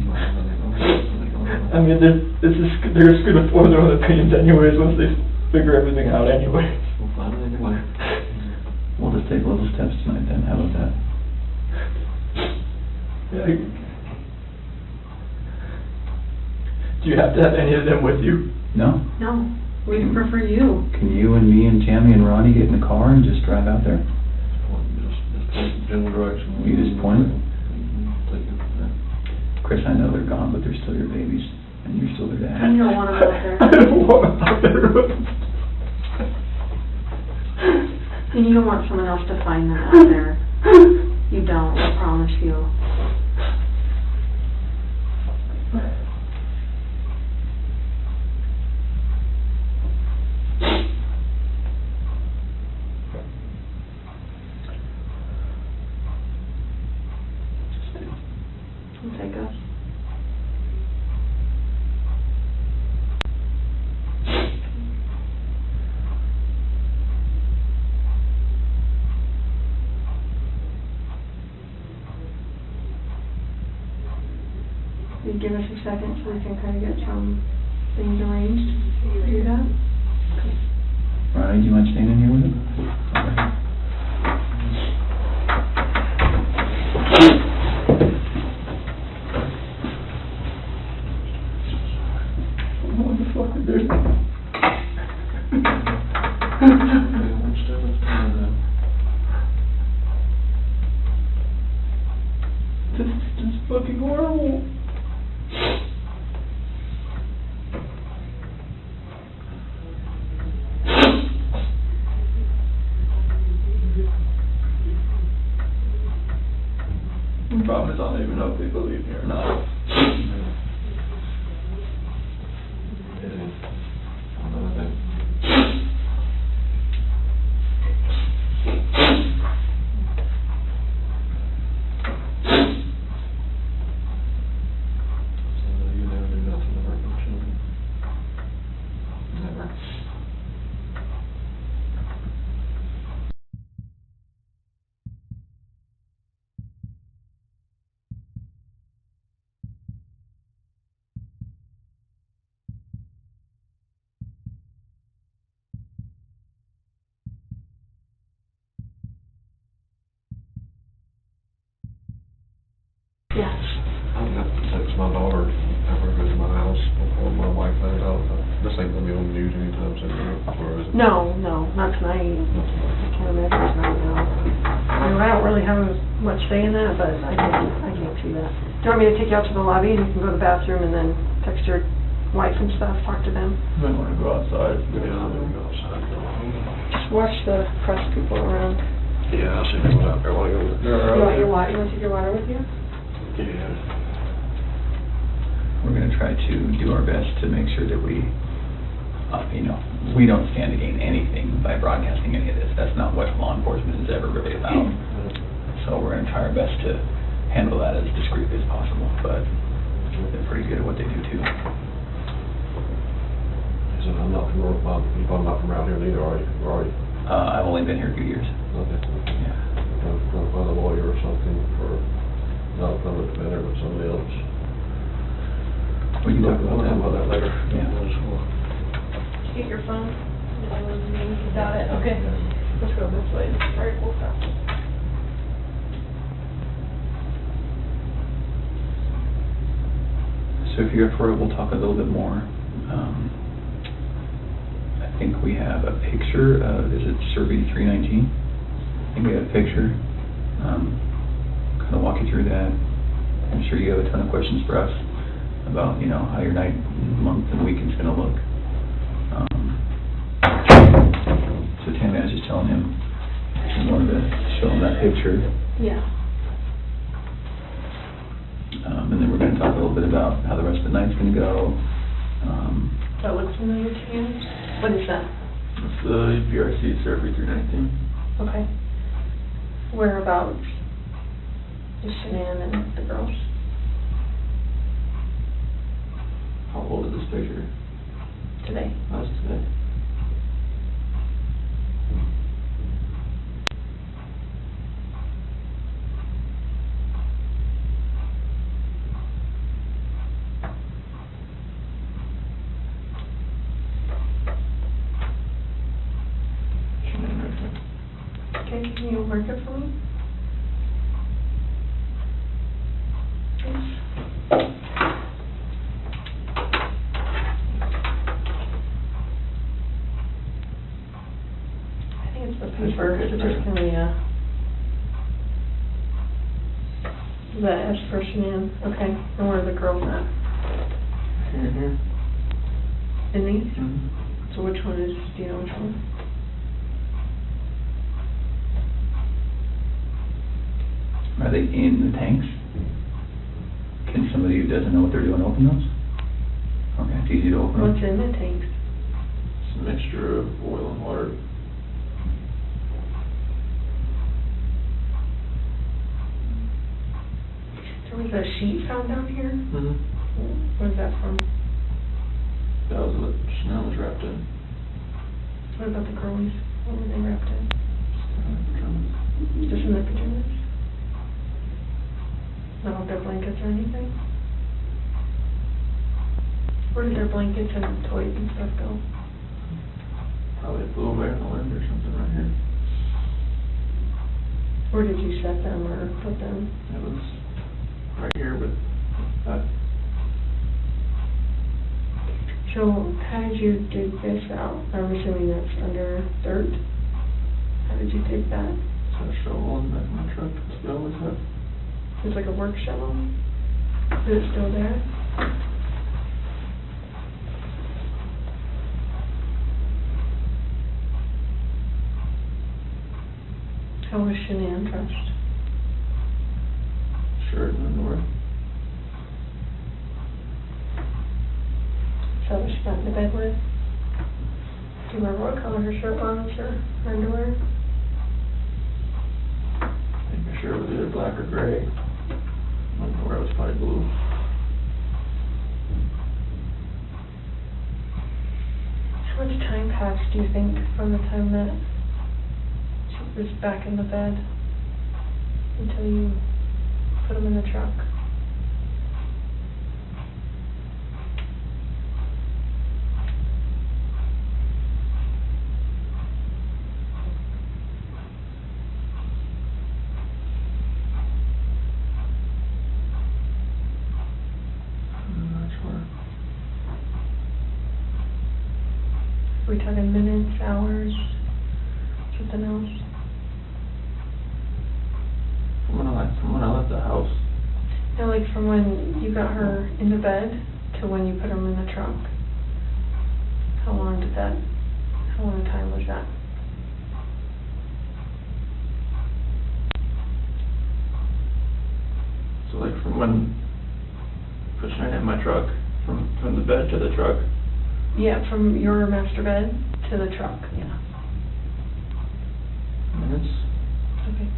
I mean, they're just going to form their own opinions anyways once they figure everything out anyway. We'll find it anyway. We'll just take little steps tonight then. How about that? Yeah, Do you have to have any of them with you? No. No, we prefer you. Can you and me and Tammy and Ronnie get in the car and just drive out there? Just general direction. You just point it? Chris, I know they're gone, but they're still your babies, and you're still their dad. You don't want them out there. I don't want them out there. And you don't want someone else to find them out there. You don't, I promise you. Take us. You give us a second so we can kind of get some things arranged. Do that. Ronnie, do you mind staying in here with him? Okay. What the fuck is this? This is just fucking horrible. The problem is I don't even know if they believe me or not. Yes. I'm gonna have to text my daughter after I go to my house before my wife finds out. This ain't gonna be on the news anytime soon, or is it? No, not tonight. I can't imagine it's not now. I mean, I don't really have much say in that, but I can't see that. Do you want me to take you out to the lobby and you can go to the bathroom and then text your wife and stuff, talk to them? You might want to go outside. Yeah, I'm gonna go outside. Just watch the press people around. Yeah, I'll see people out there while I go. You want to take your water with you? Yeah. We're going to try to do our best to make sure that we don't stand to gain anything by broadcasting any of this. That's not what law enforcement is ever really about. So we're going to try our best to handle that as discreetly as possible, but they're pretty good at what they do too. So I'm not from around here neither, are you? I've only been here a few years. Okay. Yeah. I'm going to find a lawyer or something for, not a public defender, but somebody else. We can talk about that later. Yeah. Get your phone. You got it? Okay. Let's go this way. All right, we'll stop. So if you're up for it, we'll talk a little bit more. I think we have a picture of, is it Survey 319? I think we have a picture. Kind of walk you through that. I'm sure you have a ton of questions for us about, how your night, month, and weekend's going to look. So Tammy, I was just telling him, I wanted to show him that picture. Yeah. And then we're going to talk a little bit about how the rest of the night's going to go. That looks familiar to you? What is that? It's the BRC Survey 319. Okay. Whereabouts is Shanann and the girls? How old is this picture? Today. How's today? Okay, can you mark it for me? Yes. Let's be first, so just can we, is that S for Shanann? Okay, and where are the girls at? Here. In these? Mm-hmm. So which one is, do you know which one? Are they in the tanks? Can somebody who doesn't know what they're doing open those? Okay, it's easy to open them. What's in the tanks? It's a mixture of oil and water. There was a sheet found down here? Mm-hmm. Where's that from? That was what Chanel was wrapped in. What about the girlies? What were they wrapped in? Just in their pajamas? Not with their blankets or anything? Where did their blankets and toys and stuff go? Probably blew away in the wind or something right here. Where did you set them or put them? It was right here, but So how did you dig this out? I'm assuming that's under dirt. How did you dig that? it's a shovel in the back of my truck. That's what I always have. It's like a work shovel? Is it still there? How was Shanann dressed? Shirt and underwear. So was she got into bed with? Do you remember what color her shirt was or her underwear? I think her shirt was either black or gray. Underwear was probably blue. How much time passed, do you think, from the time that she was back in the bed until you put them in the truck? Are we talking minutes, hours, something else? From when I left the house. No, like from when you got her into bed to when you put them in the truck. How long a time was that? So like from when pushing her in my truck, from the bed to the truck. Yeah, from your master bed to the truck, yeah. Minutes. Okay.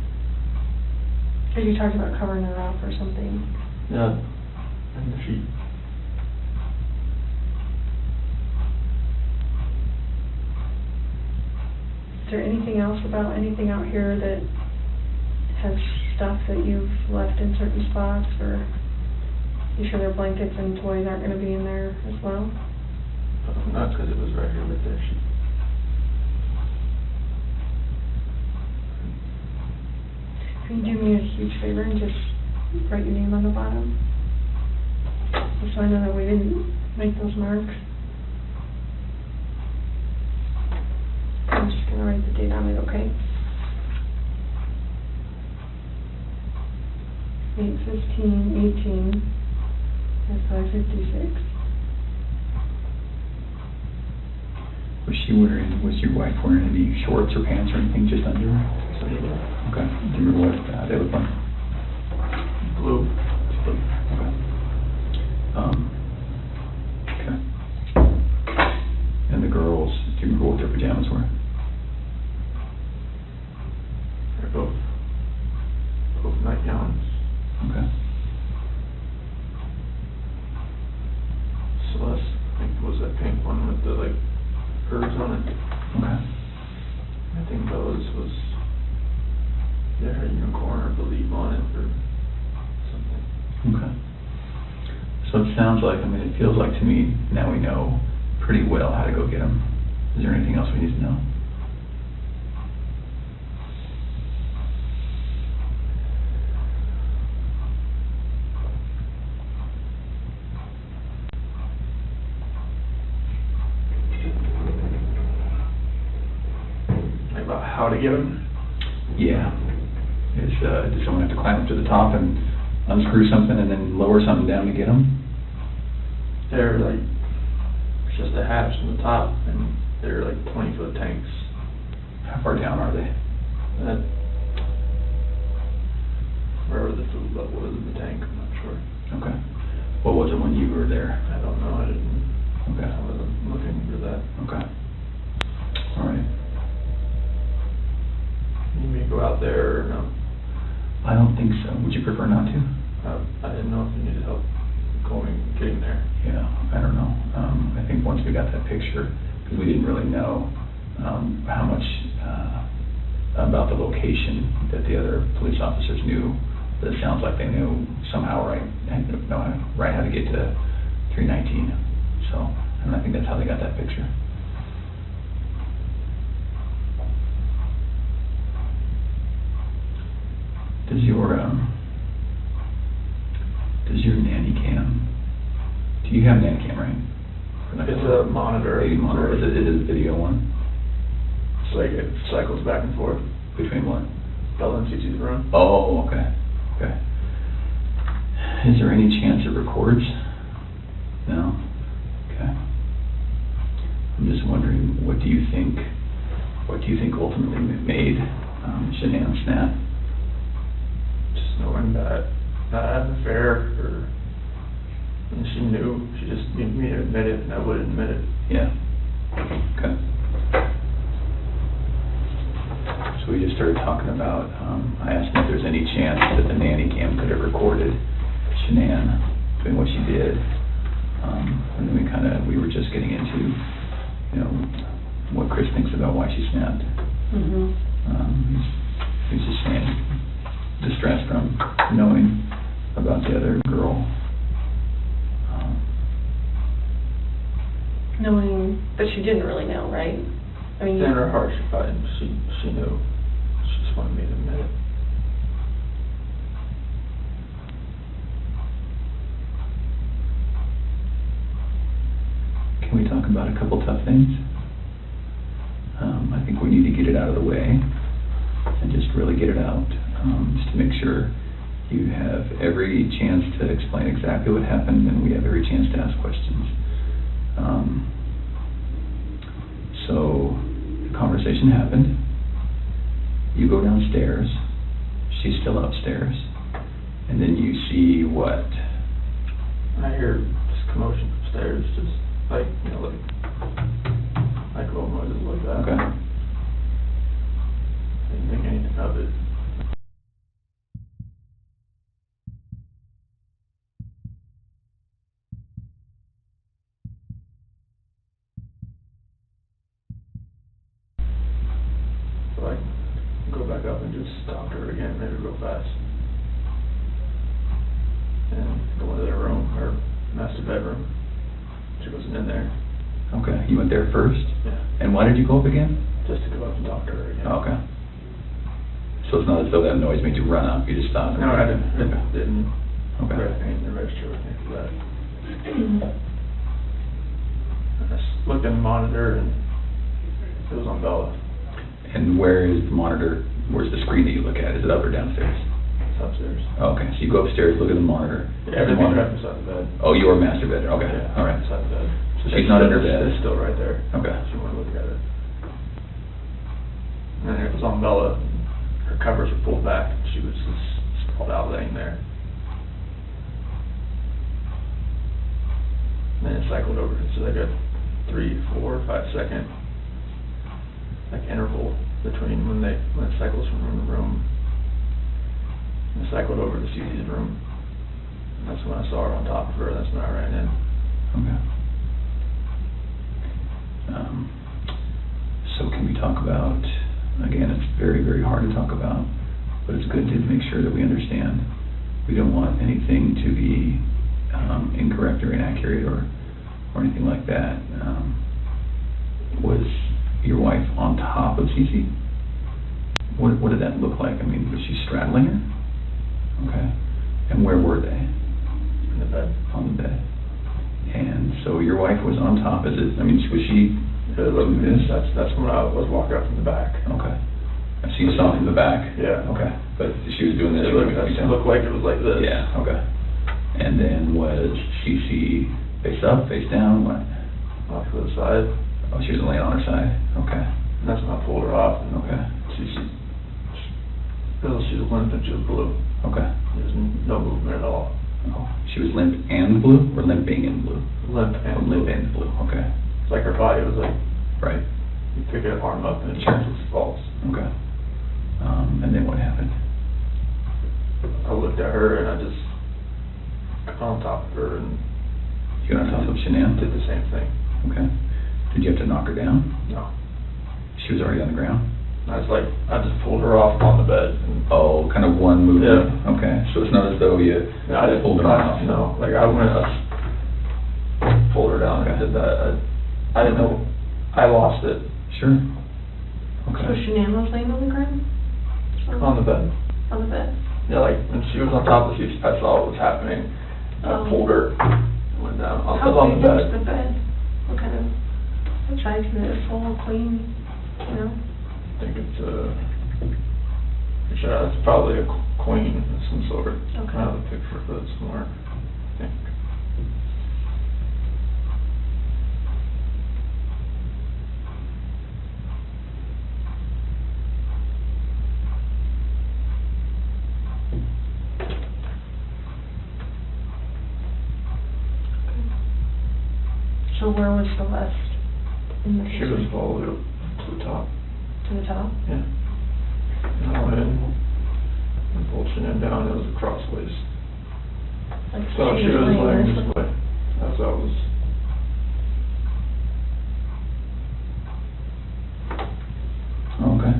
Because you talked about covering her up or something. Yeah. And the sheet. Is there anything else about anything out here that has stuff that you've left in certain spots, or you sure their blankets and toys aren't going to be in there as well? Not because it was right here with their sheet. Can you do me a huge favor and just write your name on the bottom? Just so I know that we didn't make those marks. I'm just going to write the date on it, okay? 8/15/18 at 5:56. Was she wearing, was your wife wearing any shorts or pants or anything, just underwear? Okay. Do you remember what they look like? Blue. Okay. Okay. And the girls, do you remember what their pajamas were? They're both nightgowns. Okay. Celeste, I think, was that pink one with the like curves on it. Okay. I think Bella's was their unicorn or the leaf on it or something. Okay. So it sounds like, I mean, it feels like to me, now we know pretty well how to go get them. Is there anything else we need to know? Like about how to get them? Yeah. Does someone have to climb up to the top and unscrew something and then lower something down to get them? They're like, it's just a hatch from the top, and they're like 20-foot tanks. How far down are they? Wherever the food level is in the tank, I'm not sure. Okay. What was it when you were there? I don't know, I didn't, Okay. I wasn't looking for that. Okay. All right. You may go out there or no? I don't think so. Would you prefer not to? I didn't know if you needed help getting there. Yeah, I don't know. I think once we got that picture, because we didn't really know how much about the location that the other police officers knew, but it sounds like they knew somehow right how to get to 319. So, and I think that's how they got that picture. Does your nanny cam? Do you have a nanny cam, right? It's a monitor. Baby monitor. Is it a video one? It's like it cycles back and forth. Between what? Bella and Cece's room. Oh, okay. Okay. Is there any chance it records? No? Okay. I'm just wondering, what do you think ultimately made Shanann snap? Just knowing that not having an affair, and she knew, she just needed me to admit it, and I wouldn't admit it. Yeah. Okay. So we just started talking about, I asked him if there's any chance that the nanny cam could have recorded Shanann doing what she did. And then we were just getting into, what Chris thinks about why she snapped. He's just saying, distress from knowing about the other girl. Knowing, but she didn't really know, right? I mean, In her heart, she knew. She just wanted me to admit it. Can we talk about a couple tough things? I think we need to get it out of the way and just really get it out, just to make sure you have every chance to explain exactly what happened and we have every chance to ask questions. So the conversation happened. You go downstairs. She's still upstairs. And then you see what? I hear just commotion upstairs, just like little noises like that. Okay. Didn't think anything of it. So I go back up and just talk to her again, maybe real fast. And go into their room, her master bedroom. She wasn't in there. Okay, you went there first? Yeah. And why did you go up again? Just to go up and talk to her again. Okay. So it's not as though that noise made you run up, you just stopped? No, I didn't. Okay. Didn't Okay. grab anything to register with me for that. I just looked in the monitor and it was on Bella. And where is the monitor? Where's the screen that you look at? Is it up or downstairs? It's upstairs. Okay, so you go upstairs, look at the monitor. Yeah, everything's right beside the bed. Oh, your master bed. Okay, Yeah, all right. beside the bed. So she's not in her bed. It's still right there. Okay. If you want to look at it. And it was on Bella. Her covers were pulled back. She was just sprawled out laying there. And then it cycled over. So like a 3, 4, 5 second interval between when it cycles from room to room. And it cycled over to Susie's room. And that's when I saw her on top of her. That's when I ran in. Okay. So can we talk about, again, it's very, very hard to talk about, but it's good to make sure that we understand. We don't want anything to be incorrect or inaccurate or anything like that. Was your wife on top of Cece? What did that look like? I mean, was she straddling her? Okay. And where were they? In the bed. On the bed. And so your wife was on top. Was she doing this? That's when I was walking up from the back. Okay. So you saw from the back? Yeah. Okay. But she was doing this? It looked like it was like this. Yeah, okay. And then was she face up, face down, what? Off to the side. Oh, she was laying on her side, okay. And that's when I pulled her off. And okay. She was limp and she was blue. Okay. There's no movement at all. Oh, she was limp and blue, or limping and blue? Limp and blue. Limp and blue, okay. It's like her body was like, right. You pick her arm up and it Sure. just falls. Okay. And then what happened? I looked at her and I just got on top of her and You got on top of Shanann? did the same thing. Okay. Did you have to knock her down? No. She was already on the ground? I just pulled her off on the bed. And oh, kind of one movement? Yeah. Okay. So it's not as though you I didn't pulled her off? No. Like I went up, pulled her down and did that. I didn't know. I lost it. Sure. So Shanann was laying on the ground? On the bed. On the bed? Yeah, like when she was on top of the seat, I saw what was happening. I pulled her and went down. I was on the bed. How big was the bed? What kind of size is it? Full, clean, you know? I think it's probably a queen of some sort. Okay. I have a picture of it somewhere, I think. So where was Celeste in the She was all the way up to the top. To the top? Yeah. And I went in and pulled Shanann down. It was crossways. Like So she was laying this way. As I was. Okay.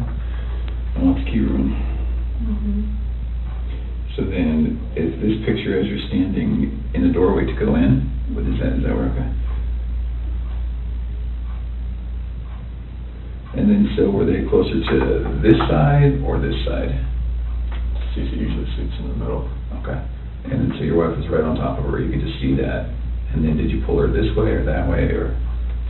Well, it's key room. Mm-hmm. So then, is this picture as you're standing in the doorway to go in? What is that where, okay? And then, so were they closer to this side or this side? She usually sits in the middle. Okay. And then, so your wife was right on top of her, you could just see that. And then did you pull her this way or that way, or?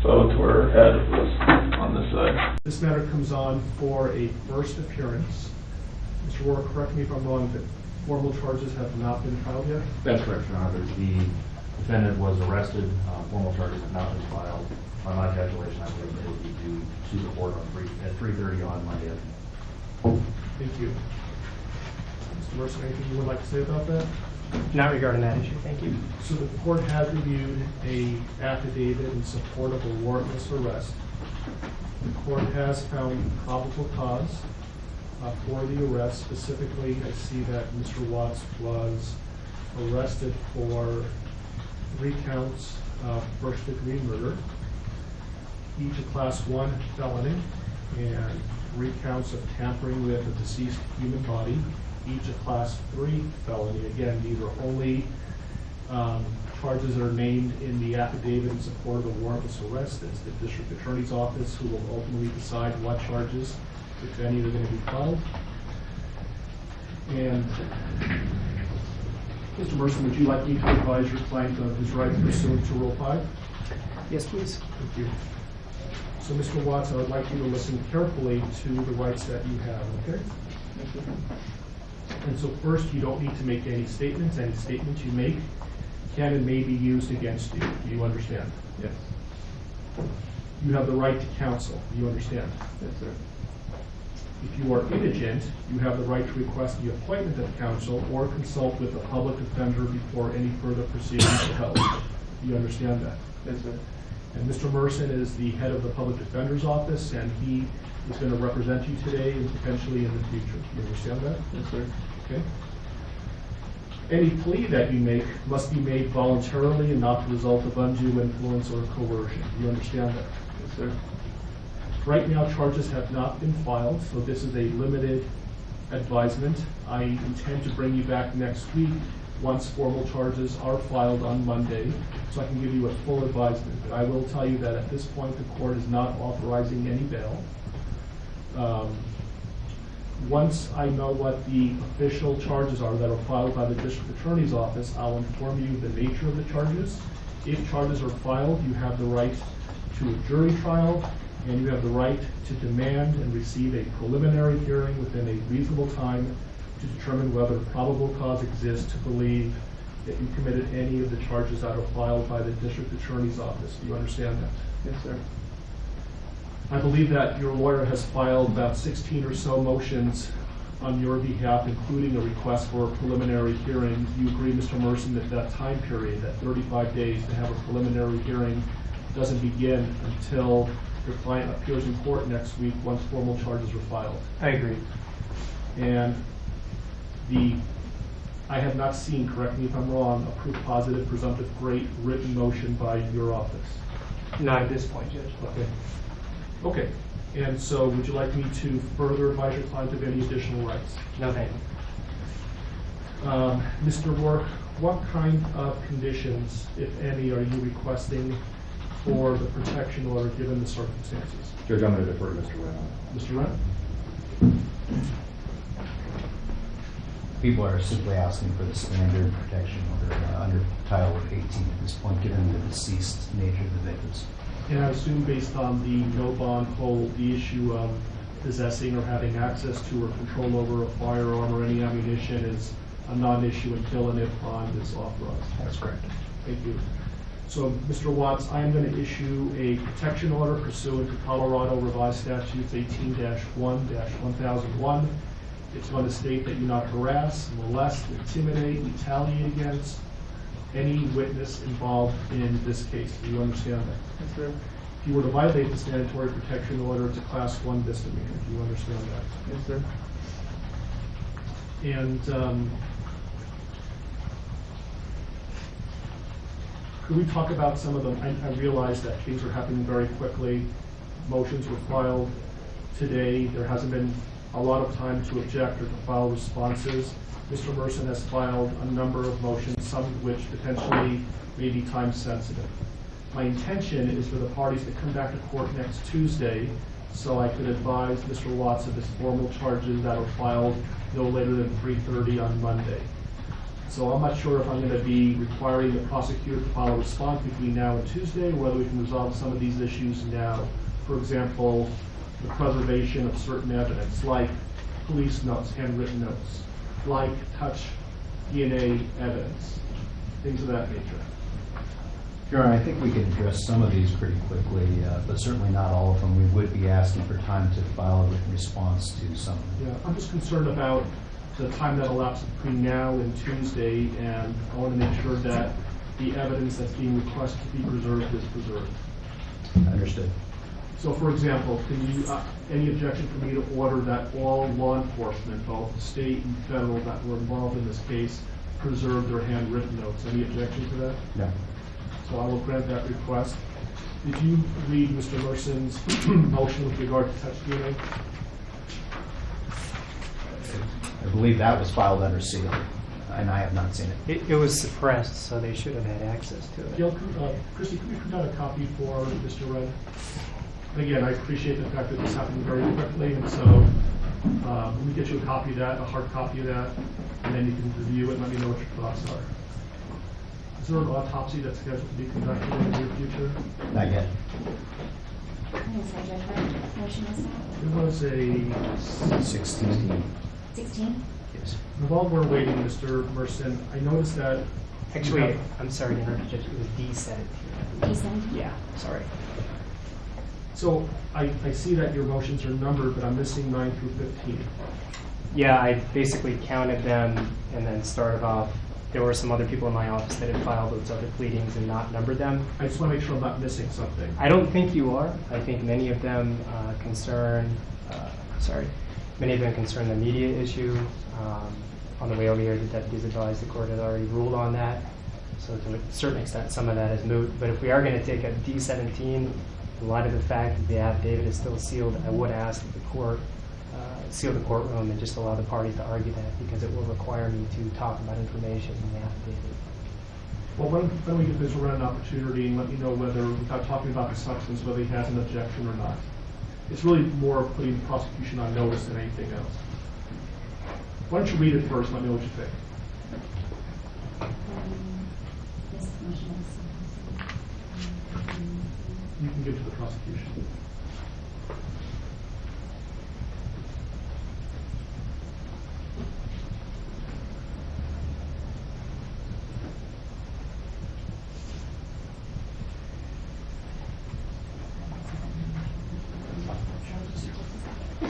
So to her head was on this side. This matter comes on for a first appearance. Mr. Rohr, correct me if I'm wrong, but formal charges have not been filed yet? That's correct, Your Honor. The defendant was arrested. Formal charges have not been filed. By my calculation, I believe it will be due to the court at 3:30 on Monday afternoon. Thank you. Mr. Mercer, anything you would like to say about that? Not regarding that issue, thank you. So the court has reviewed a affidavit in support of a warrantless arrest. The court has found probable cause for the arrest. Specifically, I see that Mr. Watts was arrested for 3 counts of first-degree murder, each a Class 1 felony, and 3 counts of tampering with a deceased human body, each a Class 3 felony. Again, these are only charges that are named in the affidavit in support of a warrantless arrest. It's the district attorney's office who will ultimately decide what charges, if any, are going to be filed. And Mr. Mercer, would you like me to advise your client of his rights pursuant to Rule 5? Yes, please. Thank you. So, Mr. Watts, I would like you to listen carefully to the rights that you have, okay? Thank you. And so first, you don't need to make any statements. Any statements you make can and may be used against you. Do you understand? Yes. You have the right to counsel. Do you understand? Yes, sir. If you are indigent, you have the right to request the appointment of counsel or consult with a public defender before any further proceedings are held. Do you understand that? Yes, sir. And Mr. Merson is the head of the public defender's office, and he is going to represent you today and potentially in the future. Do you understand that? Yes, sir. Okay. Any plea that you make must be made voluntarily and not the result of undue influence or coercion. Do you understand that? Yes, sir. Right now, charges have not been filed, so this is a limited advisement. I intend to bring you back next week once formal charges are filed on Monday, so I can give you a full advisement. But I will tell you that at this point, the court is not authorizing any bail. Once I know what the official charges are that are filed by the district attorney's office, I'll inform you the nature of the charges. If charges are filed, you have the right to a jury trial. and you have the right to demand and receive a preliminary hearing within a reasonable time to determine whether probable cause exists to believe that you committed any of the charges that are filed by the district attorney's office. Do you understand that? Yes, sir. I believe that your lawyer has filed about 16 or so motions on your behalf, including a request for a preliminary hearing. Do you agree, Mr. Merson, that that time period, that 35 days to have a preliminary hearing, doesn't begin until your client appears in court next week once formal charges are filed? I agree. And I have not seen, correct me if I'm wrong, a proof positive, presumptive, great written motion by your office. Not at this point, Judge. Okay. Okay. And so would you like me to further advise your client of any additional rights? No, thank you. Mr. Rourke, what kind of conditions, if any, are you requesting for the protection order given the circumstances? Judge, I'm going to defer to Mr. Wren. Mr. Wren? People are simply asking for the standard protection order under Title 18 at this point, given the deceased nature of the victims. And I assume based on the no bond hold, the issue of possessing or having access to or control over a firearm or any ammunition is a non-issue until and if bond is authorized. That's correct. Thank you. So, Mr. Watts, I am going to issue a protection order pursuant to Colorado Revised Statutes 18-1-1001. It's going to state that you not harass, molest, intimidate, retaliate against any witness involved in this case. Do you understand that? Yes, sir. If you were to violate the mandatory protection order, it's a Class 1 misdemeanor. Do you understand that? Yes, sir. And could we talk about some of them? I realize that things are happening very quickly. Motions were filed today. There hasn't been a lot of time to object or to file responses. Mr. Merson has filed a number of motions, some of which potentially may be time sensitive. My intention is for the parties to come back to court next Tuesday so I could advise Mr. Watts of his formal charges that are filed no later than 3:30 on Monday. So I'm not sure if I'm going to be requiring the prosecutor to file a response between now and Tuesday, or whether we can resolve some of these issues now. For example, the preservation of certain evidence, like police notes, handwritten notes, like touch DNA evidence, things of that nature. Your Honor, I think we can address some of these pretty quickly, but certainly not all of them. We would be asking for time to file a written response to some of them. Yeah, I'm just concerned about the time that elapses between now and Tuesday, and I want to make sure that the evidence that's being requested to be preserved is preserved. Understood. So, for example, can you, any objection for me to order that all law enforcement, both state and federal, that were involved in this case, preserve their handwritten notes? Any objection to that? No. So I will grant that request. Did you read Mr. Merson's motion with regard to touch DNA? I believe that was filed under seal, and I have not seen it. It was suppressed, so they should have had access to it. Gail, Christy, could we print out a copy for Mr. Red? Again, I appreciate the fact that this happened very quickly, and so let me get you a copy of that, a hard copy of that, and then you can review it and let me know what your thoughts are. Is there an autopsy that's scheduled to be conducted in the near future? Not yet. It was a 16. 16? Yes. And while we're waiting, Mr. Merson, I noticed that... Actually, I'm sorry to interrupt, Judge. It was D17. D17? Yeah, sorry. So I see that your motions are numbered, but I'm missing 9 through 15. Yeah, I basically counted them and then started off. There were some other people in my office that had filed those other pleadings and not numbered them. I just want to make sure I'm not missing something. I don't think you are. I think many of them concern the media issue. On the way over here, the deputies advised the court had already ruled on that. So to a certain extent, some of that is moot. But if we are going to take a D17, in light of the fact that the affidavit is still sealed, I would ask that the court seal the courtroom and just allow the parties to argue that, because it will require me to talk about information in the affidavit. Well, why don't we give Mr. Wren an opportunity and let me know whether, without talking about the substance, whether he has an objection or not. It's really more of putting the prosecution on notice than anything else. Why don't you read it first and let me know what you think. You can give to the prosecution.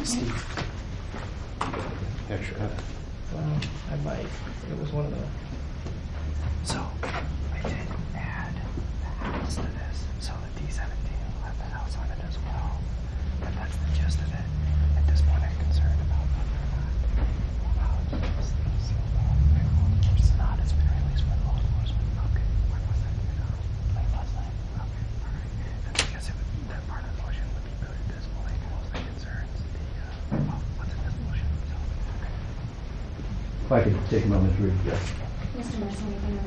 Steve. Extra. I might. It was one of the. So, I did add the house to this, so the D17 will have the house on it as well. But that's the gist of it. At this point, I'm concerned about whether or not it's not. It's been released by law enforcement. Okay. When was that? Late last night. Okay. All right. And I guess that part of the motion would be voted this morning. Mostly concerns what's in this motion. So, okay. If I could take a moment to read this. Mr. Mercer, anything on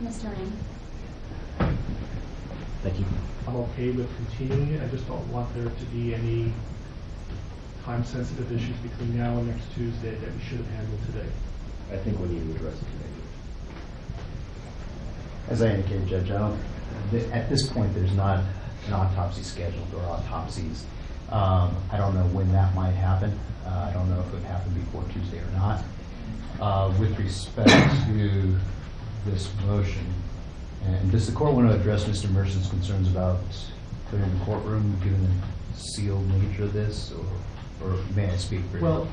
Mr. Ring? Thank you. I'm okay with continuing it. I just don't want there to be any time-sensitive issues between now and next Tuesday that we should have handled today. I think we need to address it today. As I indicated, Judge, at this point, there's not an autopsy scheduled or autopsies. I don't know when that might happen. I don't know if it would happen before Tuesday or not. With respect to this motion, and does the court want to address Mr. Mercer's concerns about clearing the courtroom, given the sealed nature of this, or may I speak for you? Well,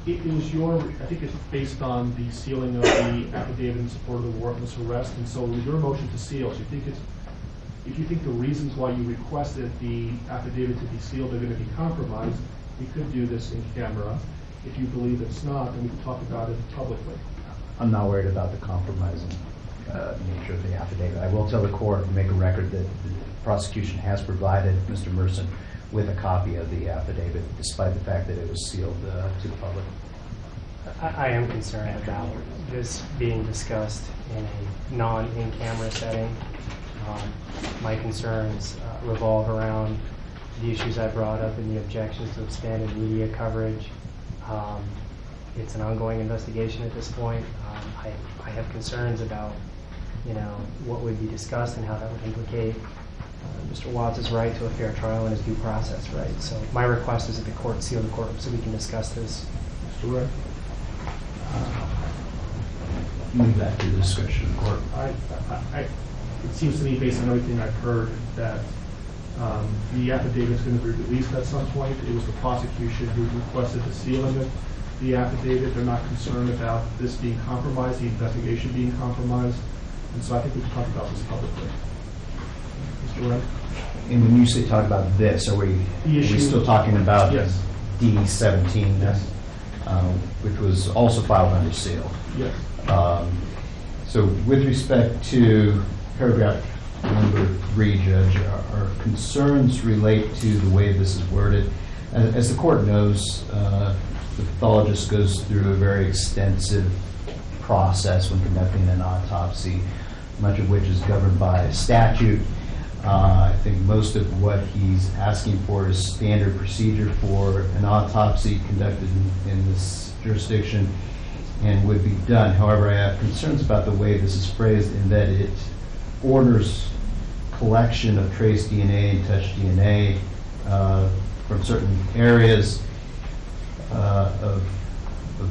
it was I think it's based on the sealing of the affidavit in support of the warrantless arrest, and so it was your motion to seal. So if you think the reasons why you requested the affidavit to be sealed are going to be compromised, we could do this in camera. If you believe it's not, then we can talk about it publicly. I'm not worried about the compromising nature of the affidavit. I will tell the court and make a record that the prosecution has provided Mr. Mercer with a copy of the affidavit, despite the fact that it was sealed to the public. I am concerned about this being discussed in a non-in-camera setting. My concerns revolve around the issues I brought up and the objections to expanded media coverage. It's an ongoing investigation at this point. I have concerns about, what would be discussed and how that would implicate Mr. Watts' right to a fair trial and his due process right. So my request is that the court seal the courtroom so we can discuss this. Mr. Wright? Move that to the discretion of the court. It seems to me, based on everything I've heard, that the affidavit is going to be released at some point. It was the prosecution who requested the sealing of the affidavit. They're not concerned about this being compromised, the investigation being compromised. And so I think we can talk about this publicly. Mr. Wright? And when you say talk about this, are we still talking about yes. D17, yes. Which was also filed under seal? Yes. So with respect to paragraph number 3, Judge, our concerns relate to the way this is worded. As the court knows, the pathologist goes through a very extensive process when conducting an autopsy, much of which is governed by statute. I think most of what he's asking for is standard procedure for an autopsy conducted in this jurisdiction and would be done. However, I have concerns about the way this is phrased in that it orders collection of trace DNA and touch DNA from certain areas of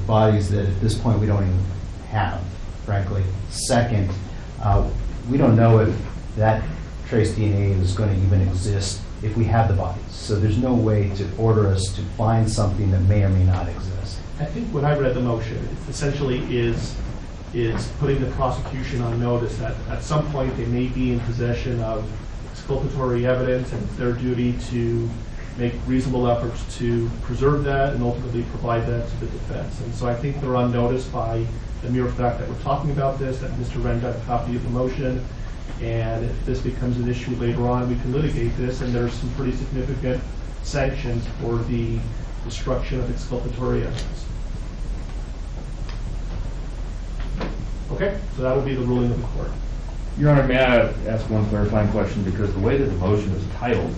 bodies that at this point we don't even have, frankly. Second, we don't know if that trace DNA is going to even exist if we have the bodies. So there's no way to order us to find something that may or may not exist. I think when I read the motion, it essentially is putting the prosecution on notice that at some point they may be in possession of exculpatory evidence, and it's their duty to make reasonable efforts to preserve that and ultimately provide that to the defense. And so I think they're on notice by the mere fact that we're talking about this, that Mr. Wren got a copy of the motion, and if this becomes an issue later on, we can litigate this, and there's some pretty significant sanctions for the destruction of exculpatory evidence. Okay, so that will be the ruling of the court. Your Honor, may I ask one clarifying question? Because the way that the motion is titled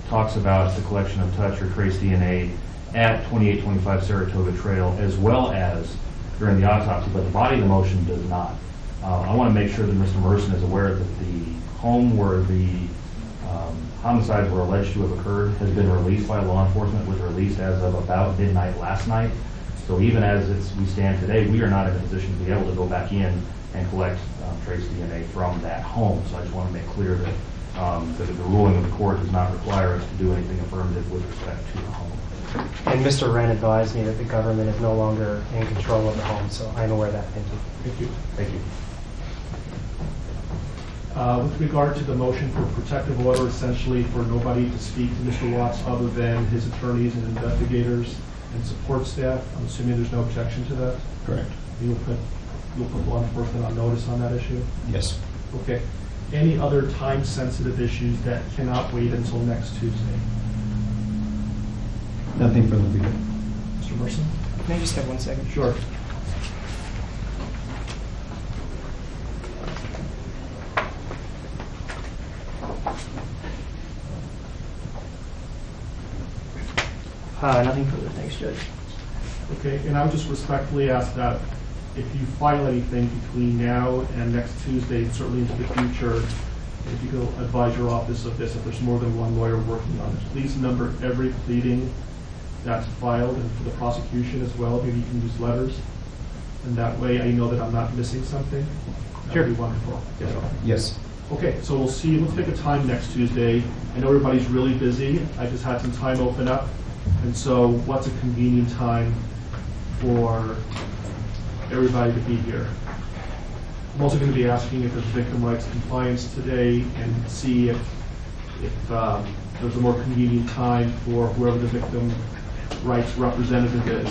talks about the collection of touch or trace DNA at 2825 Saratoga Trail, as well as during the autopsy, but the body of the motion does not. I want to make sure that Mr. Merson is aware that the home where the homicides were alleged to have occurred has been released by law enforcement, was released as of about midnight last night. So even as we stand today, we are not in a position to be able to go back in and collect trace DNA from that home. So I just want to make clear that the ruling of the court does not require us to do anything affirmative with respect to the home. And Mr. Wren advised me that the government is no longer in control of the home, so I'm aware of that. Thank you. Thank you. Thank you. With regard to the motion for protective order, essentially for nobody to speak to Mr. Watts other than his attorneys and investigators and support staff, I'm assuming there's no objection to that? Correct. You'll put law enforcement on notice on that issue? Yes. Okay. Any other time-sensitive issues that cannot wait until next Tuesday? Nothing from the legal. Mr. Merson? Can I just have 1 second? Sure. Nothing further. Thanks, Judge. Okay, and I would just respectfully ask that if you file anything between now and next Tuesday, certainly into the future, if you could advise your office of this, if there's more than one lawyer working on it, please number every pleading that's filed, and for the prosecution as well, maybe you can use letters. And that way I know that I'm not missing something. That would be wonderful. Yes. Okay, so we'll see, we'll pick a time next Tuesday. I know everybody's really busy. I just had some time open up. And so what's a convenient time for everybody to be here? I'm also going to be asking if there's victim rights compliance today and see if there's a more convenient time for whoever the victim rights representative is.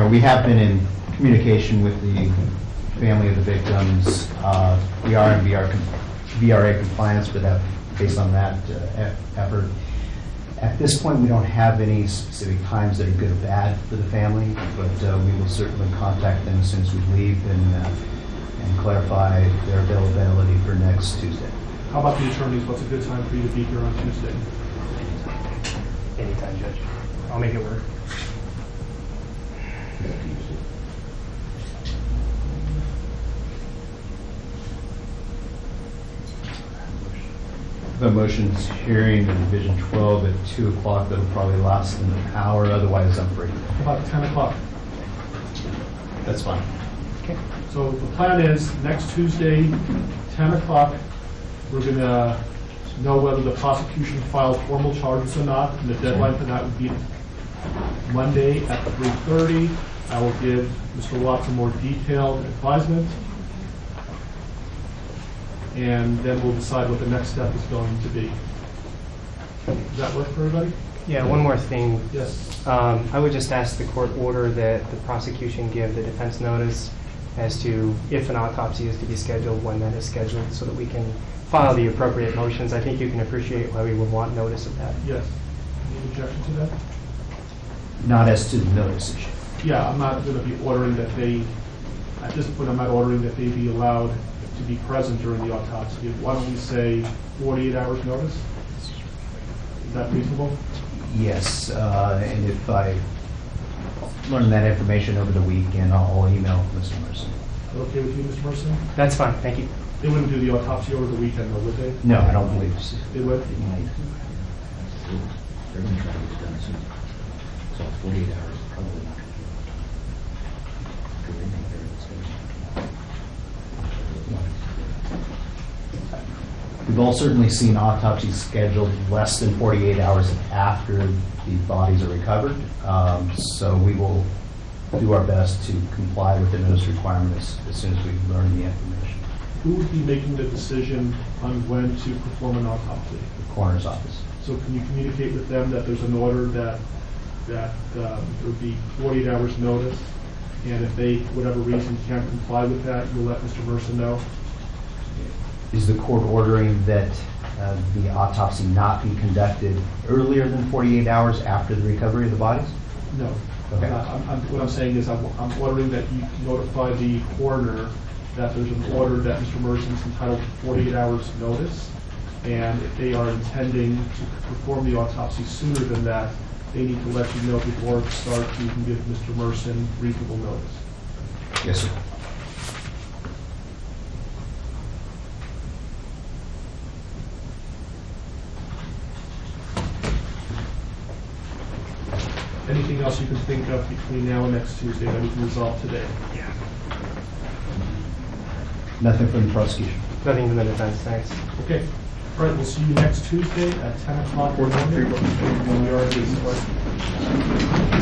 We have been in communication with the family of the victims. We are in VRA compliance for that, based on that effort. At this point, we don't have any specific times that are good or bad for the family, but we will certainly contact them as soon as we leave and clarify their availability for next Tuesday. How about the attorneys? What's a good time for you to be here on Tuesday? Anytime, Judge. I'll make it work. The motion's hearing in Division 12 at 2 o'clock. That'll probably last an hour. Otherwise, I'm free. About 10 o'clock. That's fine. Okay. So the plan is next Tuesday, 10 o'clock, we're going to know whether the prosecution files formal charges or not, and the deadline for that would be Monday at 3:30. I will give Mr. Watts a more detailed advisement, and then we'll decide what the next step is going to be. Does that work for everybody? Yeah, one more thing. Yes. I would just ask the court order that the prosecution give the defense notice as to if an autopsy is to be scheduled, when that is scheduled, so that we can file the appropriate motions. I think you can appreciate why we would want notice of that. Yes. Any objection to that? Not as to the notice issue. Yeah, I'm not going to be ordering that they, at this point, I'm not ordering that they be allowed to be present during the autopsy. Why don't we say 48 hours notice? Is that reasonable? Yes, and if I learn that information over the weekend, I'll email Mr. Merson. Okay with you, Mr. Merson? That's fine, thank you. They wouldn't do the autopsy over the weekend, though, would they? No, I don't believe so. They would? They're going to try to get it done soon. So 48 hours is probably not going to do it. Because they make their decision. We've all certainly seen autopsies scheduled less than 48 hours after the bodies are recovered. So we will do our best to comply with the notice requirements as soon as we learn the information. Who would be making the decision on when to perform an autopsy? The coroner's office. So can you communicate with them that there's an order that that there would be 48 hours notice, and if they, for whatever reason, can't comply with that, you'll let Mr. Mercer know. Is the court ordering that the autopsy not be conducted earlier than 48 hours after the recovery of the bodies? No. Okay. What I'm saying is I'm ordering that you notify the coroner that there's an order that Mr. Mercer is entitled to 48 hours notice, and if they are intending to perform the autopsy sooner than that, they need to let you know before it starts so you can give Mr. Mercer reasonable notice. Yes, sir. Anything else you can think of between now and next Tuesday that we can resolve today? Nothing from the prosecution. Nothing from the defense, thanks. Okay. All right, we'll see you next Tuesday at 10 o'clock. When we are in this.